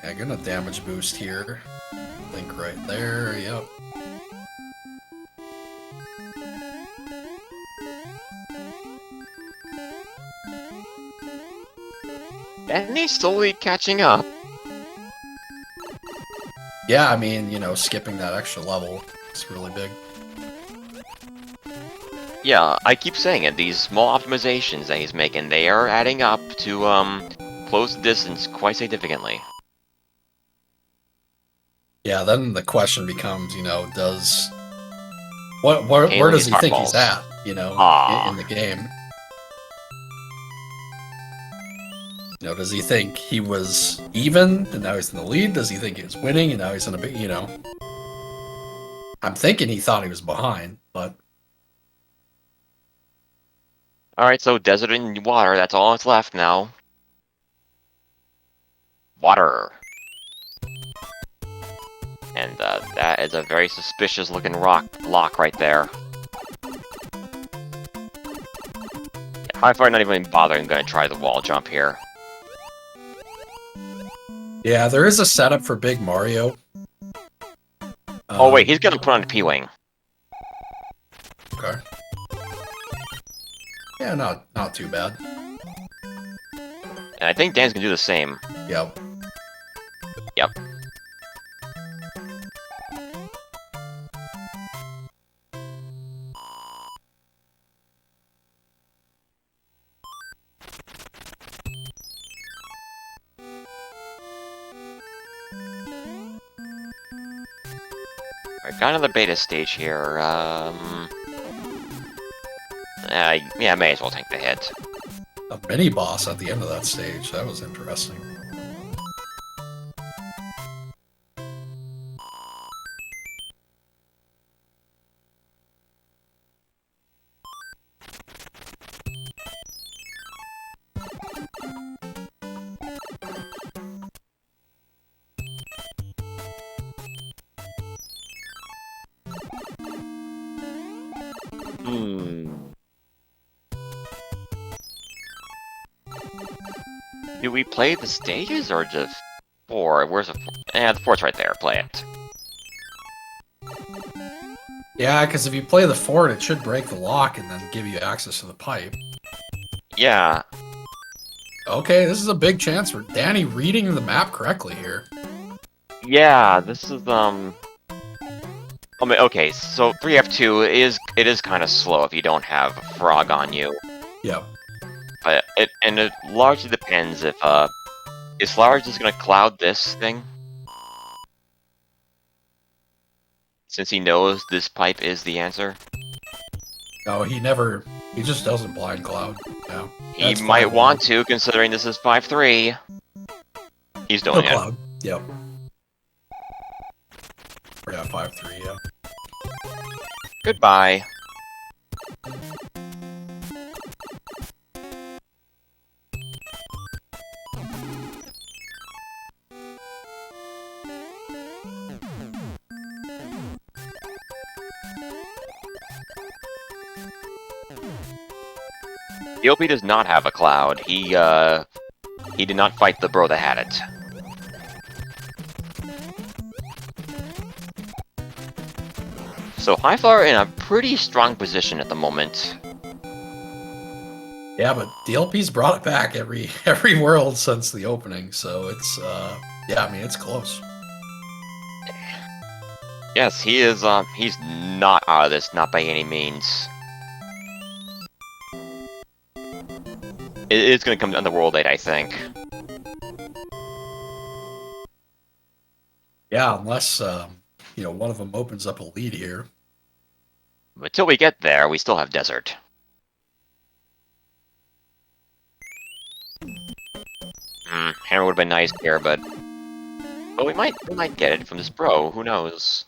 Yeah, gonna damage boost here. Link right there, yep. And he's slowly catching up. Yeah, I mean, you know, skipping that extra level is really big. Yeah, I keep saying it, these small optimizations that he's making, they are adding up to, close the distance quite significantly. Yeah, then the question becomes, you know, does... where does he think he's at, you know, in the game? You know, does he think he was even, and now he's in the lead? Does he think he was winning, and now he's in a big, you know... I'm thinking he thought he was behind, but... Alright, so desert and water, that's all that's left now. Water. And that is a very suspicious looking lock right there. Yeah, Highflyer not even bothering gonna try the wall jump here. Yeah, there is a setup for Big Mario. Oh wait, he's gonna put on the P-Wing. Okay. Yeah, not too bad. And I think Dan's gonna do the same. Yep. Yep. Alright, got another beta stage here. Yeah, may as well take the hit. A mini boss at the end of that stage. That was interesting. Do we play the stages or just 4? Where's the 4? Yeah, the 4's right there. Play it. Yeah, because if you play the fort, it should break the lock and then give you access to the pipe. Yeah. Okay, this is a big chance for Danny reading the map correctly here. Yeah, this is, I mean, okay, so 3F2 is kind of slow if you don't have Frog on you. Yep. But it largely depends if, is Flower just gonna cloud this thing? Since he knows this pipe is the answer? No, he just doesn't blind cloud. Yeah. He That's might 5-1. want to, considering this is 5-3. He's He'll doing it. cloud. Yep. Yeah, 5-3, yeah. Goodbye. DLP does not have a cloud. He did not fight the bro that had it. So highflyer in a pretty strong position at the moment. Yeah, but DLP's brought it back every world since the opening, so it's yeah, I mean it's close. Yes, he is. He's not out of this, not by any means. It's going to come down to World 8, I think. Yeah, unless you know, one of them opens up a lead here. But till we get there, we still have Desert. Hammer would have been nice here, but we might get it from this bro. Who knows?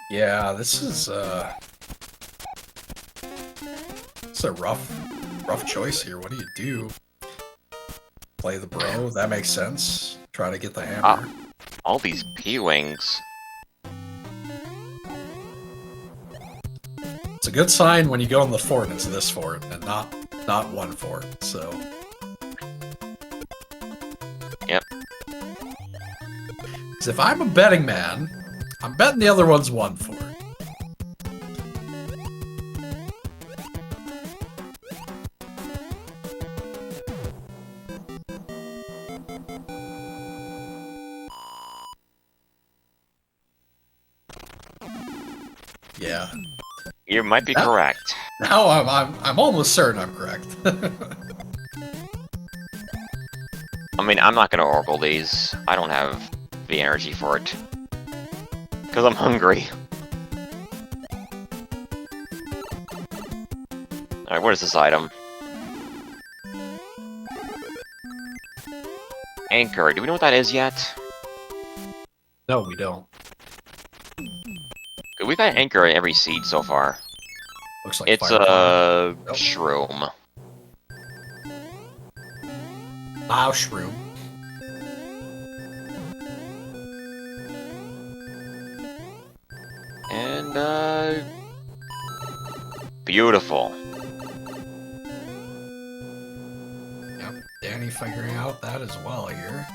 Yeah, this is it's a rough choice here. What do you do? Play the bro? That makes sense. Try to get the hammer. All these P-Wings. It's a good sign when you go in the fort, it's this fort, and not one fort, so. Yep. Because if I'm a betting man, I'm betting the other one's one fort. Yeah. You might be correct. Now I'm almost certain I'm correct. I mean, I'm not gonna Oracle these. I don't have the energy for it. Because I'm hungry. Alright, what is this item? Anchor. Do we know what that is yet? No, we don't. We've got Anchor in every seed so far. Looks like It's Firefly. Nope. Shroom. Wow, shroom. And, beautiful. Yep, Danny figuring out that as well here.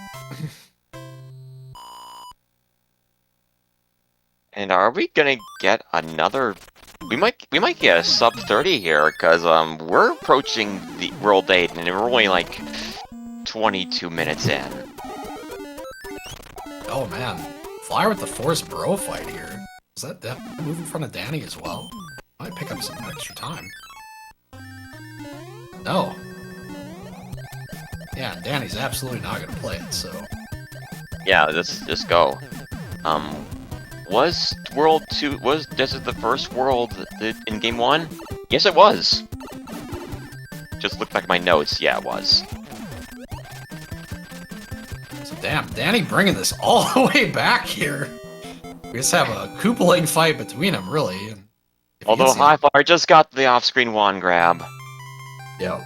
And are we gonna get another? We might get a sub 30 here, because we're approaching the World 8 and we're only like 22 minutes in. Oh man, Flyer with the forced bro fight here. Is that move in front of Danny as well? Might pick up some extra time. No. Yeah, Danny's absolutely not gonna play it, so. Yeah, let's just go. Was World 2, was Desert the first world in Game 1? Yes, it was. Just look back at my notes, yeah, it was. So damn, Danny bringing this all the way back here. We just have a Koopaling fight between them, really. And Although Highflyer just got the off-screen wand grab. Yeah.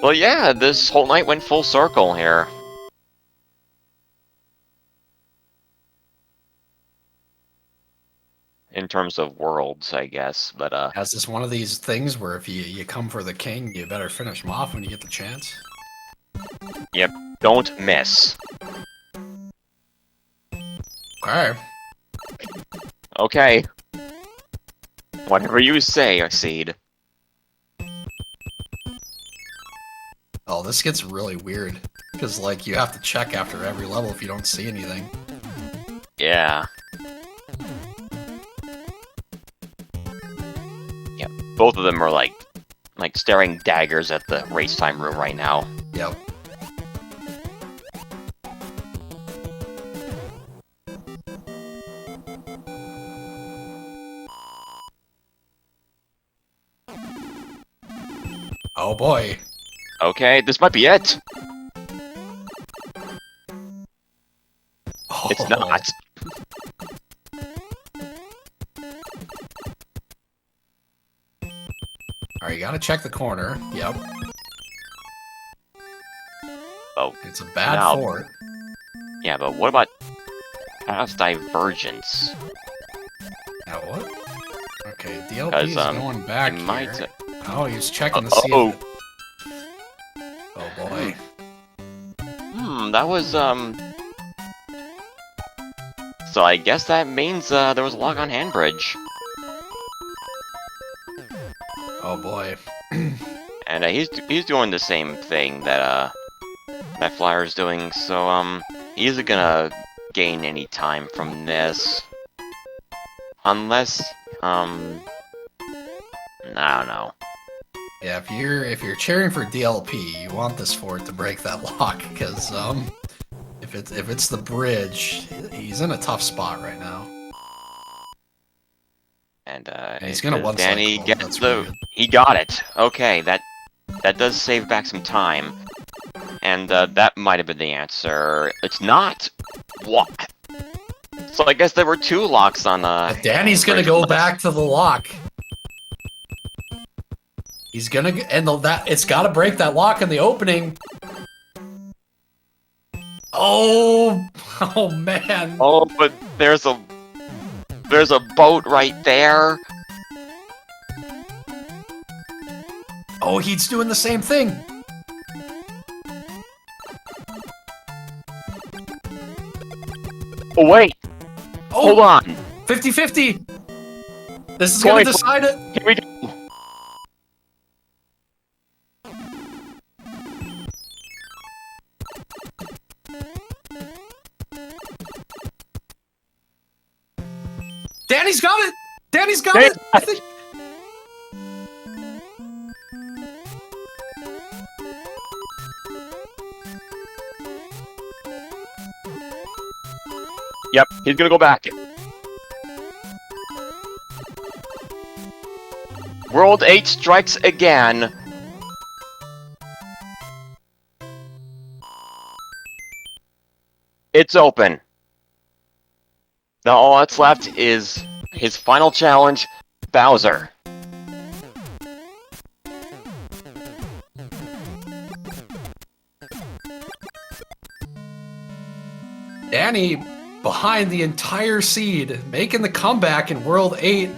Well, yeah, this whole night went full circle here. In terms of worlds, I guess, but Has this one of these things where if you come for the king, you better finish him off when you get the chance? Yep, don't miss. Okay. Okay. Whatever you say, Seed. Oh, this gets really weird. Because, like, you have to check after every level if you don't see anything. Yeah. Yep, both of them are like staring daggers at the race time room right now. Yep. Oh boy. Okay, this might be it. Oh. It's not. Alright, you gotta check the corner. Yep. Oh, It's a bad now- fort. yeah, but what about path divergence? Now what? Okay, DLP 'Cause, is going back It here. might. Oh, he's checking to see if it... Oh boy. That was So I guess that means there was a lock on handbridge, Oh boy. and he's doing the same thing that that Flyer's doing. So he isn't gonna gain any time from this, unless I don't know. Yeah, if you're cheering for DLP, you want this fort to break that lock, because if it's the bridge, he's in a tough spot right now. And he's gonna one Danny cycle. gets That's the really good. he got it. Okay, that does save back some time, and that might have been the answer. It's not. What? So I guess there were two locks on Danny's gonna go back to the lock. He's gonna it's gotta break that lock in the opening. Oh, oh man. Oh, but there's a boat right there. Oh, he's doing the same thing. Oh wait, Oh, hold on. 50-50. This is gonna decide it. Here we go. Danny's got it. Danny's got it. I think. Yep, he's gonna go back. World 8 strikes again. It's open. Now all that's left is his final challenge, Bowser. Danny behind the entire seed, making the comeback in World 8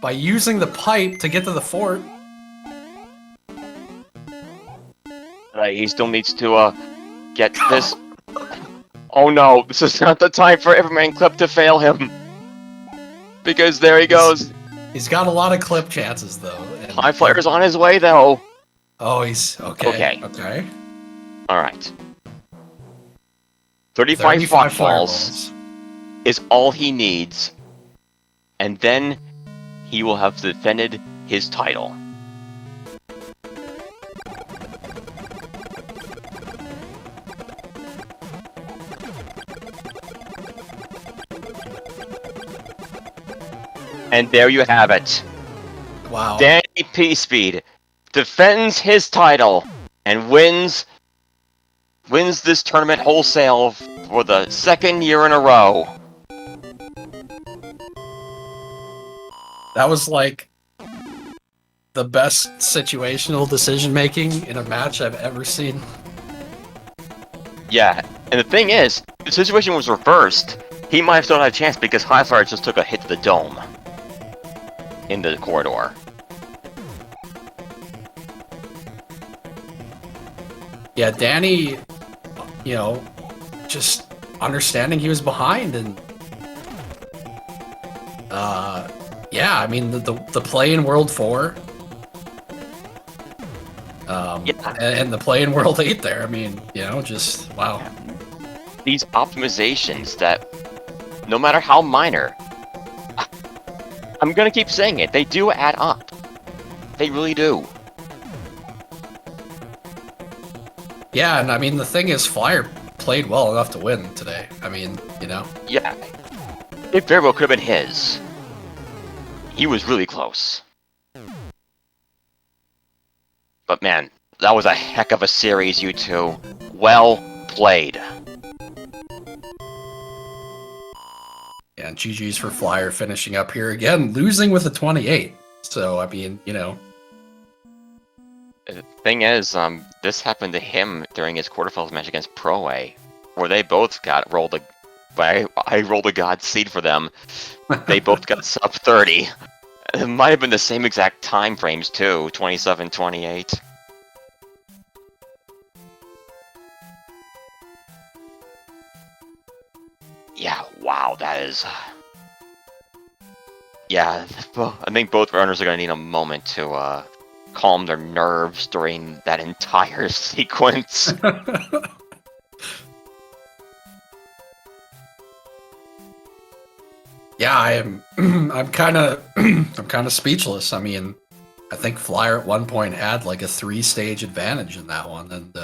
by using the pipe to get to the fort. He still needs to get this. Oh no, this is not the time for Everman Clip to fail him. Because there he goes. He's got a lot of clip chances though. High Flyer's on his way though. Oh, he's okay. Okay. Alright. 35 fireballs is all he needs. And then he will have defended his title. And there you have it. Wow. DannyPSpeed defends his title and wins this tournament wholesale for the second year in a row. That was like the best situational decision making in a match I've ever seen. Yeah, and the thing is, the situation was reversed. He might have still had a chance because Highflyer just took a hit to the dome in the corridor. yeah, Danny, you know, just understanding he was behind and yeah, I mean the play in World 4 Yeah. and the play in World 8 there. I mean, just wow. These optimizations that, no matter how minor, I'm gonna keep saying it, they do add up. They really do. Yeah, and I mean the thing is Flyer played well enough to win today. I mean, Yeah, it very well could have been his. He was really close. But man, that was a heck of a series, you two. Well played. Yeah, and GG's for Flyer finishing up here again, losing with a 28. So I mean, The thing is, this happened to him during his quarterfinals match against Pro A, where they both got rolled I rolled a god seed for them. They both got sub 30. It might have been the same exact time frames too, 27, 28. Yeah, wow, that is... Yeah, I think both runners are going to need a moment to calm their nerves during that entire sequence. yeah, I'm kind of speechless. I mean, I think Flyer at one point had like a 3-stage advantage in that one, and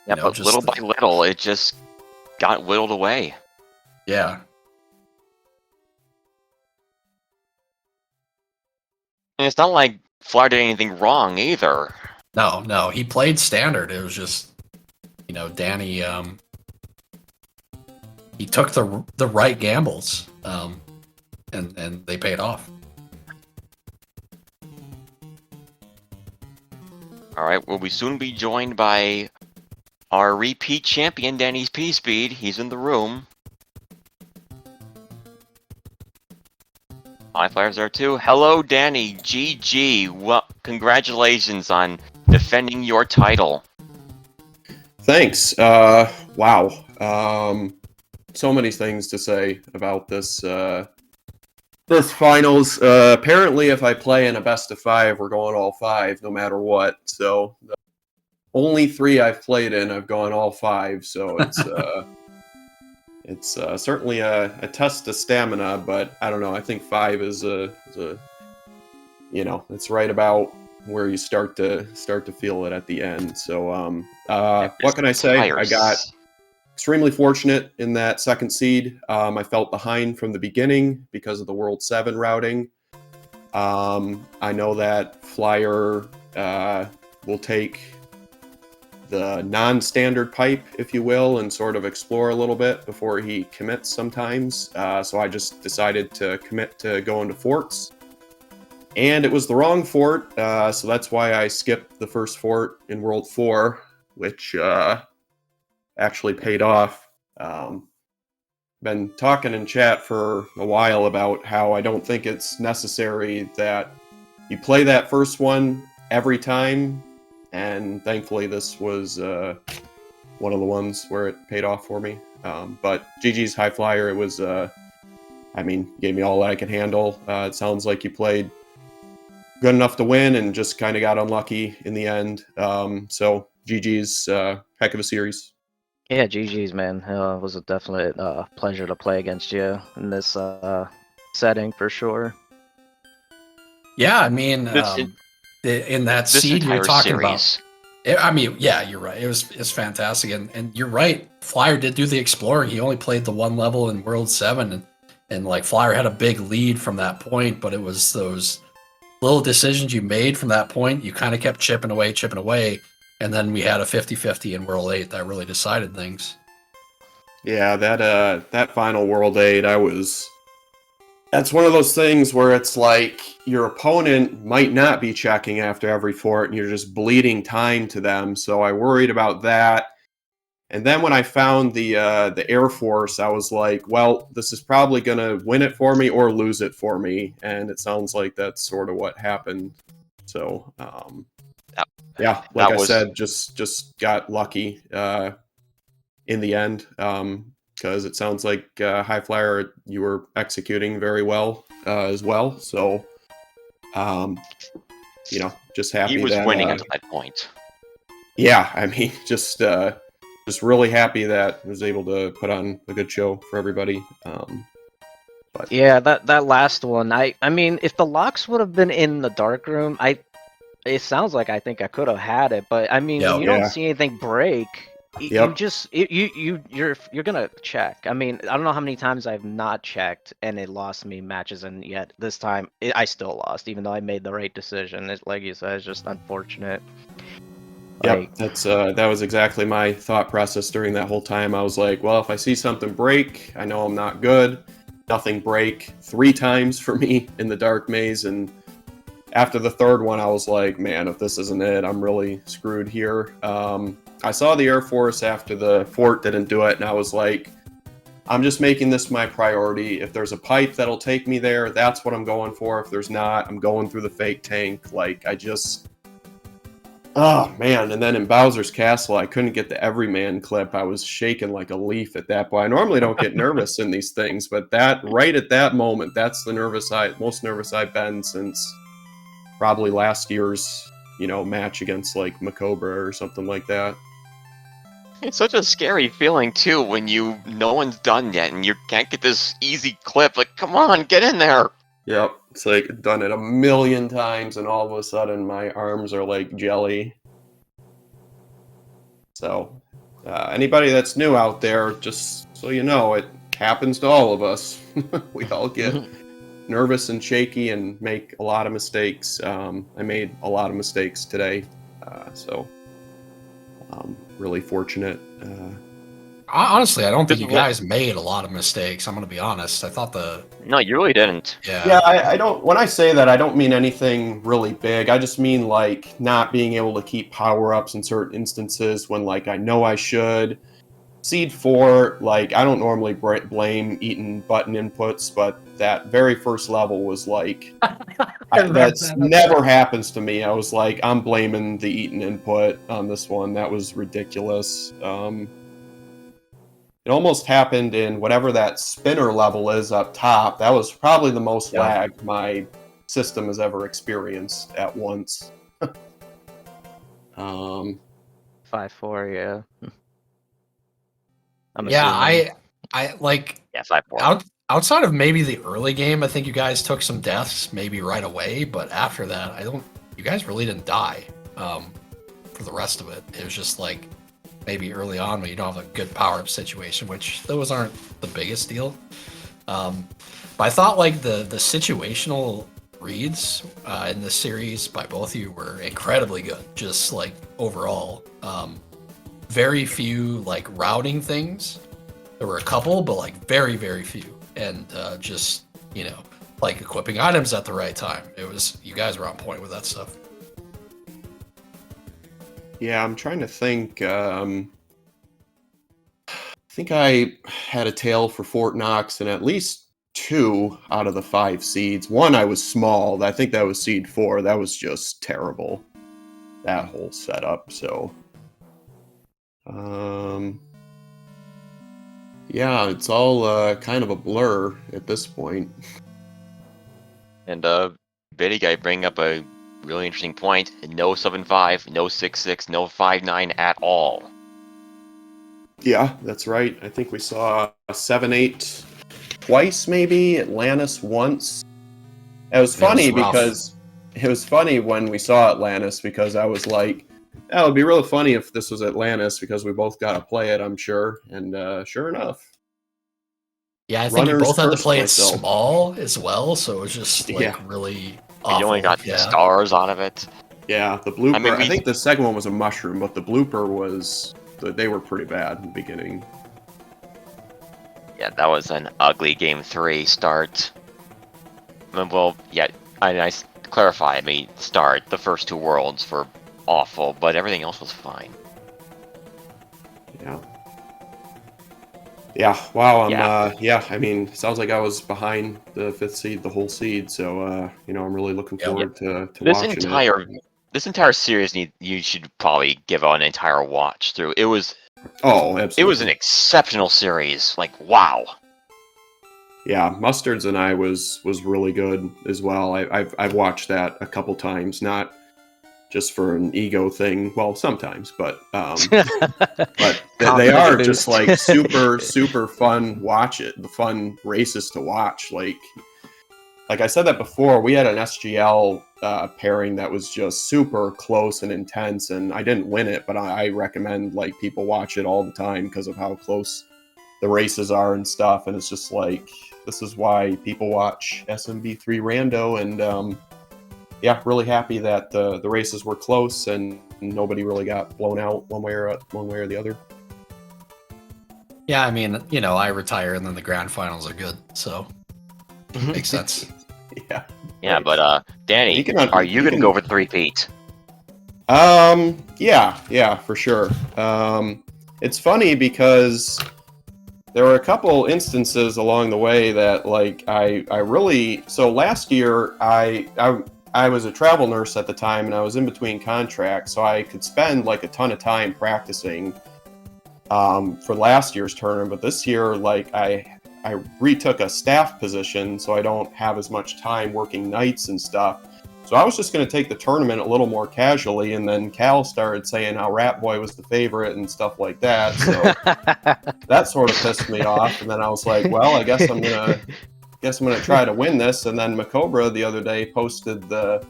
Yeah, but little by little, it just got whittled away. Yeah. And it's not like Flyer did anything wrong either. No, he played standard. It was just, Danny, he took the right gambles, and they paid off. All right, we'll soon be joined by our repeat champion, DannyPSpeed. He's in the room. Highflyer's there too. Hello, Danny. GG. Well, congratulations on defending your title. Thanks. Wow. So many things to say about this finals. Apparently, if I play in a best of 5, we're going all 5, no matter what. So, the only 3 I've played in, I've gone all 5. So it's certainly a test of stamina. But I don't know. I think 5 is it's right about where you start to feel it at the end. So what can I say? I got extremely fortunate in that second seed. I felt behind from the beginning because of the World 7 routing. I know that Flyer will take the non-standard pipe, if you will, and sort of explore a little bit before he commits sometimes. So I just decided to commit to going to forts. And it was the wrong fort, so that's why I skipped the first fort in World 4, which actually paid off. Been talking in chat for a while about how I don't think it's necessary that you play that first one every time, and thankfully this was one of the ones where it paid off for me. But GG's High Flyer, it was, gave me all that I could handle. It sounds like you played good enough to win and just kind of got unlucky in the end. So GG's, heck of a series. Yeah, GG's, man. It was a definite pleasure to play against you in this setting for sure. Yeah, I mean, in that seed you're talking about. Yeah, you're right. It's fantastic, and you're right. Flyer did do the exploring. He only played the one level in World 7, and like Flyer had a big lead from that point, but it was those little decisions you made from that point. You kind of kept chipping away, and then we had a 50-50 in World 8 that really decided things. Yeah, that final World 8, that's one of those things where it's like your opponent might not be checking after every fort, and you're just bleeding time to them. So I worried about that. And then when I found the Air Force, I was like, well, this is probably going to win it for me or lose it for me. And it sounds like that's sort of what happened. So Yeah, like I was- said, just got lucky in the end, because it sounds like High Flyer, you were executing very well as well. So, just happy He was that winning until that point. yeah, I mean, just really happy that I was able to put on a good show for everybody. But Yeah, that last one. I mean, if the locks would have been in the dark room, it sounds like I think I could have had it. But I mean, when you Yeah. don't see anything break, you Yep. just you're gonna check. I mean, I don't know how many times I've not checked and it lost me matches, and yet this time I still lost, even though I made the right decision. Like you said, it's just unfortunate. Yep, that was exactly my thought process during that whole time. I was like, well, if I see something break, I know I'm not good. Nothing break 3 times for me in the dark maze, and after the third one, I was like, man, if this isn't it, I'm really screwed here. I saw the Air Force after the fort didn't do it, and I was like, I'm just making this my priority. If there's a pipe that'll take me there, that's what I'm going for. If there's not, I'm going through the fake tank. Like, oh man! And then in Bowser's Castle, I couldn't get the everyman clip. I was shaking like a leaf at that point. I normally don't get nervous in these things, but right at that moment, that's the most nervous I've been since probably last year's match against like Macobra or something like that. It's such a scary feeling too when no one's done yet and you can't get this easy clip. Like, come on, get in there. Yep, it's like I've done it a million times, and all of a sudden my arms are like jelly. So, anybody that's new out there, just so you know, it happens to all of us. We all get nervous and shaky and make a lot of mistakes. I made a lot of mistakes today, so really fortunate. Honestly, I don't think you Just what- guys made a lot of mistakes. I'm going to be honest. I thought No, you really didn't. Yeah, I don't. When I say that, I don't mean anything really big. I just mean like not being able to keep power ups in certain instances when like I know I should. Seed 4, like I don't normally blame eating button inputs, but that very first level was like that's never happens to me. I was like, I'm blaming the eaten input on this one. That was ridiculous. It almost happened in whatever that spinner level is up top. That was probably the most lag my system has ever experienced at once. 5-4, yeah. I'm yeah, assuming. I like Yeah, 5-4. outside of maybe the early game, I think you guys took some deaths maybe right away, but after that, you guys really didn't die for the rest of it. It was just like maybe early on when you don't have a good power-up situation, which those aren't the biggest deal. But I thought like the situational reads in this series by both of you were incredibly good, just like overall. Very few like routing things. There were a couple, but like very, very few. And just, like equipping items at the right time. You guys were on point with that stuff. Yeah, I'm trying to think. I think I had a tail for Fort Knox and at least 2 out of the 5 seeds. One, I was small. I think that was seed 4. That was just terrible. That whole setup. So, yeah, it's all kind of a blur at this point. And Bitty guy bring up a really interesting point. No 7-5, no 6-6, no 5-9 at all. Yeah, that's right. I think we saw a 7-8 twice, maybe Atlantis once. It was funny because it was funny when we saw Atlantis because I was like, "That would be really funny if this was Atlantis because we both got to play it, I'm sure." And sure enough, Yeah, I think you both had to cursed play it myself. small as well, so it was just like really awful. You only got the stars out of it. Yeah, the blooper. I mean, I think the second one was a mushroom, but the blooper was. They were pretty bad in the beginning. Yeah, that was an ugly game 3 start. I mean, well, yeah, I clarify. I mean, start. The first 2 worlds were awful, but everything else was fine. Yeah. Yeah. Wow. Yeah. I mean, sounds like I was behind the 5th seed, the whole seed. So, I'm really looking forward to This watching entire it. this entire series you should probably give an entire watch through. It was absolutely. It was an exceptional series. Like, wow. Yeah, Mustards and I was really good as well. I've watched that a couple times, not just for an ego thing. Well, sometimes, but they are just like super fun. The fun races to watch. Like I said that before, we had an SGL pairing that was just super close and intense, and I didn't win it, but I recommend like people watch it all the time because of how close the races are and stuff. And it's just like, this is why people watch SMB3 Rando, and yeah, really happy that the races were close and nobody really got blown out one way or the other. Yeah, I mean, I retire and then the grand finals are good, so makes sense. Yeah. Yeah, right. but Danny, are you gonna go for 3-peat? Yeah, for sure. It's funny because there were a couple instances along the way that like I really. So last year I was a travel nurse at the time, and I was in between contracts, so I could spend like a ton of time practicing for last year's tournament. But this year, like I retook a staff position, so I don't have as much time working nights and stuff. So I was just going to take the tournament a little more casually, and then Cal started saying how Rat Boy was the favorite and stuff like that. So that sort of pissed me off. And then I was like, well, I guess I'm gonna try to win this. And then Macobra the other day posted the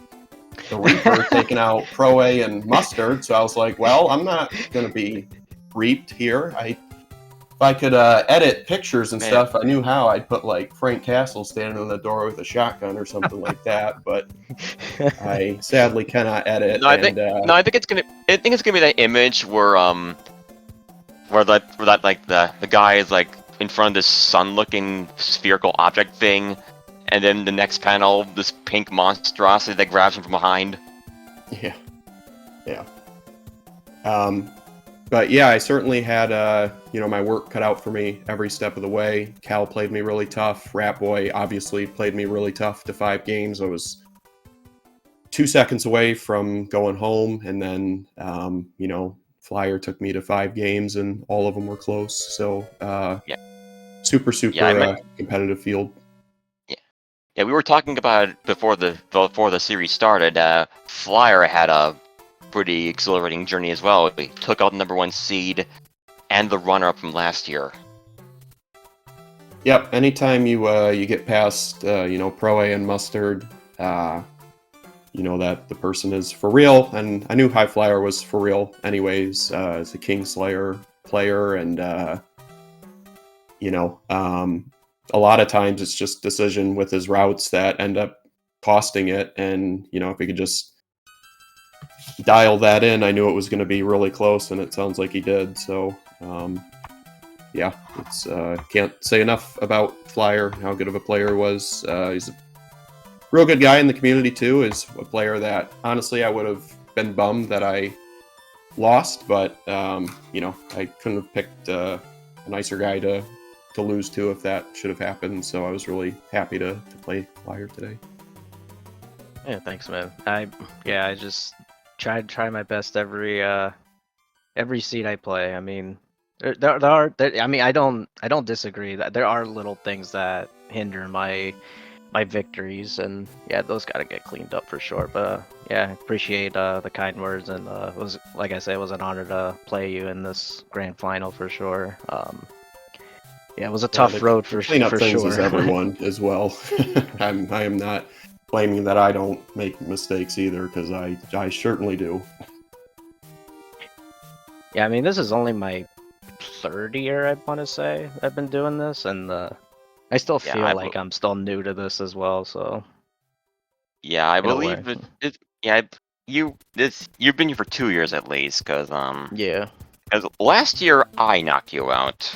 Reaper taking out Pro A and Mustard. So I was like, well, I'm not gonna be reaped here. If I could edit pictures and stuff, I knew how. I'd put like Frank Castle standing in the door with a shotgun or something like that. But I sadly cannot edit. No, I think it's gonna be that image where that like the guy is like in front of this sun-looking spherical object thing, and then the next panel, this pink monstrosity that grabs him from behind. Yeah. But yeah, I certainly had my work cut out for me every step of the way. Cal played me really tough. Rat Boy obviously played me really tough to 5 games. I was 2 seconds away from going home, and then Flyer took me to 5 games, and all of them were close. So super competitive field. Yeah, we were talking about it before the series started. Flyer had a pretty exhilarating journey as well. He took out the #1 seed and the runner-up from last year. Yep. Anytime you get past Pro A and Mustard, you know that the person is for real. And I knew High Flyer was for real anyways, as a Kingslayer player, and a lot of times it's just decision with his routes that end up costing it. And if he could just dial that in, I knew it was going to be really close, and it sounds like he did. So it's can't say enough about Flyer, how good of a player he was. He's a real good guy in the community too. Is a player that honestly I would have been bummed that I lost, but I couldn't have picked a nicer guy to lose to if that should have happened. So I was really happy to play Flyer today. Yeah, thanks, man. I just try my best every seed I play. I mean, I don't disagree that there are little things that hinder my victories, and yeah, those gotta get cleaned up for sure. But yeah, I appreciate the kind words, and it was, like I said, it was an honor to play you in this grand final for sure. Yeah, it was a tough road for clean up for things sure. as everyone as well. I am not claiming that I don't make mistakes either, because I certainly do. Yeah, I mean, this is only my 3rd year, I want to say, I've been doing this, and I still feel like I'm still new to this as well, so... Yeah, I believe you've been here for 2 years at least, because Yeah. Because last year, I knocked you out.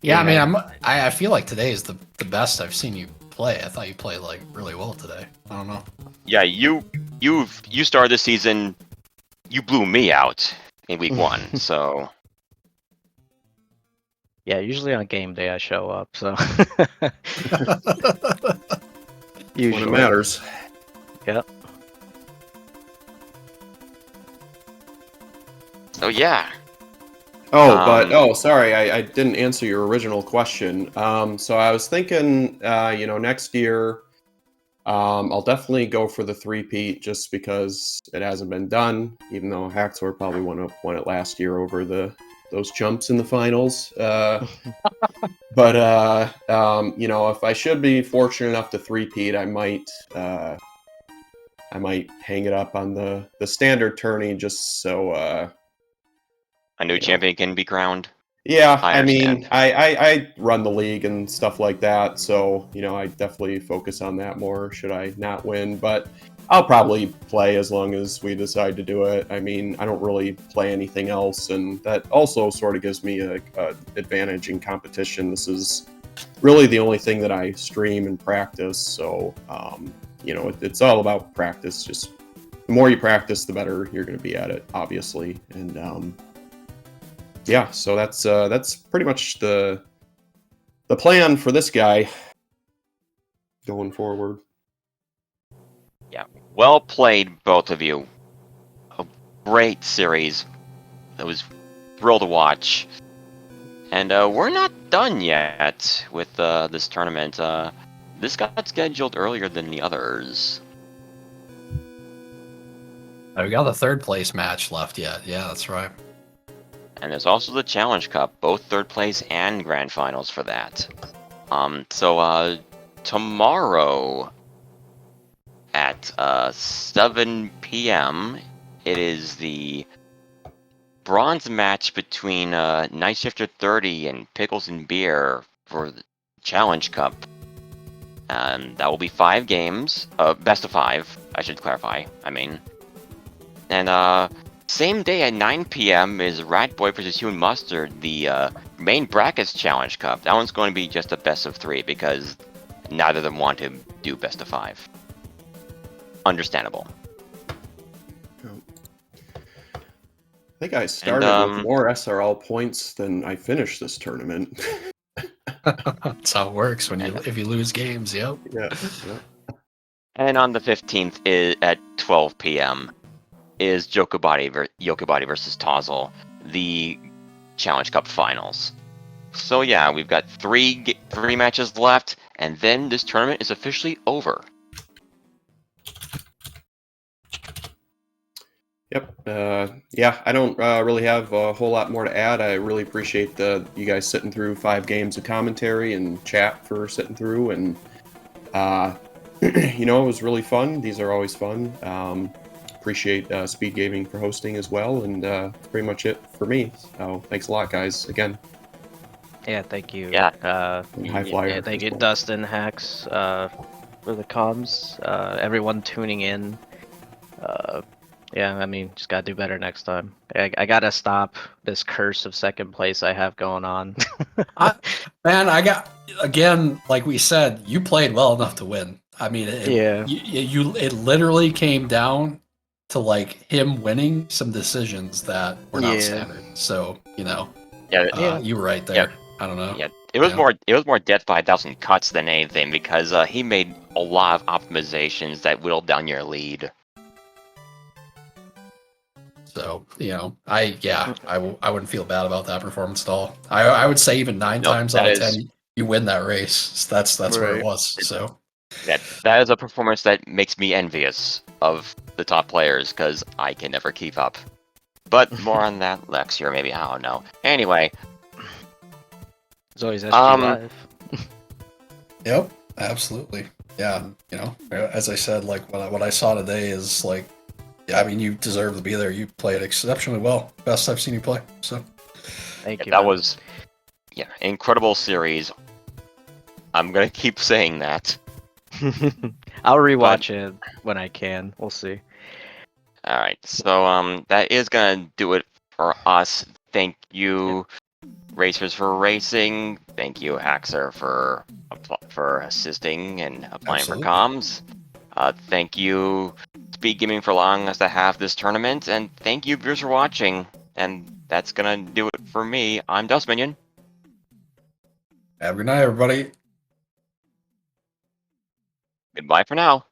Yeah, I mean, I feel like today is the best I've seen you play. I thought you played like really well today. I don't know. Yeah, you started the season. You blew me out in week 1, so. Yeah, usually on game day I show up, so. Usually. When it matters. Yep. So yeah. Sorry, I didn't answer your original question. So I was thinking, next year, I'll definitely go for the three-peat just because it hasn't been done, even though Haxor probably won it last year over those chumps in the finals. But if I should be fortunate enough to three-peat, I might hang it up on the standard tourney just so A new champion can be crowned. yeah, I understand. I run the league and stuff like that, so I definitely focus on that more should I not win, but I'll probably play as long as we decide to do it. I mean, I don't really play anything else, and that also sort of gives me a advantage in competition. This is really the only thing that I stream and practice, so it's all about practice. Just the more you practice, the better you're going to be at it, obviously, and yeah, so that's pretty much the plan for this guy going forward. Yeah, well played, both of you. A great series. It was thrilled to watch. And we're not done yet with this tournament. This got scheduled earlier than the others. We got the third place match left yet. Yeah, that's right. And there's also the Challenge Cup, both third place and grand finals for that. So tomorrow at 7 p.m. it is the bronze match between Night Shifter 30 and Pickles and Beer for the Challenge Cup. And that will be 5 games, best of 5, I should clarify, And same day at 9 p.m. is Ratboy vs. Human Mustard, the main brackets Challenge Cup. That one's going to be just a best of 3 because neither of them want to do best of 5. Understandable. I think I started with more SRL points than I finished this tournament. That's how it works if you lose games. Yep. Yeah. And on the 15th is at 12 p.m. is Yokobody versus Tozzle, the Challenge Cup finals. So yeah, we've got 3 matches left, and then this tournament is officially over. Yep. Yeah, I don't really have a whole lot more to add. I really appreciate you guys sitting through 5 games of commentary and chat for sitting through, and it was really fun. These are always fun. Appreciate SpeedGaming for hosting as well, and that's pretty much it for me. So thanks a lot, guys, again. Yeah, thank you. Yeah. Highflyer. Yeah, thank you, Dustin, Hacks, for the comms. Everyone tuning in. Yeah, just gotta do better next time. I gotta stop this curse of second place I have going on. Again, like we said, you played well enough to win. It literally came down to like him winning some decisions that were not standard. So you were right there. Yeah. I don't know. Yeah, it was more death by 1,000 cuts than anything because he made a lot of optimizations that whittled down your lead. So I wouldn't feel bad about that performance at all. I would say even 9 times out of 10 you win that race. That's where it was. So that is a performance that makes me envious of the top players because I can never keep up. But more on that next year, maybe. I don't know. Anyway, it's always SG Live. Yep, absolutely. Yeah, as I said, like what I saw today is like, you deserve to be there. You played exceptionally well. Best I've seen you play. So, thank you. That was, incredible series. I'm gonna keep saying that. I'll rewatch it when I can. We'll see. All right, so that is gonna do it for us. Thank you, Racers, for racing. Thank you, Haxer, for assisting and applying for comms. Thank you, SpeedGaming, for allowing us to have this tournament, and thank you, viewers, for watching. And that's gonna do it for me. I'm Dustminion. Have a good night, everybody. Goodbye for now.